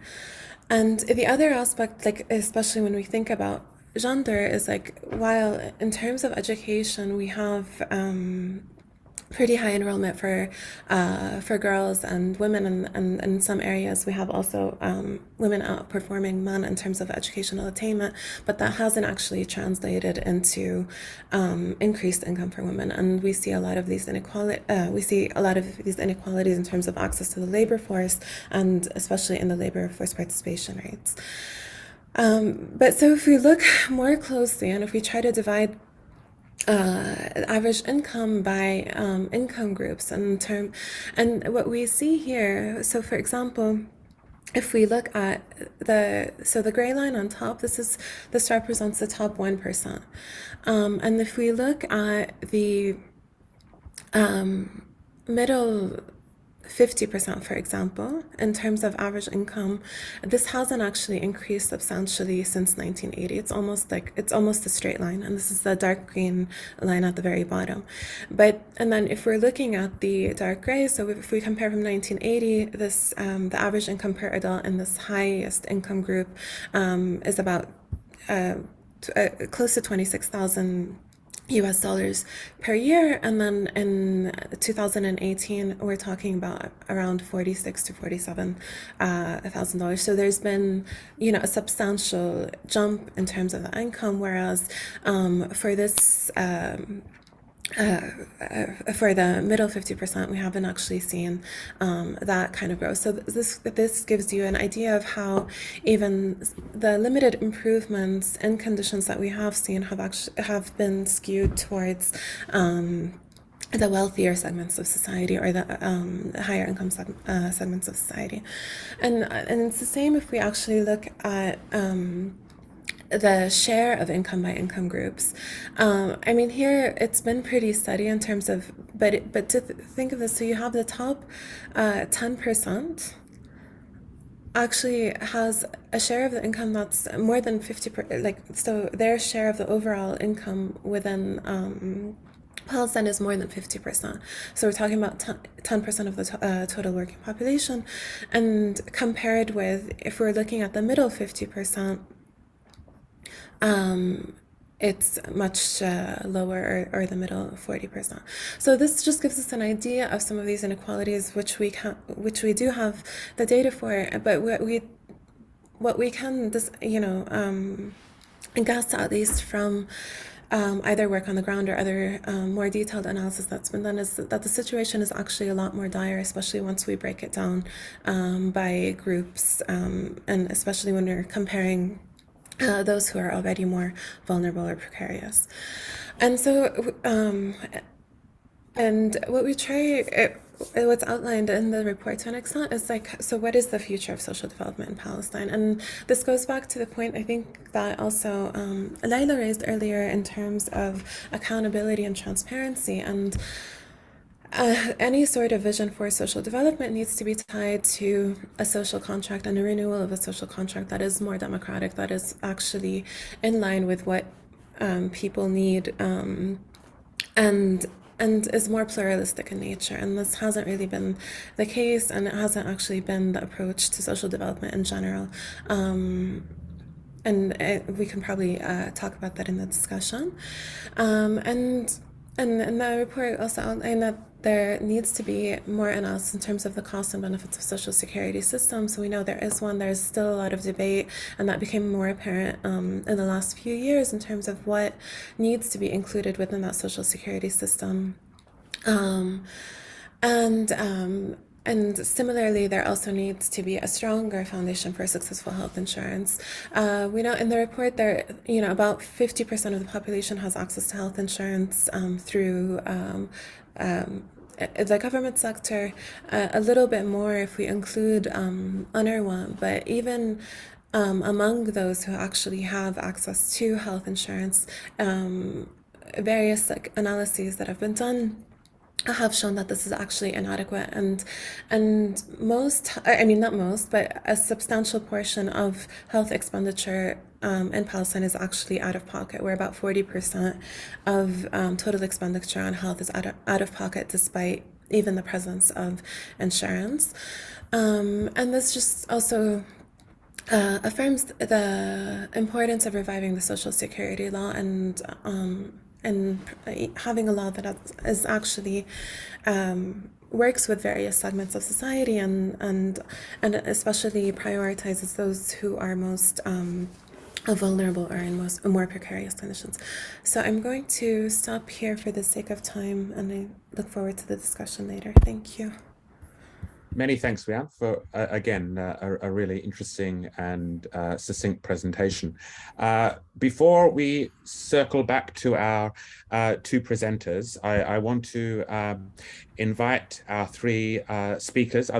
And the other aspect, like especially when we think about gender, is like, while in terms of education we have pretty high enrollment for girls and women, and in some areas we have also women outperforming men in terms of educational attainment, but that hasn't actually translated into increased income for women. And we see a lot of these inequalities in terms of access to the labor force, and especially in the labor force participation rates. But so if we look more closely, and if we try to divide average income by income groups and what we see here, so for example, if we look at the gray line on top, this represents the top 1%. And if we look at the middle 50%, for example, in terms of average income, this hasn't actually increased substantially since 1980. It's almost a straight line, and this is the dark green line at the very bottom. And then if we're looking at the dark gray, so if we compare from 1980, this the average income per adult in this highest income group is about close to $26,000 per year, and then in 2018 we're talking about around $46,000 to $47,000. So there's been a substantial jump in terms of the income, whereas for this for the middle 50%, we haven't actually seen that kind of growth. So this gives you an idea of how even the limited improvements in conditions that we have seen have been skewed towards the wealthier segments of society, or the higher income segments of society. And it's the same if we actually look at the share of income by income groups. I mean, here it's been pretty steady in terms of, but to think of this, so you have the top 10% actually has a share of the income that's more than 50%, so their share of the overall income within Palestine is more than 50%. So we're talking about 10% of the total working population, and compared with, if we're looking at the middle 50%, it's much lower, or the middle 40%. So this just gives us an idea of some of these inequalities, which we do have the data for, but what we can guess, at least from either work on the ground or other more detailed analysis that's been done, is that the situation is actually a lot more dire, especially once we break it down by groups, and especially when we're comparing those who are already more vulnerable or precarious. And so, and what we try, what's outlined in the report to an extent is so what is the future of social development in Palestine? And this goes back to the point, I think, that also Layla raised earlier in terms of accountability and transparency. And any sort of vision for social development needs to be tied to a social contract and a renewal of a social contract that is more democratic, that is actually in line with what people need and is more pluralistic in nature. And this hasn't really been the case, and it hasn't actually been the approach to social development in general. We can probably talk about that in the discussion. And the report also outlined that there needs to be more analysis in terms of the costs and benefits of social security systems. So we know there is one, there's still a lot of debate, and that became more apparent in the last few years in terms of what needs to be included within that social security system. And similarly, there also needs to be a stronger foundation for successful health insurance. We know in the report there, about 50% of the population has access to health insurance through the government sector, a little bit more if we include UNRWA, but even among those who actually have access to health insurance, various analyses that have been done have shown that this is actually inadequate, and most, I mean not most, but a substantial portion of health expenditure in Palestine is actually out of pocket, where about 40% of total expenditure on health is out of pocket, despite even the presence of insurance. And this just also affirms the importance of reviving the Social Security law and having a law that is actually works with various segments of society and especially prioritizes those who are most vulnerable or in more precarious conditions. So I'm going to stop here for the sake of time, and I look forward to the discussion later. Thank you. Many thanks, Rian, for, again, a really interesting and succinct presentation. Before we circle back to our two presenters, I want to invite our three other speakers.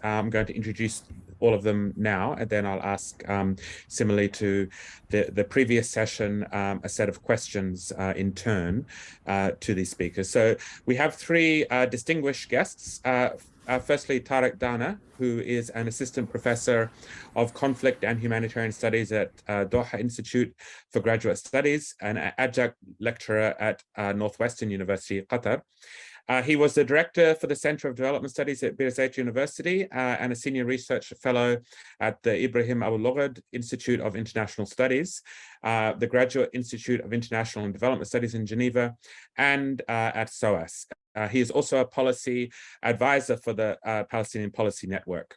I'm going to introduce all of them now, and then I'll ask, similarly to the previous session, a set of questions in turn to these speakers. So we have three distinguished guests. Firstly, Tarek Dana, who is an assistant professor of conflict and humanitarian studies at Doha Institute for Graduate Studies, and an adjunct lecturer at Northwestern University, Qatar. He was the director for the Center of Development Studies at Birzeit University and a senior research fellow at the Ibrahim Abu Lughod Institute of International Studies, the Graduate Institute of International and Development Studies in Geneva, and at SOAS. He is also a policy advisor for the Palestinian Policy Network.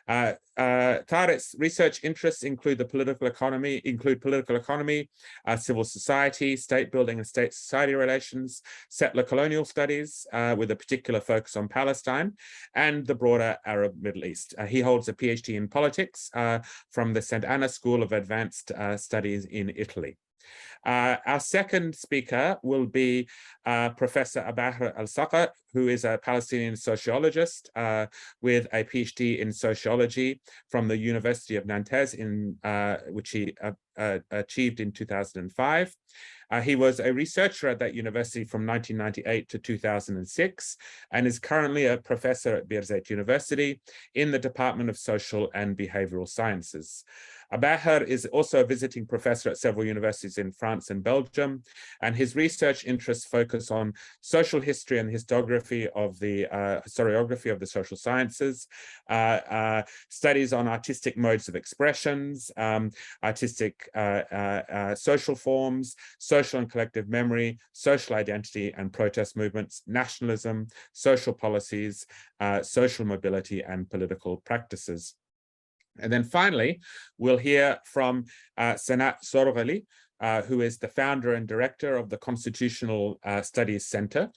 Tarek's research interests include political economy, civil society, state building and state-society relations, settler colonial studies, with a particular focus on Palestine, and the broader Arab Middle East. He holds a PhD in politics from the St. Anna School of Advanced Studies in Italy. Our second speaker will be Professor Abaher Al-Saqat, who is a Palestinian sociologist with a PhD in sociology from the University of Nantes, which he achieved in 2005. He was a researcher at that university from 1998 to 2006 and is currently a professor at Birzeit University in the Department of Social and Behavioral Sciences. Abaher is also a visiting professor at several universities in France and Belgium, and his research interests focus on social history and historiography of the social sciences, studies on artistic modes of expressions, artistic social forms, social and collective memory, social identity and protest movements, nationalism, social policies, social mobility, and political practices. And then finally, we'll hear from Sanat Sorghali, who is the founder and director of the Constitutional Studies Center.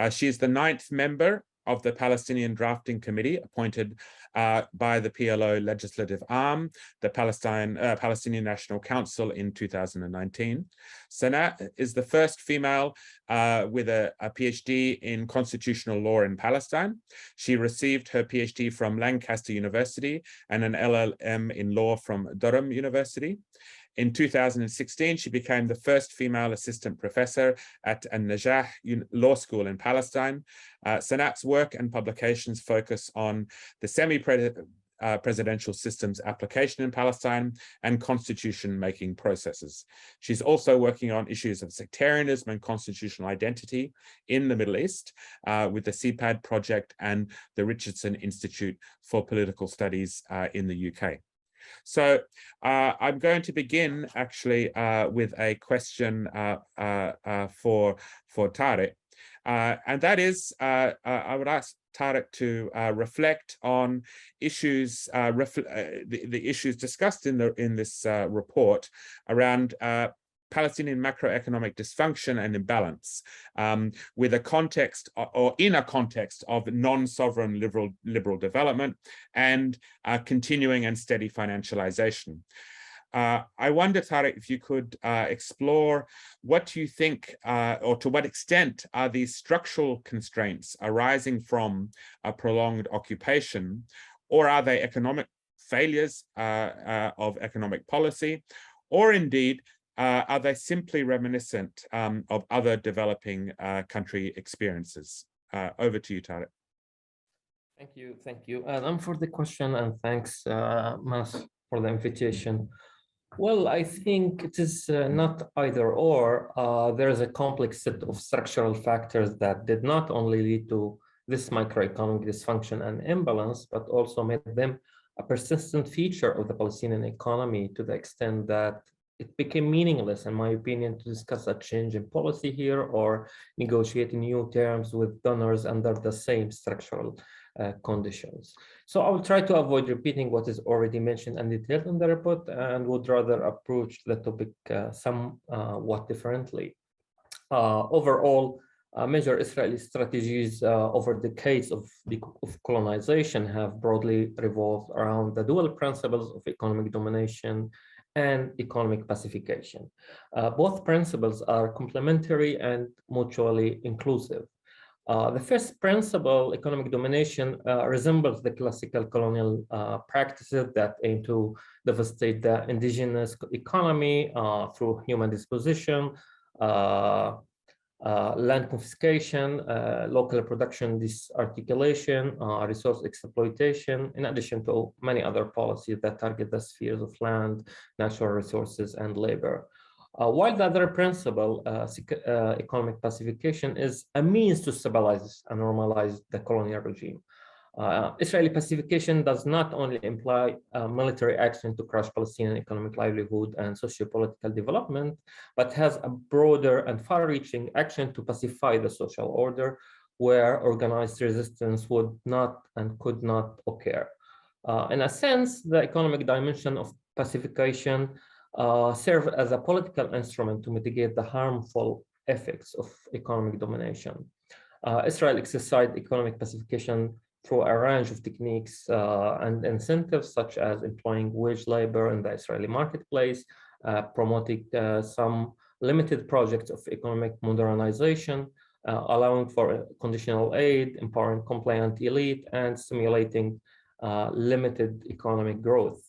She is the 9th member of the Palestinian Drafting Committee appointed by the PLO legislative arm, the Palestinian National Council in 2019. Sanat is the first female with a PhD in constitutional law in Palestine. She received her PhD from Lancaster University and an LLM in law from Durham University. In 2016, she became the first female assistant professor at An-Najah Law School in Palestine. Sanat's work and publications focus on the presidential systems application in Palestine, and constitution-making processes. She's also working on issues of sectarianism and constitutional identity in the Middle East with the CPAD project and the Richardson Institute for Political Studies in the UK. So I'm going to begin actually with a question for Tariq. And that is, I would ask Tariq to reflect on issues, the issues discussed in this report around Palestinian macroeconomic dysfunction and imbalance with a context or in a context of non-sovereign liberal development and continuing and steady financialization. I wonder, Tariq, if you could explore what you think or to what extent are these structural constraints arising from a prolonged occupation, or are they economic failures of economic policy, or indeed are they simply reminiscent of other developing country experiences? Over to you, Tariq. Thank you, Adam, for the question, and thanks, Mas, for the invitation. Well, I think it is not either or. There is a complex set of structural factors that did not only lead to this microeconomic dysfunction and imbalance, but also made them a persistent feature of the Palestinian economy to the extent that it became meaningless, in my opinion, to discuss a change in policy here or negotiate new terms with donors under the same structural conditions. So I will try to avoid repeating what is already mentioned and detailed in the report, and would rather approach the topic somewhat differently. Overall, major Israeli strategies over decades of colonization have broadly revolved around the dual principles of economic domination and economic pacification. Both principles are complementary and mutually inclusive. The first principle, economic domination, resembles the classical colonial practices that aim to devastate the indigenous economy through human disposition, land confiscation, local production disarticulation, resource exploitation, in addition to many other policies that target the spheres of land, natural resources, and labor. While the other principle, economic pacification, is a means to stabilize and normalize the colonial regime. Israeli pacification does not only imply military action to crush Palestinian economic livelihood and socio-political development, but has a broader and far-reaching action to pacify the social order, where organized resistance would not and could not occur. In a sense, the economic dimension of pacification serve as a political instrument to mitigate the harmful effects of economic domination. Israel exercised economic pacification through a range of techniques and incentives, such as employing wage labor in the Israeli marketplace, promoting some limited projects of economic modernization, allowing for conditional aid, empowering compliant elite, and stimulating limited economic growth.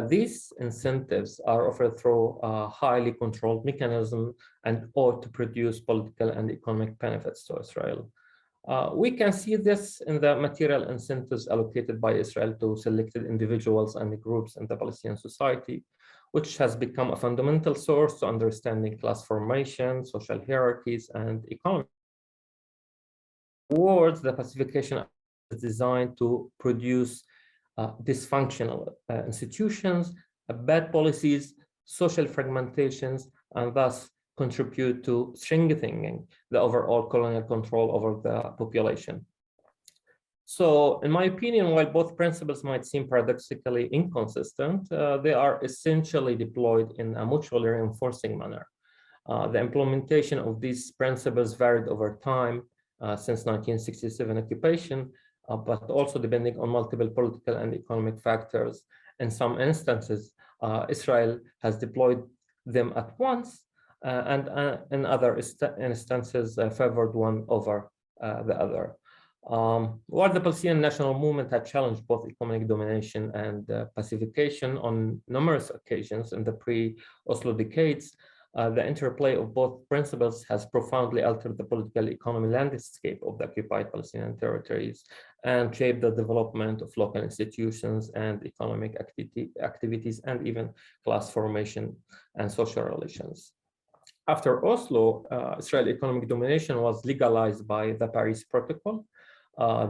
These incentives are offered through a highly controlled mechanism and ought to produce political and economic benefits to Israel. We can see this in the material incentives allocated by Israel to selected individuals and groups in the Palestinian society, which has become a fundamental source to understanding class formation, social hierarchies, and economy. Towards the pacification is designed to produce dysfunctional institutions, bad policies, social fragmentations, and thus contribute to strengthening the overall colonial control over the population. So, in my opinion, while both principles might seem paradoxically inconsistent, they are essentially deployed in a mutually reinforcing manner. The implementation of these principles varied over time since 1967 occupation, but also depending on multiple political and economic factors. In some instances, Israel has deployed them at once, and in other instances favored one over the other. While the Palestinian national movement had challenged both economic domination and pacification on numerous occasions in the pre-Oslo decades, the interplay of both principles has profoundly altered the political economic landscape of the occupied Palestinian territories and shape the development of local institutions and economic activities and even class formation and social relations. After Oslo, Israeli economic domination was legalized by the Paris Protocol.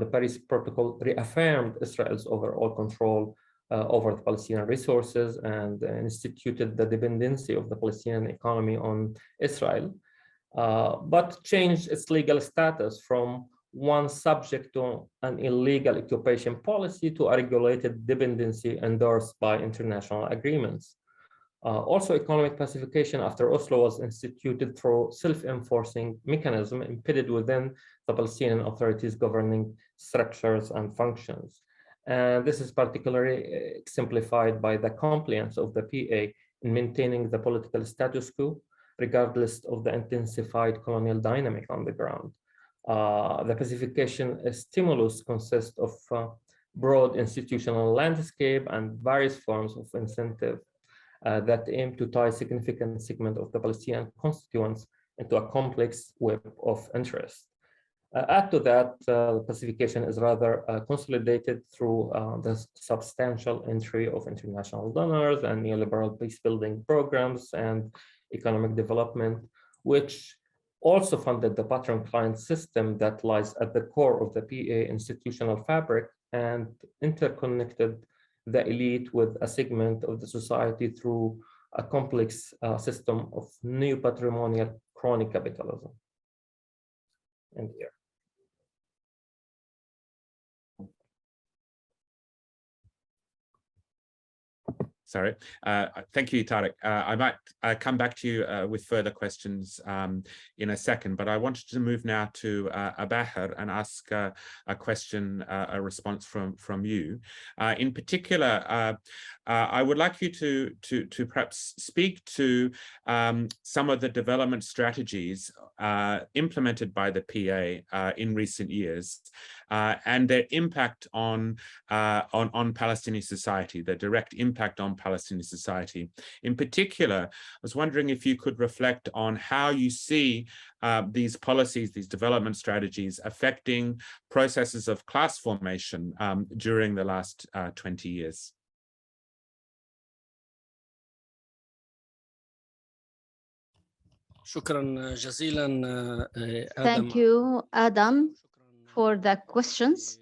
The Paris Protocol reaffirmed Israel's overall control over the Palestinian resources and instituted the dependency of the Palestinian economy on Israel, but changed its legal status from one subject to an illegal occupation policy to a regulated dependency endorsed by international agreements. Also, economic pacification after Oslo was instituted through self-enforcing mechanism embedded within the Palestinian authorities' governing structures and functions. And this is particularly exemplified by the compliance of the PA in maintaining the political status quo, regardless of the intensified colonial dynamic on the ground. The pacification stimulus consists of broad institutional landscape and various forms of incentive that aim to tie significant segment of the Palestinian constituents into a complex web of interest. Add to that, pacification is rather consolidated through the substantial entry of international donors and neoliberal peace-building programs and economic development, which also funded the patron-client system that lies at the core of the PA institutional fabric and interconnected the elite with a segment of the society through a complex system of neo-patrimonial crony capitalism. And here. Sorry. Thank you, Tariq. I might come back to you with further questions in a second, but I wanted to move now to Abaher and ask a question, a response from you. In particular, I would like you to perhaps speak to some of the development strategies implemented by the PA in recent years and their impact on Palestinian society, the direct impact on Palestinian society. In particular, I was wondering if you could reflect on how you see these policies, these development strategies affecting processes of class formation during the last 20 years. Thank you, Adam, for the questions.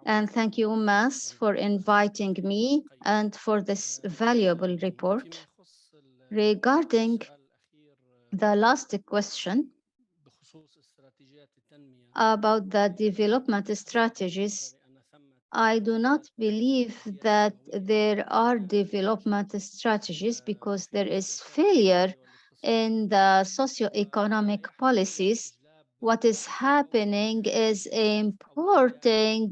And thank you, Mas, for inviting me and for this valuable report. Regarding the last question about the development strategies, I do not believe that there are development strategies because there is failure in the socio-economic policies. What is happening is importing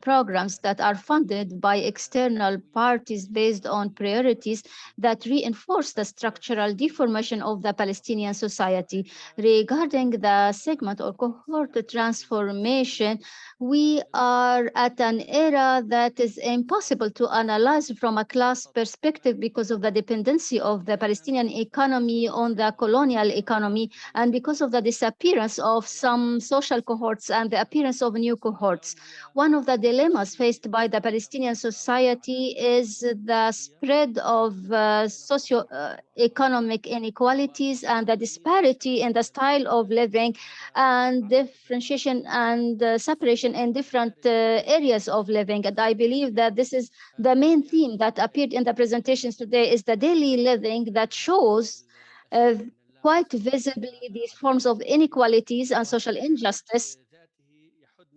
programs that are funded by external parties based on priorities that reinforce the structural deformation of the Palestinian society. Regarding the segment or cohort transformation, we are at an era that is impossible to analyze from a class perspective because of the dependency of the Palestinian economy on the colonial economy and because of the disappearance of some social cohorts and the appearance of new cohorts. One of the dilemmas faced by the Palestinian society is the spread of socio-economic inequalities and the disparity in the style of living and differentiation and separation in different areas of living. And I believe that this is the main theme that appeared in the presentations today is the daily living that shows quite visibly these forms of inequalities and social injustice.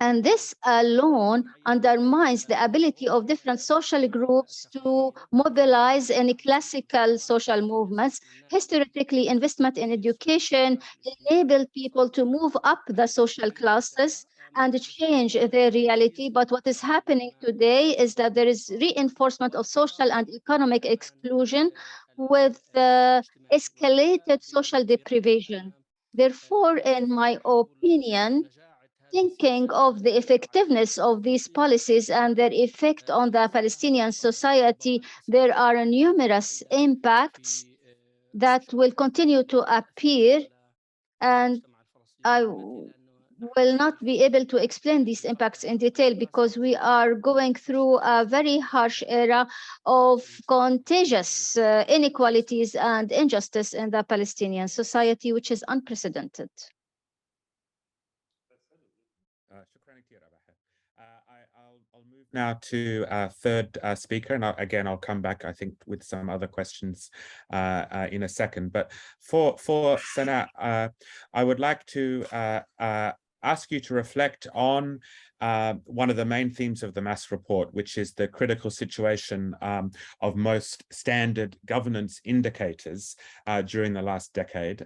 And this alone undermines the ability of different social groups to mobilize in classical social movements. Historically, investment in education enabled people to move up the social classes and change their reality. But what is happening today is that there is reinforcement of social and economic exclusion with escalated social deprivation. Therefore, in my opinion, thinking of the effectiveness of these policies and their effect on the Palestinian society, there are numerous impacts that will continue to appear. And will not be able to explain these impacts in detail because we are going through a very harsh era of contagious inequalities and injustice in the Palestinian society, which is unprecedented. I'll move now to our third speaker, and again, I'll come back, I think, with some other questions in a second. But for Sana, I would like to ask you to reflect on one of the main themes of the Mass report, which is the critical situation of most standard governance indicators during the last decade,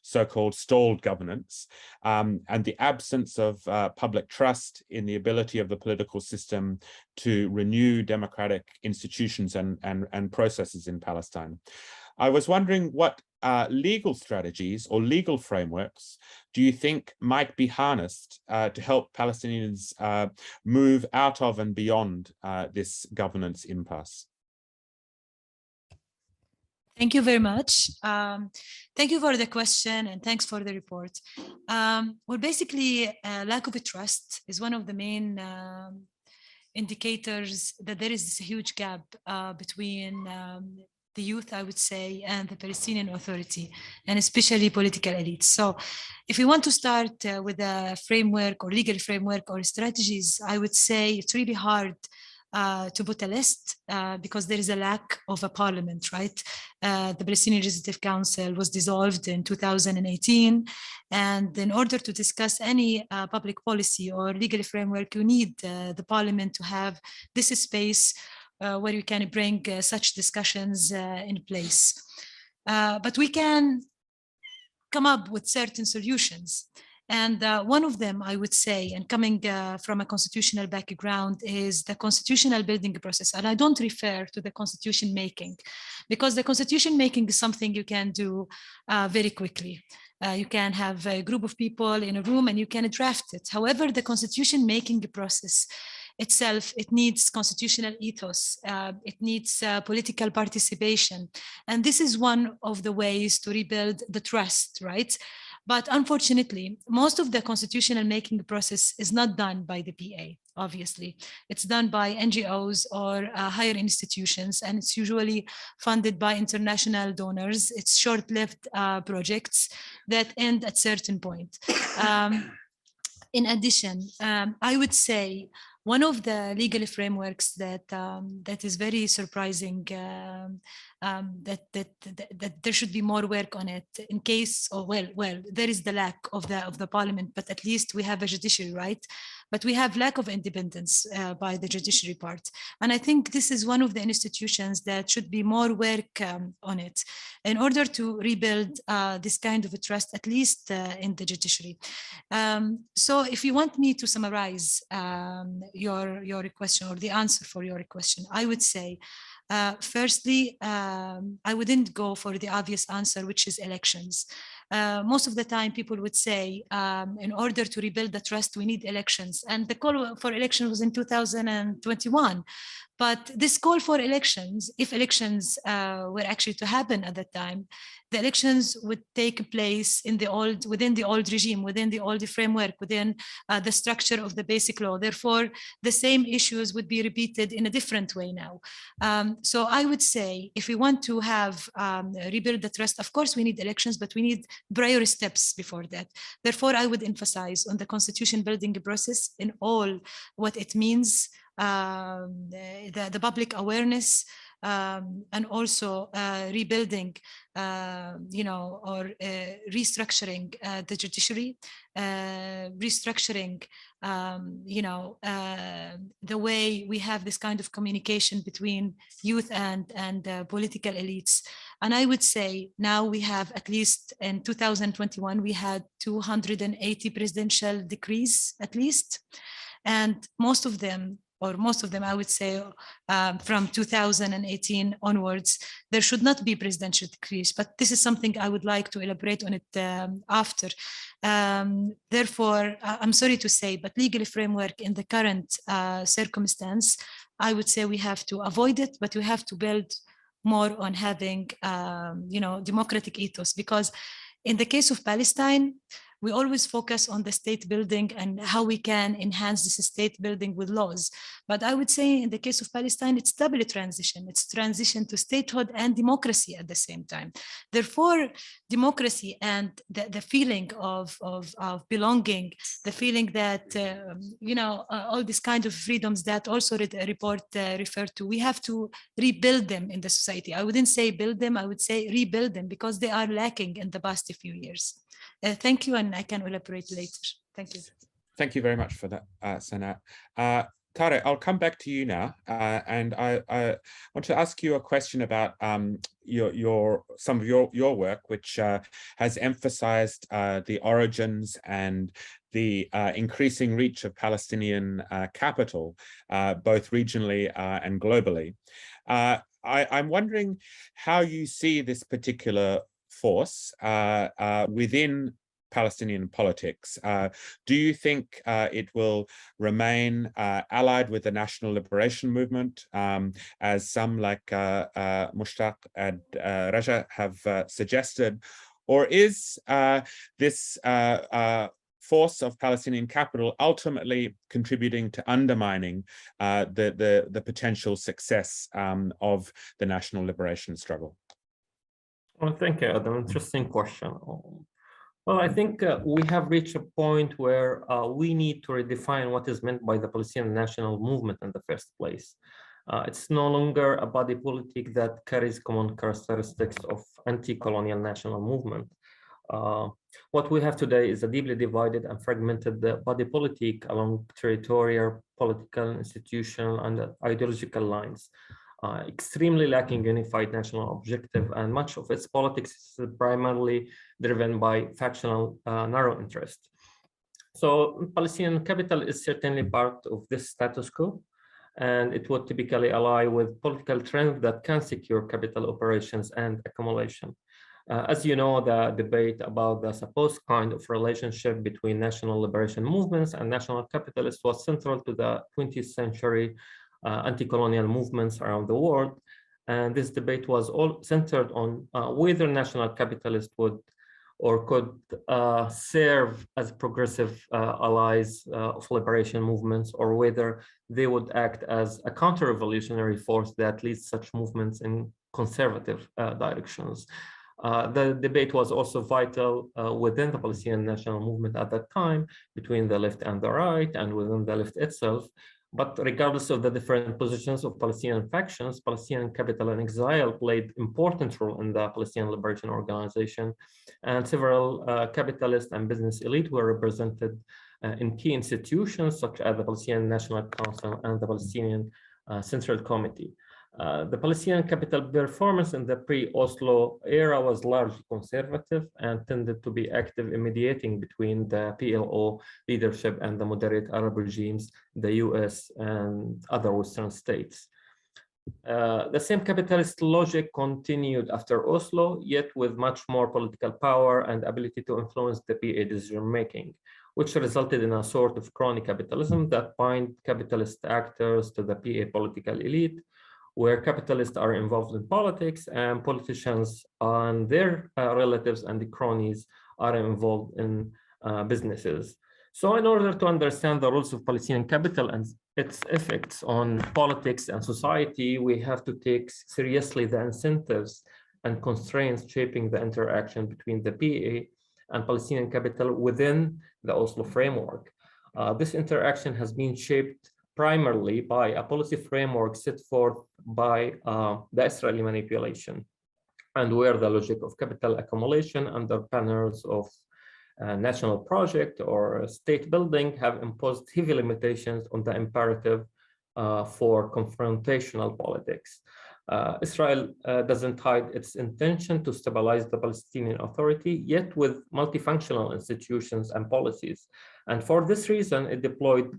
so-called stalled governance, and the absence of public trust in the ability of the political system to renew democratic institutions and processes in Palestine. I was wondering what legal strategies or legal frameworks do you think might be harnessed to help Palestinians move out of and beyond this governance impasse? Thank you very much. Thank you for the question and thanks for the report. Well, basically, lack of trust is one of the main indicators that there is this huge gap between the youth, I would say, and the Palestinian Authority, and especially political elites. So if we want to start with a framework or legal framework or strategies, I would say it's really hard to put a list because there is a lack of a parliament, right? The Palestinian Legislative Council was dissolved in 2018. And in order to discuss any public policy or legal framework, you need the parliament to have this space where you can bring such discussions in place. But we can come up with certain solutions. And one of them, I would say, and coming from a constitutional background, is the constitutional building process. And I don't refer to the constitution making, because the constitution making is something you can do very quickly. You can have a group of people in a room and you can draft it. However, the constitution making process itself, it needs constitutional ethos, it needs political participation. And this is one of the ways to rebuild the trust, right? But unfortunately, most of the constitutional making process is not done by the PA, obviously. It's done by NGOs or higher institutions, and it's usually funded by international donors. It's short-lived projects that end at a certain point. In addition, I would say one of the legal frameworks that that is very surprising, that there should be more work on it in case, or well, there is the lack of the parliament, but at least we have a judiciary, right? But we have lack of independence by the judiciary part. And I think this is one of the institutions that should be more work on it in order to rebuild this kind of a trust, at least in the judiciary. So if you want me to summarize your question or the answer for your question, I would say, firstly, I wouldn't go for the obvious answer, which is elections. Most of the time people would say, in order to rebuild the trust, we need elections. And the call for election was in 2021. But this call for elections, if elections were actually to happen at that time, the elections would take place within the old regime, within the old framework, within the structure of the basic law. Therefore, the same issues would be repeated in a different way now. So I would say, if we want to have rebuild the trust, of course we need elections, but we need prior steps before that. Therefore, I would emphasize on the constitution building process in all what it means, the public awareness, and also rebuilding, or restructuring the judiciary, restructuring, the way we have this kind of communication between youth and political elites. And I would say now we have, at least in 2021, we had 280 presidential decrees, at least. And most of them, I would say, from 2018 onwards, there should not be presidential decrees, but this is something I would like to elaborate on it after. Therefore, I'm sorry to say, but legal framework in the current circumstance, I would say we have to avoid it, but we have to build more on having, democratic ethos, because in the case of Palestine, we always focus on the state building and how we can enhance this state building with laws. But I would say in the case of Palestine, it's doubly transition. It's transition to statehood and democracy at the same time. Therefore, democracy and the feeling of belonging, the feeling that, all these kind of freedoms that also report refer to, we have to rebuild them in the society. I wouldn't say build them, I would say rebuild them, because they are lacking in the past few years. Thank you, and I can elaborate later. Thank you. Thank you very much for that, Sanat. Tarek, I'll come back to you now, and I want to ask you a question about some of your work, which has emphasized the origins and the increasing reach of Palestinian capital, both regionally and globally. I'm wondering how you see this particular force within Palestinian politics. Do you think it will remain allied with the National Liberation Movement, as some like Mushtaq and Raja have suggested, or is this force of Palestinian capital ultimately contributing to undermining the potential success of the national liberation struggle? Well, thank you, Adam. Interesting question. Well, I think we have reached a point where we need to redefine what is meant by the Palestinian national movement in the first place. It's no longer a body politic that carries common characteristics of anti-colonial national movement. What we have today is a deeply divided and fragmented body politic along territorial, political, institutional, and ideological lines. Extremely lacking unified national objective, and much of its politics is primarily driven by factional narrow interest. So Palestinian capital is certainly part of this status quo, and it would typically ally with political trends that can secure capital operations and accumulation. As you know, the debate about the supposed kind of relationship between national liberation movements and national capitalists was central to the 20th century anti-colonial movements around the world. And this debate was all centered on whether national capitalists would or could serve as progressive allies of liberation movements, or whether they would act as a counter-revolutionary force that leads such movements in conservative directions. The debate was also vital within the Palestinian national movement at that time, between the left and the right, and within the left itself. But regardless of the different positions of Palestinian factions, Palestinian capital and exile played important role in the Palestinian Liberation Organization, and several capitalist and business elite were represented in key institutions such as the Palestinian National Council and the Palestinian Central Committee. The Palestinian capital performance in the pre-Oslo era was largely conservative and tended to be active in mediating between the PLO leadership and the moderate Arab regimes, the US and other Western states. The same capitalist logic continued after Oslo, yet with much more political power and ability to influence the PA decision-making, which resulted in a sort of crony capitalism that bind capitalist actors to the PA political elite, where capitalists are involved in politics and politicians and their relatives and the cronies are involved in businesses. So in order to understand the rules of Palestinian capital and its effects on politics and society, we have to take seriously the incentives and constraints shaping the interaction between the PA and Palestinian capital within the Oslo framework. This interaction has been shaped primarily by a policy framework set forth by the Israeli manipulation, and where the logic of capital accumulation under banners of national project or state building have imposed heavy limitations on the imperative for confrontational politics. Israel doesn't hide its intention to stabilize the Palestinian Authority, yet with multifunctional institutions and policies. And for this reason, it deployed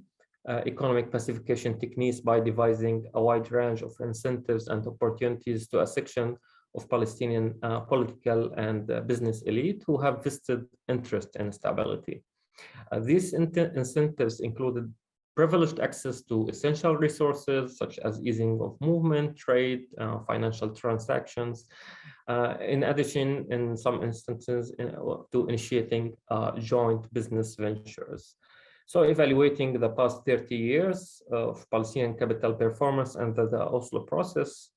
economic pacification techniques by devising a wide range of incentives and opportunities to a section of Palestinian political and business elite who have vested interest in stability. These incentives included privileged access to essential resources such as easing of movement, trade, financial transactions. In addition, in some instances, to initiating joint business ventures. So evaluating the past 30 years of Palestinian capital performance under the Oslo process,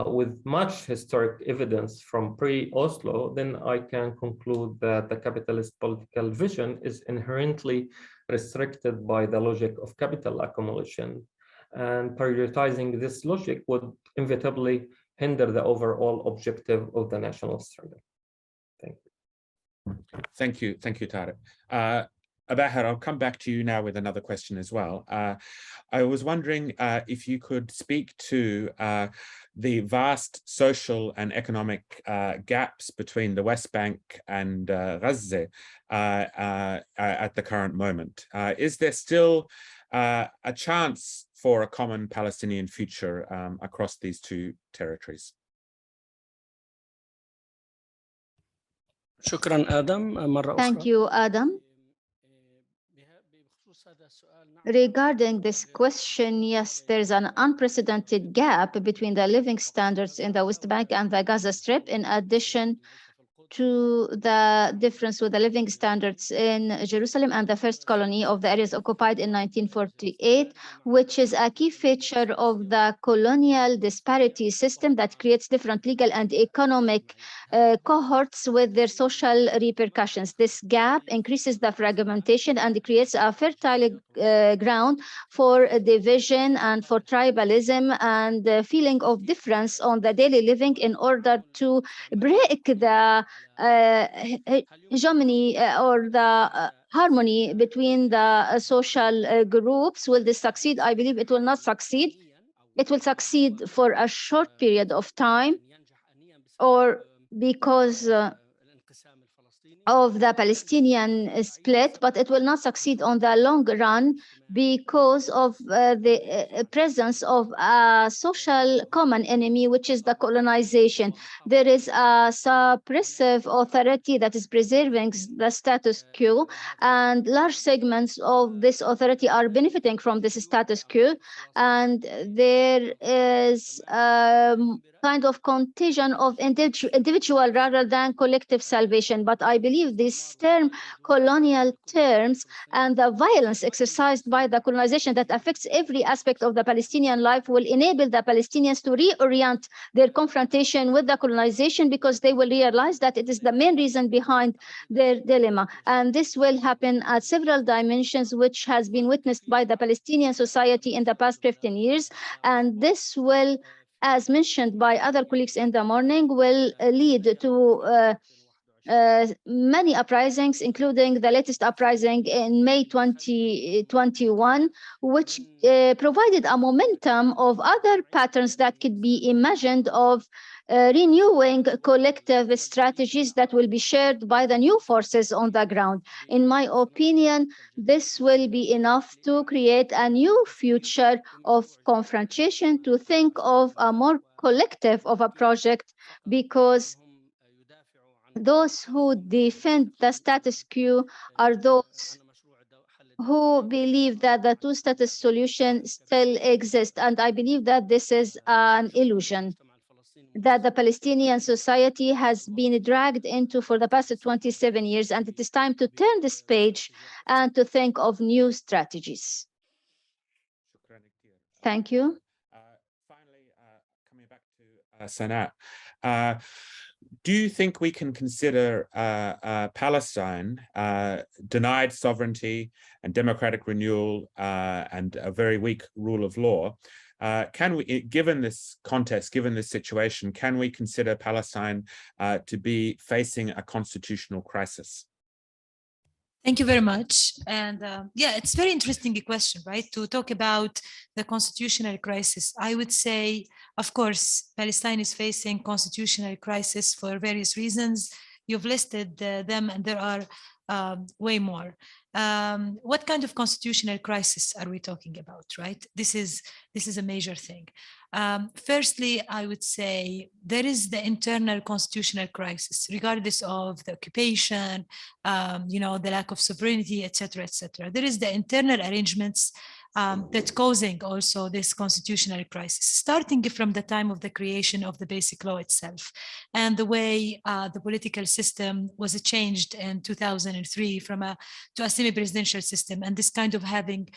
with much historic evidence from pre-Oslo, then I can conclude that the capitalist political vision is inherently restricted by the logic of capital accumulation. And prioritizing this logic would inevitably hinder the overall objective of the national struggle. Thank you. Thank you, Tariq. Abaher, I'll come back to you now with another question as well. I was wondering if you could speak to the vast social and economic gaps between the West Bank and Gaza at the current moment. Is there still a chance for a common Palestinian future across these two territories? Thank you, Adam. Regarding this question, yes, there's an unprecedented gap between the living standards in the West Bank and the Gaza Strip, in addition to the difference with the living standards in Jerusalem and the first colony of the areas occupied in 1948, which is a key feature of the colonial disparity system that creates different legal and economic cohorts with their social repercussions. This gap increases the fragmentation and creates a fertile ground for division and for tribalism and the feeling of difference on the daily living in order to break the hegemony or the harmony between the social groups. Will this succeed? I believe it will not succeed. It will succeed for a short period of time, or because of the Palestinian split, but it will not succeed on the long run because of the presence of a social common enemy, which is the colonization. There is a suppressive authority that is preserving the status quo, and large segments of this authority are benefiting from this status quo, and there is kind of contagion of individual rather than collective salvation. But I believe this term, colonial terms, and the violence exercised by the colonization that affects every aspect of the Palestinian life will enable the Palestinians to reorient their confrontation with the colonization, because they will realize that it is the main reason behind their dilemma. And this will happen at several dimensions, which has been witnessed by the Palestinian society in the past 15 years. And this will, as mentioned by other colleagues in the morning, will lead to many uprisings, including the latest uprising in May 2021, which provided a momentum of other patterns that could be imagined of renewing collective strategies that will be shared by the new forces on the ground. In my opinion, this will be enough to create a new future of confrontation, to think of a more collective of a project, because those who defend the status quo are those who believe that the two-status solution still exists. And I believe that this is an illusion that the Palestinian society has been dragged into for the past 27 years. And it is time to turn this page and to think of new strategies. Thank you. Finally, coming back to Sanat, do you think we can consider Palestine denied sovereignty and democratic renewal and a very weak rule of law? Can we, given this context, given this situation, can we consider Palestine to be facing a constitutional crisis? Thank you very much. And yeah, it's very interesting question, right? To talk about the constitutional crisis. I would say, of course, Palestine is facing constitutional crisis for various reasons. You've listed them, and there are way more. What kind of constitutional crisis are we talking about, right? This is a major thing. Firstly, I would say there is the internal constitutional crisis, regardless of the occupation, the lack of sovereignty, etc., etc. There is the internal arrangements that causing also this constitutional crisis, starting from the time of the creation of the basic law itself and the way the political system was changed in 2003 to a semi-presidential system, and this kind of having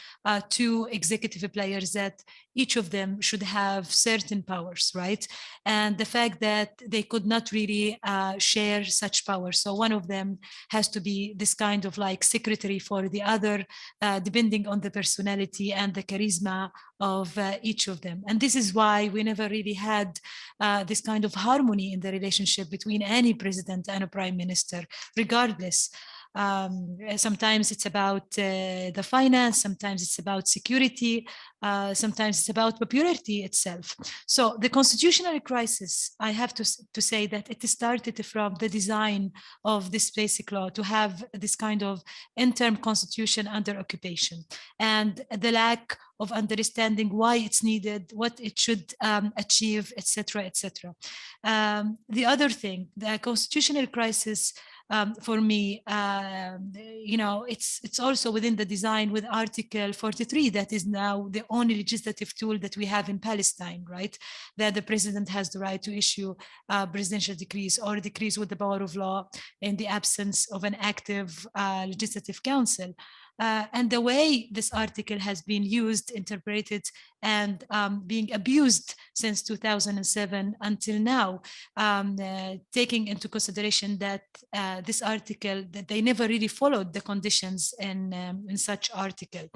two executive players that each of them should have certain powers, right? And the fact that they could not really share such power. So one of them has to be this kind of like secretary for the other, depending on the personality and the charisma of each of them. And this is why we never really had this kind of harmony in the relationship between any president and a prime minister, regardless. Sometimes it's about the finance, sometimes it's about security, sometimes it's about popularity itself. So the constitutional crisis, I have to say that it started from the design of this basic law to have this kind of interim constitution under occupation, and the lack of understanding why it's needed, what it should achieve, etc., etc. The other thing, the constitutional crisis, for me, it's also within the design with Article 43, that is now the only legislative tool that we have in Palestine, right? That the president has the right to issue presidential decrees or decrees with the power of law in the absence of an active legislative council. And the way this article has been used, interpreted, and being abused since 2007 until now, taking into consideration that this article, that they never really followed the conditions in such article.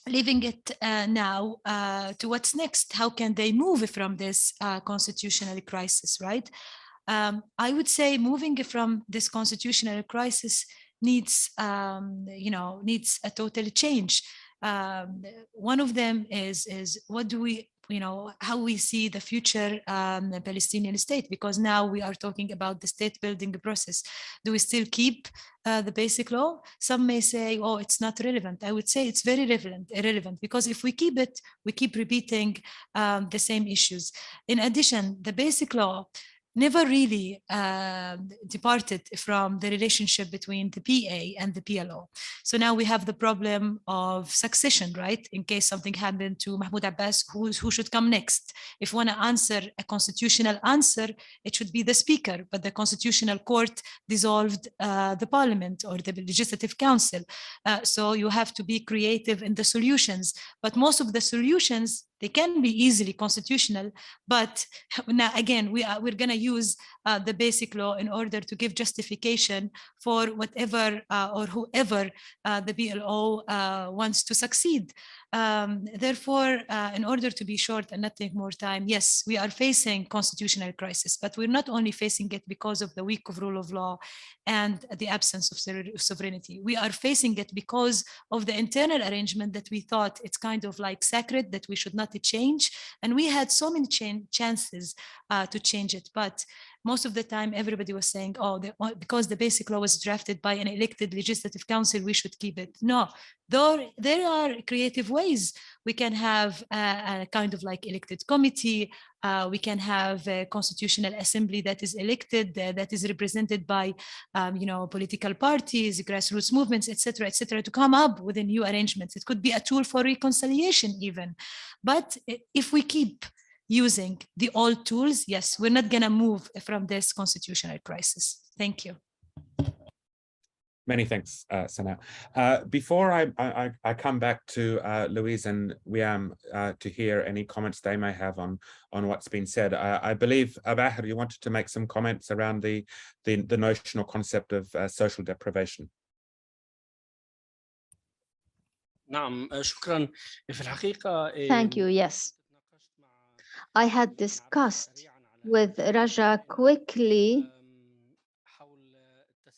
Leaving it now to what's next. How can they move from this constitutional crisis, right? I would say moving from this constitutional crisis needs a total change. One of them is what do we, how we see the future Palestinian state, because now we are talking about the state building process. Do we still keep the basic law? Some may say, oh, it's not relevant. I would say it's very irrelevant, because if we keep it, we keep repeating the same issues. In addition, the basic law never really departed from the relationship between the PA and the PLO. So now we have the problem of succession, right? In case something happened to Mahmoud Abbas, who should come next? If we want to answer a constitutional answer, it should be the speaker, but the constitutional court dissolved the parliament or the legislative council. So you have to be creative in the solutions, but most of the solutions, they can be easily constitutional, but now again, we're going to use the basic law in order to give justification for whatever or whoever the PLO wants to succeed. Therefore, in order to be short and not take more time, yes, we are facing constitutional crisis, but we're not only facing it because of the weak of rule of law and the absence of sovereignty. We are facing it because of the internal arrangement that we thought it's kind of like sacred, that we should not change. And we had so many chances to change it. But most of the time, everybody was saying, oh, because the basic law was drafted by an elected legislative council, we should keep it. No, there are creative ways. We can have a kind of like elected committee. We can have a constitutional assembly that is elected, that is represented by, political parties, grassroots movements, etc., to come up with a new arrangements. It could be a tool for reconciliation even. But if we keep using the old tools, yes, we're not going to move from this constitutional crisis. Thank you. Many thanks, Sana. Before I come back to Louise and Wiam to hear any comments they may have on what's been said, I believe, Abahir, you wanted to make some comments around the notional concept of social deprivation. Thank you. Yes. I had discussed with Raja quickly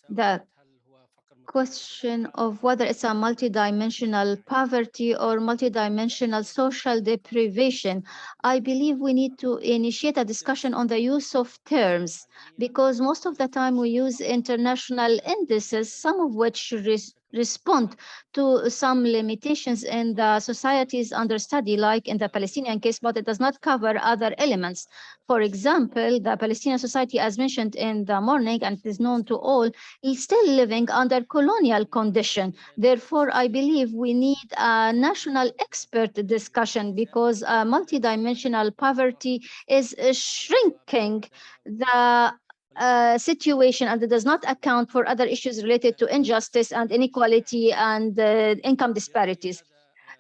the question of whether it's a multidimensional poverty or multidimensional social deprivation. I believe we need to initiate a discussion on the use of terms, because most of the time we use international indices, some of which respond to some limitations in the societies under study, like in the Palestinian case, but it does not cover other elements. For example, the Palestinian society, as mentioned in the morning, and it is known to all, is still living under colonial condition. Therefore, I believe we need a national expert discussion, because multidimensional poverty is shrinking the situation, and it does not account for other issues related to injustice and inequality and income disparities.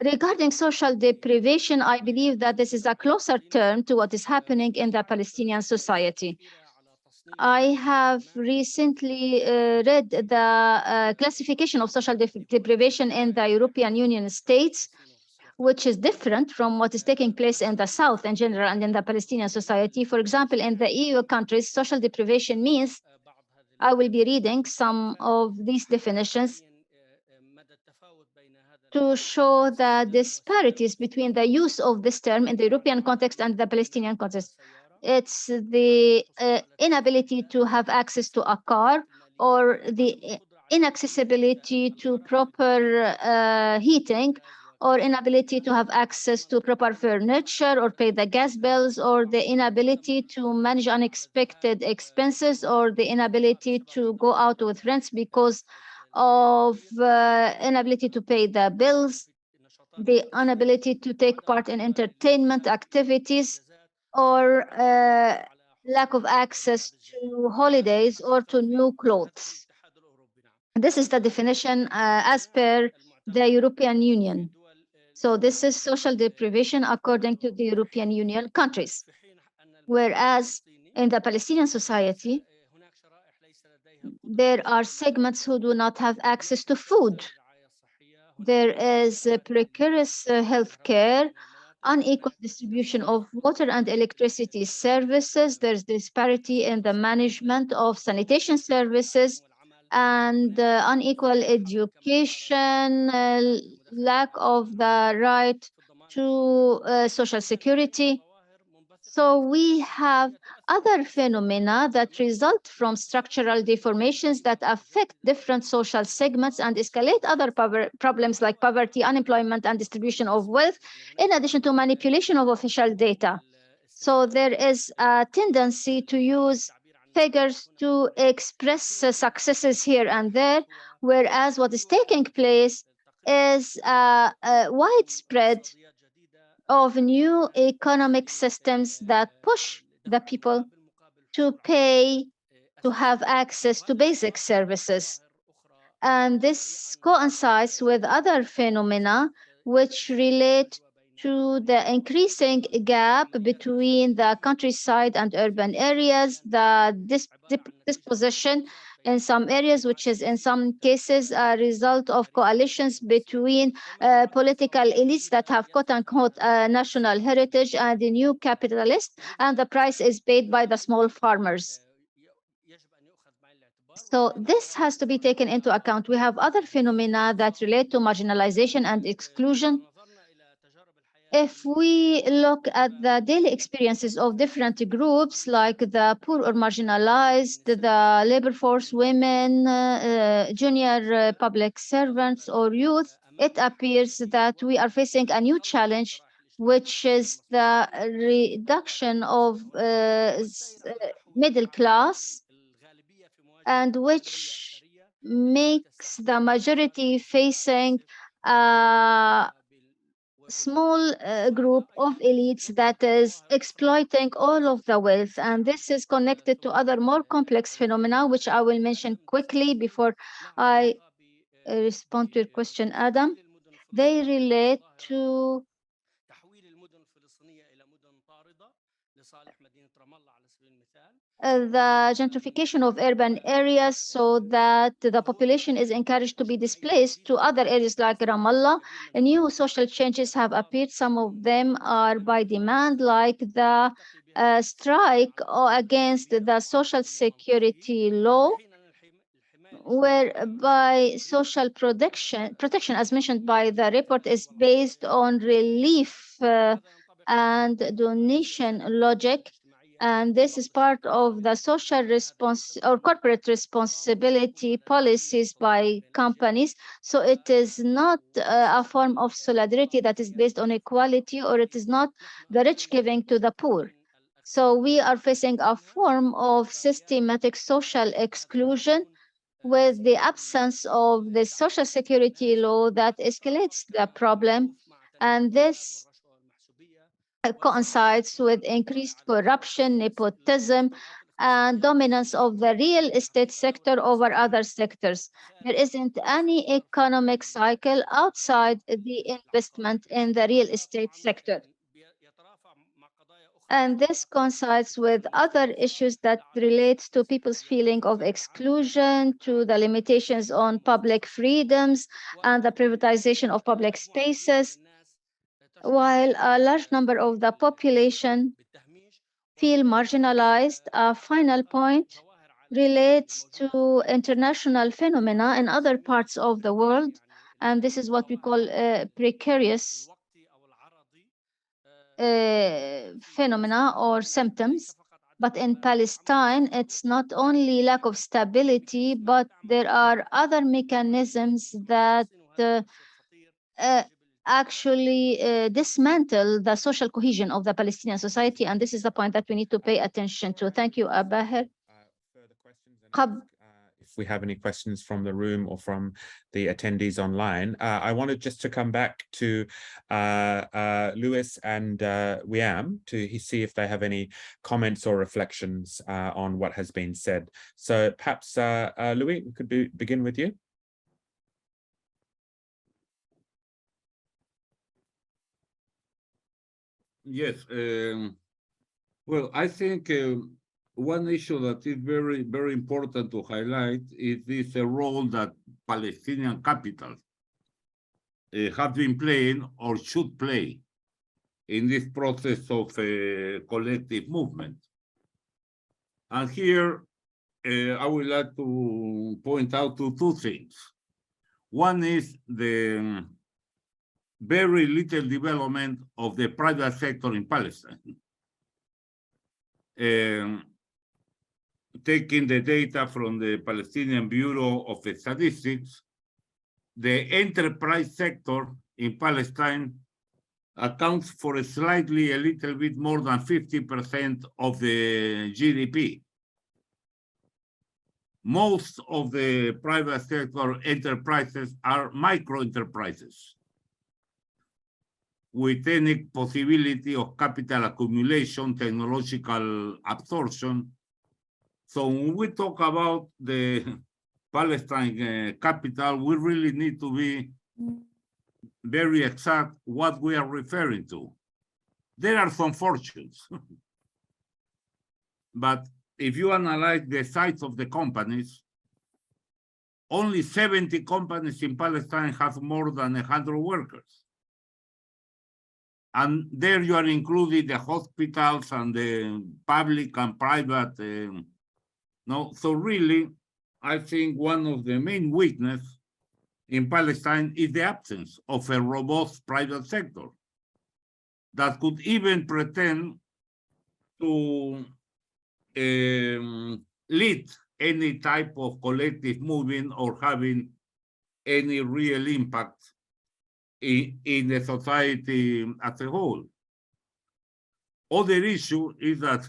Regarding social deprivation, I believe that this is a closer term to what is happening in the Palestinian society. I have recently read the classification of social deprivation in the European Union states, which is different from what is taking place in the South in general and in the Palestinian society. For example, in the EU countries, social deprivation means, I will be reading some of these definitions to show the disparities between the use of this term in the European context and the Palestinian context. It's the inability to have access to a car, or the inaccessibility to proper heating, or inability to have access to proper furniture or pay the gas bills, or the inability to manage unexpected expenses, or the inability to go out with friends because of inability to pay the bills, the inability to take part in entertainment activities, or lack of access to holidays or to new clothes. This is the definition as per the European Union. So this is social deprivation according to the European Union countries. Whereas in the Palestinian society, there are segments who do not have access to food. There is precarious health care, unequal distribution of water and electricity services. There's disparity in the management of sanitation services, and unequal education, lack of the right to social security. So we have other phenomena that result from structural deformations that affect different social segments and escalate other problems like poverty, unemployment, and distribution of wealth, in addition to manipulation of official data. So there is a tendency to use figures to express successes here and there, whereas what is taking place is a widespread of new economic systems that push the people to pay to have access to basic services. And this coincides with other phenomena which relate to the increasing gap between the countryside and urban areas, the disposition in some areas, which is in some cases a result of coalitions between political elites that have quote-unquote national heritage and the new capitalists, and the price is paid by the small farmers. So this has to be taken into account. We have other phenomena that relate to marginalization and exclusion. If we look at the daily experiences of different groups, like the poor or marginalized, the labor force, women, junior public servants, or youth, it appears that we are facing a new challenge, which is the reduction of middle class, and which makes the majority facing a small group of elites that is exploiting all of the wealth. And this is connected to other more complex phenomena, which I will mention quickly before I respond to your question, Adam. They relate to the gentrification of urban areas, so that the population is encouraged to be displaced to other areas like Ramallah. New social changes have appeared. Some of them are by demand, like the strike against the social security law, whereby social protection, as mentioned by the report, is based on relief and donation logic. And this is part of the social response or corporate responsibility policies by companies. So it is not a form of solidarity that is based on equality, or it is not the rich giving to the poor. So we are facing a form of systematic social exclusion with the absence of the social security law that escalates the problem. And this coincides with increased corruption, nepotism, and dominance of the real estate sector over other sectors. There isn't any economic cycle outside the investment in the real estate sector. And this coincides with other issues that relate to people's feeling of exclusion, to the limitations on public freedoms, and the privatization of public spaces. While a large number of the population feel marginalized, a final point relates to international phenomena in other parts of the world, and this is what we call precarious phenomena or symptoms. But in Palestine, it's not only lack of stability, but there are other mechanisms that actually dismantle the social cohesion of the Palestinian society. And this is the point that we need to pay attention to. Thank you, Abaher. If we have any questions from the room or from the attendees online, I wanted just to come back to Louis and Wiam to see if they have any comments or reflections on what has been said. So perhaps, Louis, we could begin with you. Yes. Well, I think one issue that is very, very important to highlight is this role that Palestinian capital have been playing or should play in this process of collective movement. And here, I would like to point out to two things. One is the very little development of the private sector in Palestine. Taking the data from the Palestinian Bureau of Statistics, the enterprise sector in Palestine accounts for a little bit more than 50% of the GDP. Most of the private sector enterprises are micro enterprises with any possibility of capital accumulation, technological absorption. So when we talk about the Palestine capital, we really need to be very exact what we are referring to. There are some fortunes, but if you analyze the size of the companies, only 70 companies in Palestine have more than 100 workers. And there you are including the hospitals and the public and private. No, so really, I think one of the main weaknesses in Palestine is the absence of a robust private sector that could even pretend to lead any type of collective movement or having any real impact in the society as a whole. Other issue is that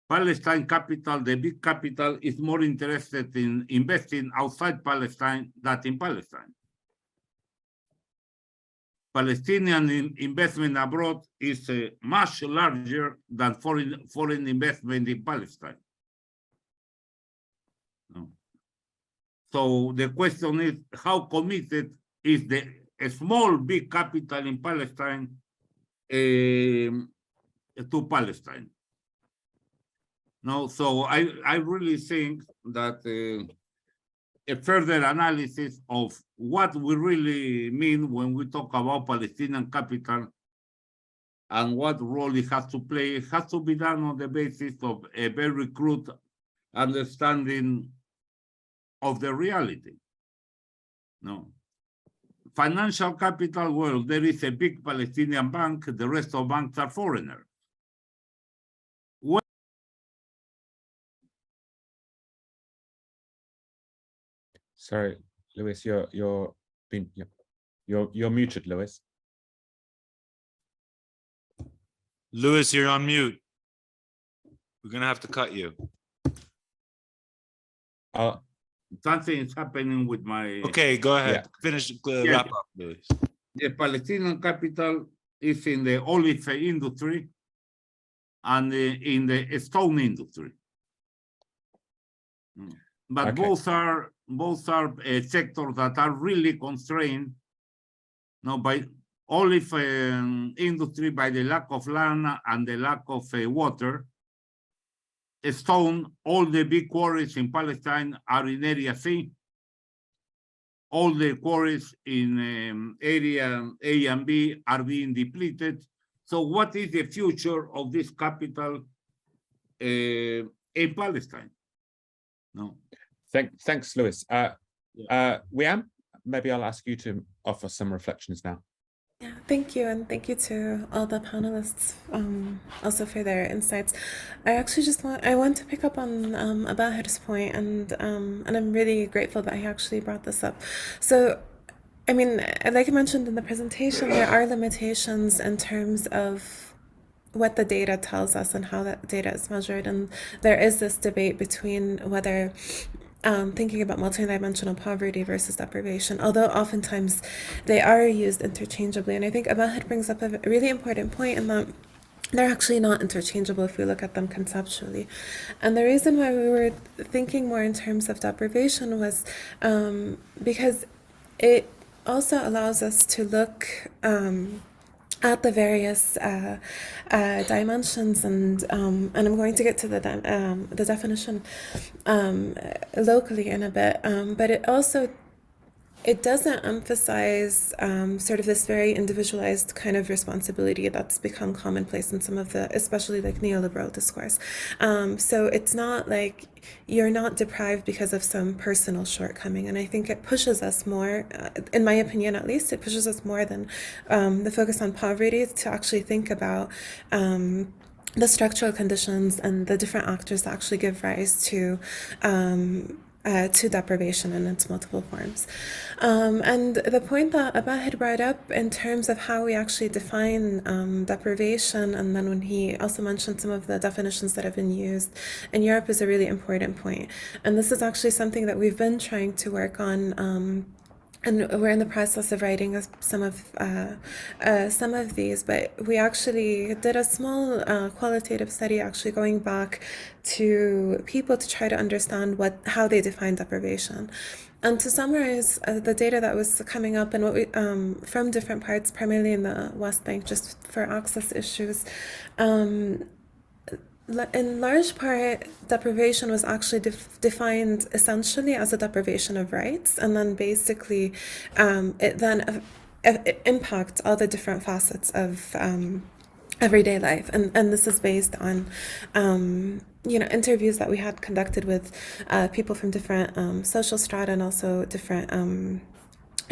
Palestine capital, the big capital, is more interested in investing outside Palestine than in Palestine. Palestinian investment abroad is much larger than foreign investment in Palestine. So the question is, how committed is a small big capital in Palestine to Palestine? No, so I really think that a further analysis of what we really mean when we talk about Palestinian capital and what role it has to play has to be done on the basis of a very crude understanding of the reality. No. Financial capital, well, there is a big Palestinian bank, the rest of banks are foreigners. Sorry, Lewis, you're muted, Lewis. Lewis, you're on mute. We're gonna have to cut you. Something is happening with my. Okay, go ahead. Yeah. Finish. Yeah. Wrap up, Lewis. The Palestinian capital is in the olive industry and in the stone industry. But Okay. both are sectors that are really constrained by olive industry by the lack of land and the lack of water. Stone, all the big quarries in Palestine are in Area C. All the quarries in area A and B are being depleted. So what is the future of this capital in Palestine? No. Thanks, Lewis. Wiam, maybe I'll ask you to offer some reflections now. Yeah, thank you, and thank you to all the panelists also for their insights. I actually I want to pick up on Abahir's point, and I'm really grateful that he actually brought this up. So, I mean, like I mentioned in the presentation, there are limitations in terms of what the data tells us and how that data is measured, and there is this debate between whether thinking about multidimensional poverty versus deprivation, although oftentimes they are used interchangeably. And I think Abahir brings up a really important point in that they're actually not interchangeable if we look at them conceptually. And the reason why we were thinking more in terms of deprivation was because it also allows us to look at the various dimensions, and I'm going to get to the definition locally in a bit, but it doesn't emphasize sort of this very individualized kind of responsibility that's become commonplace in some of the, especially like neoliberal discourse. So it's not like you're not deprived because of some personal shortcoming. And I think it pushes us more, in my opinion at least, it pushes us more than the focus on poverty to actually think about the structural conditions and the different actors that actually give rise to deprivation in its multiple forms. And the point that Abahir brought up in terms of how we actually define deprivation, and then when he also mentioned some of the definitions that have been used in Europe, is a really important point. And this is actually something that we've been trying to work on, and we're in the process of writing some of these, but we actually did a small qualitative study actually going back to people to try to understand how they define deprivation. And to summarize the data that was coming up and what we from different parts, primarily in the West Bank, just for access issues, in large part, deprivation was actually defined essentially as a deprivation of rights, and then basically it impacts all the different facets of everyday life, and this is based on interviews that we had conducted with people from different social strata and also different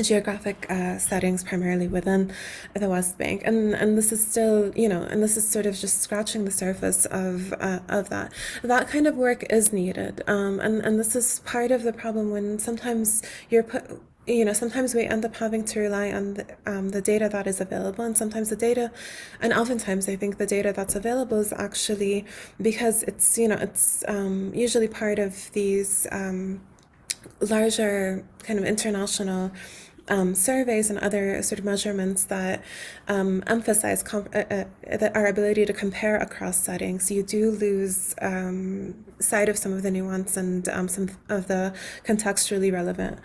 geographic settings, primarily within the West Bank, and this is still, and this is sort of just scratching the surface of that. That kind of work is needed, and this is part of the problem when sometimes sometimes we end up having to rely on the data that is available, and oftentimes I think the data that's available is actually because it's usually part of these larger kind of international surveys and other sort of measurements that emphasize our ability to compare across settings. You do lose sight of some of the nuance and some of the contextually relevant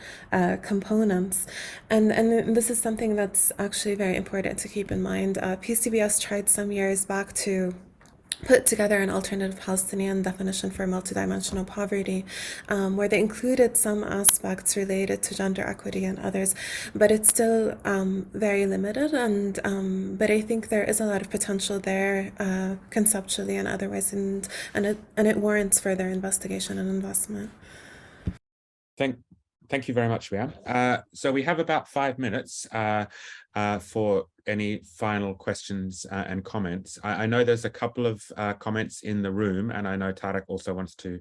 components. And this is something that's actually very important to keep in mind. PCBS tried some years back to put together an alternative Palestinian definition for multidimensional poverty, where they included some aspects related to gender equity and others, but it's still very limited. But I think there is a lot of potential there, conceptually and otherwise, and it warrants further investigation and investment. Thank you very much, Wiam. So we have about 5 minutes for any final questions and comments. I know there's a couple of comments in the room, and I know Tarek also wants to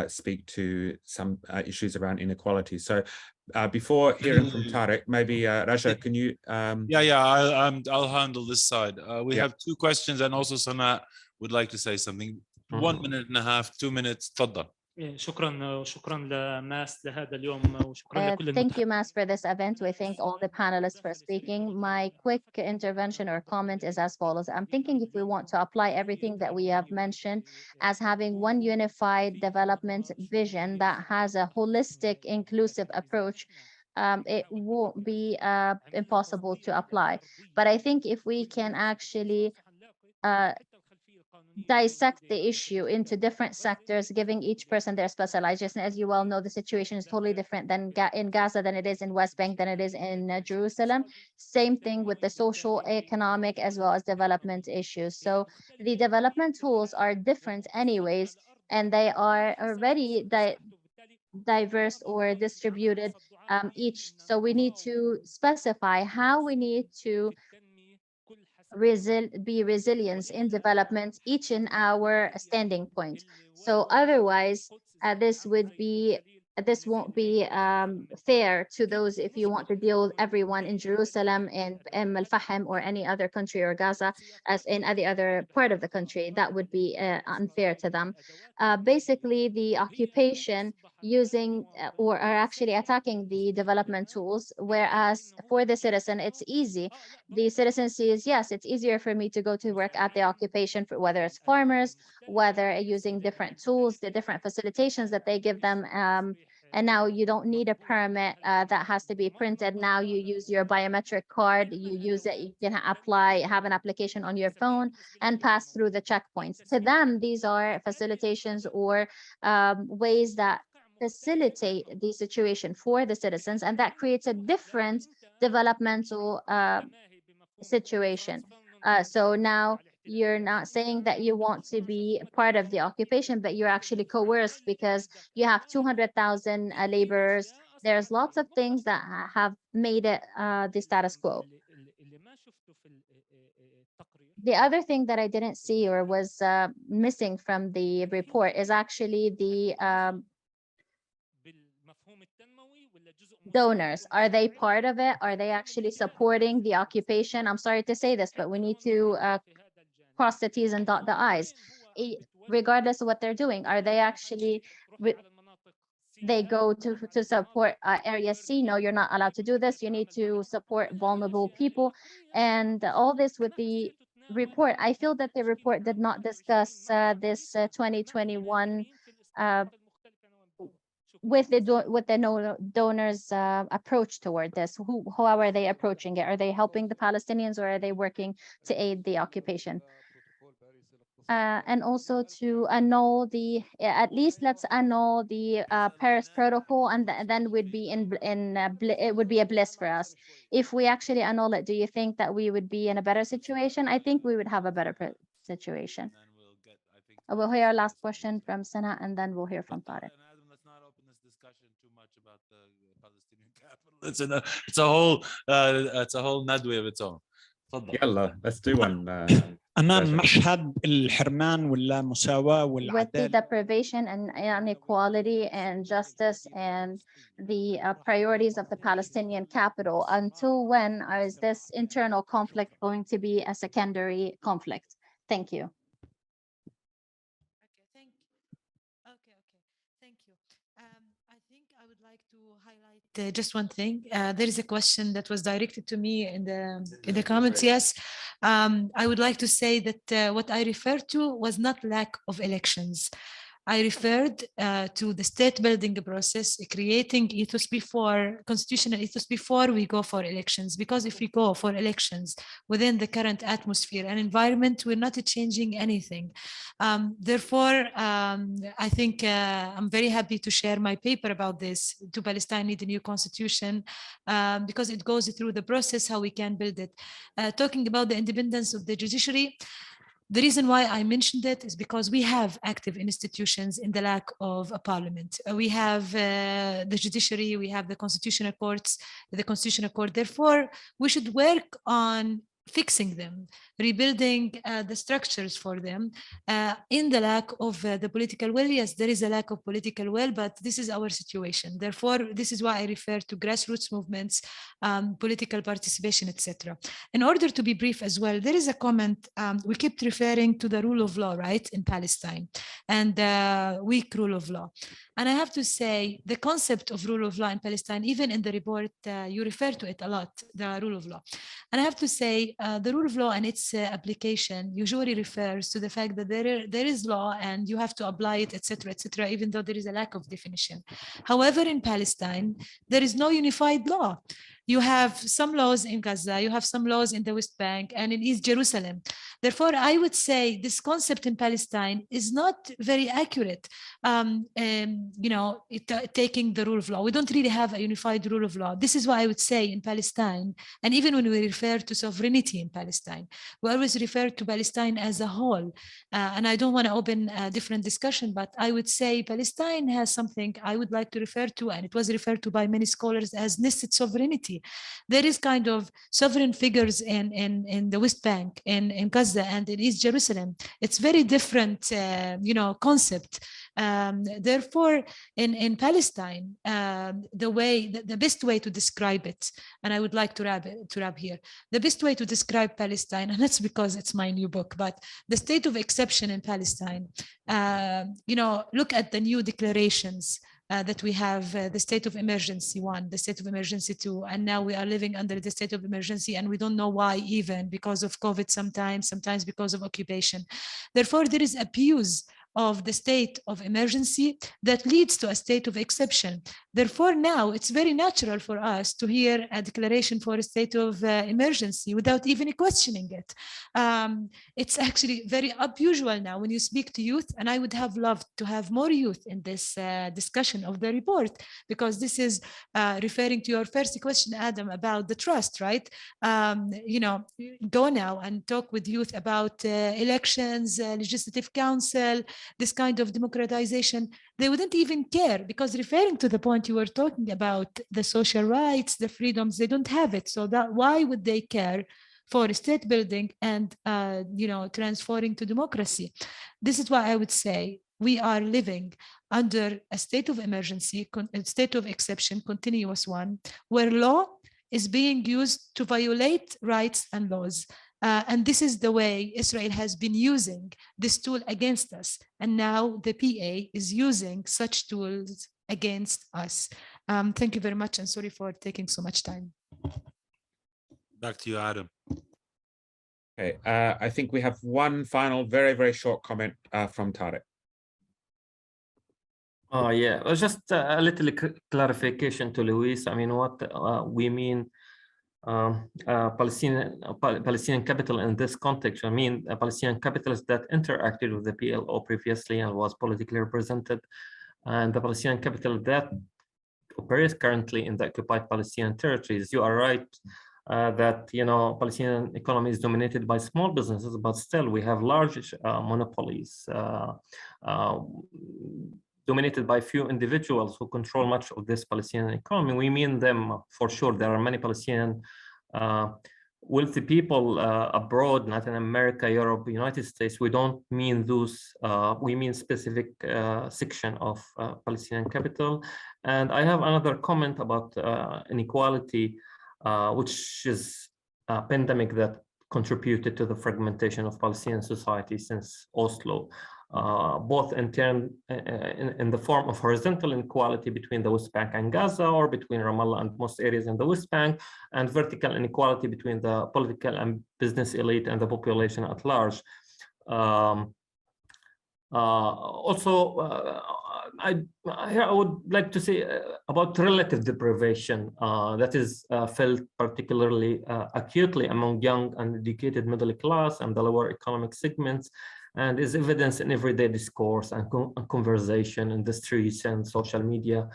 speak to some issues around inequality. So before hearing from Tarek, maybe Raja, can you? I'll handle this side. We Yeah. have two questions, and also Sanat would like to say something. 1 minute and a half, 2 minutes. تفضل. شكرا لماس لهذا اليوم وشكرا لكل Thank you, Mas, for this event. We thank all the panelists for speaking. My quick intervention or comment is as follows. I'm thinking if we want to apply everything that we have mentioned as having one unified development vision that has a holistic, inclusive approach, it won't be impossible to apply. But I think if we can actually dissect the issue into different sectors, giving each person their specialization. As you well know, the situation is totally different than in Gaza than it is in West Bank, than it is in Jerusalem. Same thing with the social, economic, as well as development issues. So the development tools are different anyways, and they are already diverse or distributed each. So we need to specify how we need to be resilient in development, each in our standing point. So otherwise, this won't be fair to those if you want to deal with everyone in Jerusalem and Al-Fahim or any other country or Gaza as in any other part of the country. That would be unfair to them. Basically, the occupation using or are actually attacking the development tools, whereas for the citizen, it's easy. The citizen sees, yes, it's easier for me to go to work at the occupation, for whether it's farmers, whether using different tools, the different facilitations that they give them. And now you don't need a permit that has to be printed. Now you use your biometric card, you use it, you can have an application on your phone and pass through the checkpoints. To them, these are facilitations or ways that facilitate the situation for the citizens, and that creates a different developmental situation. So now you're not saying that you want to be part of the occupation, but you're actually coerced because you have 200,000 laborers. There's lots of things that have made it the status quo. The other thing that I didn't see or was missing from the report is actually the donors. Are they part of it? Are they actually supporting the occupation? I'm sorry to say this, but we need to cross the T's and dot the I's. Regardless of what they're doing, are they actually, they go to support area C? No, you're not allowed to do this. You need to support vulnerable people. And all this with the report, I feel that the report did not discuss this 2021 with the donors approach toward this. How are they approaching it? Are they helping the Palestinians or are they working to aid the occupation? And also to annul at least let's annul the Paris Protocol, and then we'd be it would be a bliss for us. If we actually annul it, do you think that we would be in a better situation? I think we would have a better situation. We'll hear our last question from Sana, and then we'll hear from Tarek. It's a whole nadwe of its own. يلا, let's do one. أمام مشهد الحرمان والمساواة with the deprivation and inequality and justice and the priorities of the Palestinian capital, until when is this internal conflict going to be a secondary conflict? Thank you. Just one thing. There is a question that was directed to me in the comments. Yes, I would like to say that what I referred to was not lack of elections. I referred to the state building process, creating ethos before, constitutional ethos before we go for elections. Because if we go for elections within the current atmosphere and environment, we're not changing anything. Therefore, I think I'm very happy to share my paper about this. To Palestine need a new constitution because it goes through the process how we can build it. Talking about the independence of the judiciary, the reason why I mentioned it is because we have active institutions in the lack of a parliament. We have the judiciary, we have the constitutional courts, the constitutional court. Therefore, we should work on fixing them, rebuilding the structures for them in the lack of the political will. Yes, there is a lack of political will, but this is our situation. Therefore, this is why I refer to grassroots movements, political participation, etc. In order to be brief as well, there is a comment, we kept referring to the rule of law, right, in Palestine, and weak rule of law. And I have to say, the concept of rule of law in Palestine, even in the report, you refer to it a lot, the rule of law. And I have to say, the rule of law and its application usually refers to the fact that there is law and you have to apply it, etc., etc., even though there is a lack of definition. However, in Palestine, there is no unified law. You have some laws in Gaza, you have some laws in the West Bank and in East Jerusalem. Therefore, I would say this concept in Palestine is not very accurate. Taking the rule of law, we don't really have a unified rule of law. This is why I would say in Palestine, and even when we refer to sovereignty in Palestine, we always refer to Palestine as a whole. And I don't want to open a different discussion, but I would say Palestine has something I would like to refer to, and it was referred to by many scholars as nested sovereignty. There is kind of sovereign figures in the West Bank, in Gaza, and in East Jerusalem. It's very different, concept. Therefore, in Palestine, the best way to describe it, and I would like to wrap here, the best way to describe Palestine, and that's because it's my new book, but the state of exception in Palestine, look at the new declarations that we have, the state of emergency 1, the state of emergency 2, and now we are living under the state of emergency, and we don't know why, even because of COVID sometimes because of occupation. Therefore, there is abuse of the state of emergency that leads to a state of exception. Therefore, now it's very natural for us to hear a declaration for a state of emergency without even questioning it. It's actually very unusual now when you speak to youth, and I would have loved to have more youth in this discussion of the report, because this is referring to your first question, Adam, about the trust, right? Go now and talk with youth about elections, legislative council, this kind of democratization. They wouldn't even care, because referring to the point you were talking about, the social rights, the freedoms, they don't have it. So that why would they care for state building and transforming to democracy? This is why I would say we are living under a state of emergency, a state of exception, continuous one, where law is being used to violate rights and laws. And this is the way Israel has been using this tool against us. And now the PA is using such tools against us. Thank you very much, and sorry for taking so much time. Back to you, Adam. Okay, I think we have one final, very, very short comment from Tarek. Yeah, just a little clarification to Luis. I mean, what we mean Palestinian capital in this context. I mean, Palestinian capitalists that interacted with the PLO previously and was politically represented, and the Palestinian capital that operates currently in the occupied Palestinian territories. You are right that Palestinian economy is dominated by small businesses, but still we have large monopolies dominated by few individuals who control much of this Palestinian economy. We mean them for sure. There are many Palestinian wealthy people abroad, Latin America, Europe, United States. We don't mean those, we mean specific section of Palestinian capital. And I have another comment about inequality, which is a pandemic that contributed to the fragmentation of Palestinian society since Oslo. Both in the form of horizontal inequality between the West Bank and Gaza, or between Ramallah and most areas in the West Bank, and vertical inequality between the political and business elite and the population at large. I would like to say about relative deprivation that is felt particularly acutely among young and educated middle class and the lower economic segments, and is evidence in everyday discourse and conversation in the streets and social media.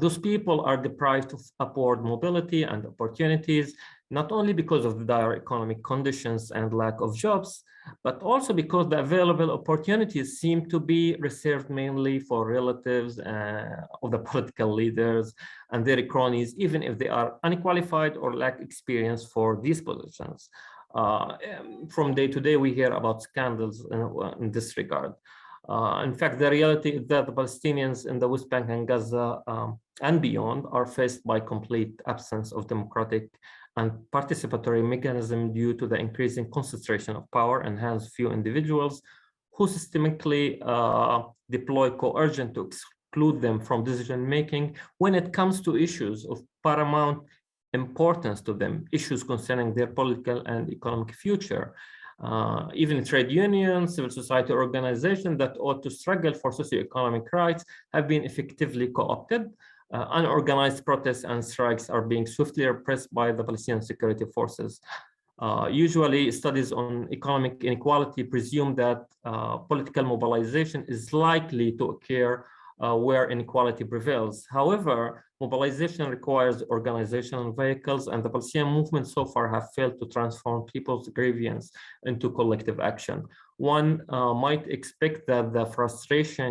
Those people are deprived of upward mobility and opportunities, not only because of the dire economic conditions and lack of jobs, but also because the available opportunities seem to be reserved mainly for relatives of the political leaders and their cronies, even if they are unqualified or lack experience for these positions. From day to day, we hear about scandals in this regard. In fact, the reality is that the Palestinians in the West Bank and Gaza and beyond are faced by complete absence of democratic and participatory mechanism due to the increasing concentration of power in hands of few individuals who systemically deploy coercion to exclude them from decision-making when it comes to issues of paramount importance to them, issues concerning their political and economic future. Even trade unions, civil society organizations that ought to struggle for socioeconomic rights have been effectively co-opted. Unorganized protests and strikes are being swiftly repressed by the Palestinian security forces. Usually, studies on economic inequality presume that political mobilization is likely to occur where inequality prevails. However, mobilization requires organizational vehicles, and the Palestinian movement so far have failed to transform people's grievance into collective action. One might expect that the frustration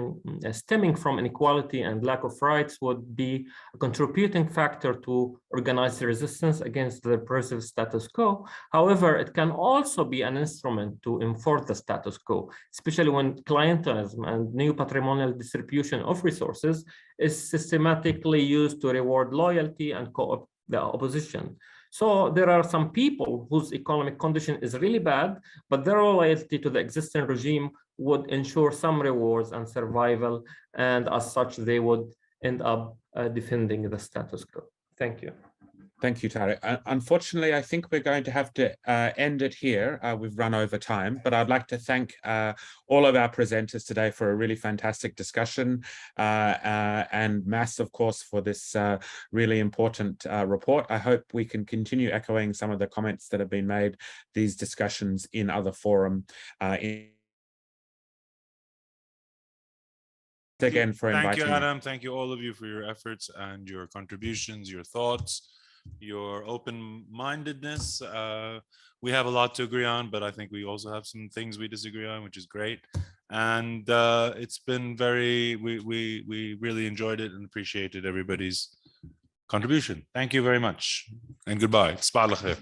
stemming from inequality and lack of rights would be a contributing factor to organized resistance against the repressive status quo. However, it can also be an instrument to enforce the status quo, especially when clientelism and new patrimonial distribution of resources is systematically used to reward loyalty and co-opt the opposition. So there are some people whose economic condition is really bad, but their loyalty to the existing regime would ensure some rewards and survival, and as such, they would end up defending the status quo. Thank you. Thank you, Tariq. Unfortunately, I think we're going to have to end it here. We've run over time, but I'd like to thank all of our presenters today for a really fantastic discussion, and Mass, of course, for this really important report. I hope we can continue echoing some of the comments that have been made, these discussions in other forum. Again for inviting Thank you, me. Adam. Thank you, all of you, for your efforts and your contributions, your thoughts, your open-mindedness. We have a lot to agree on, but I think we also have some things we disagree on, which is great. And it's been we really enjoyed it and appreciated everybody's contribution. Thank you very much, and goodbye. تصبح على خير.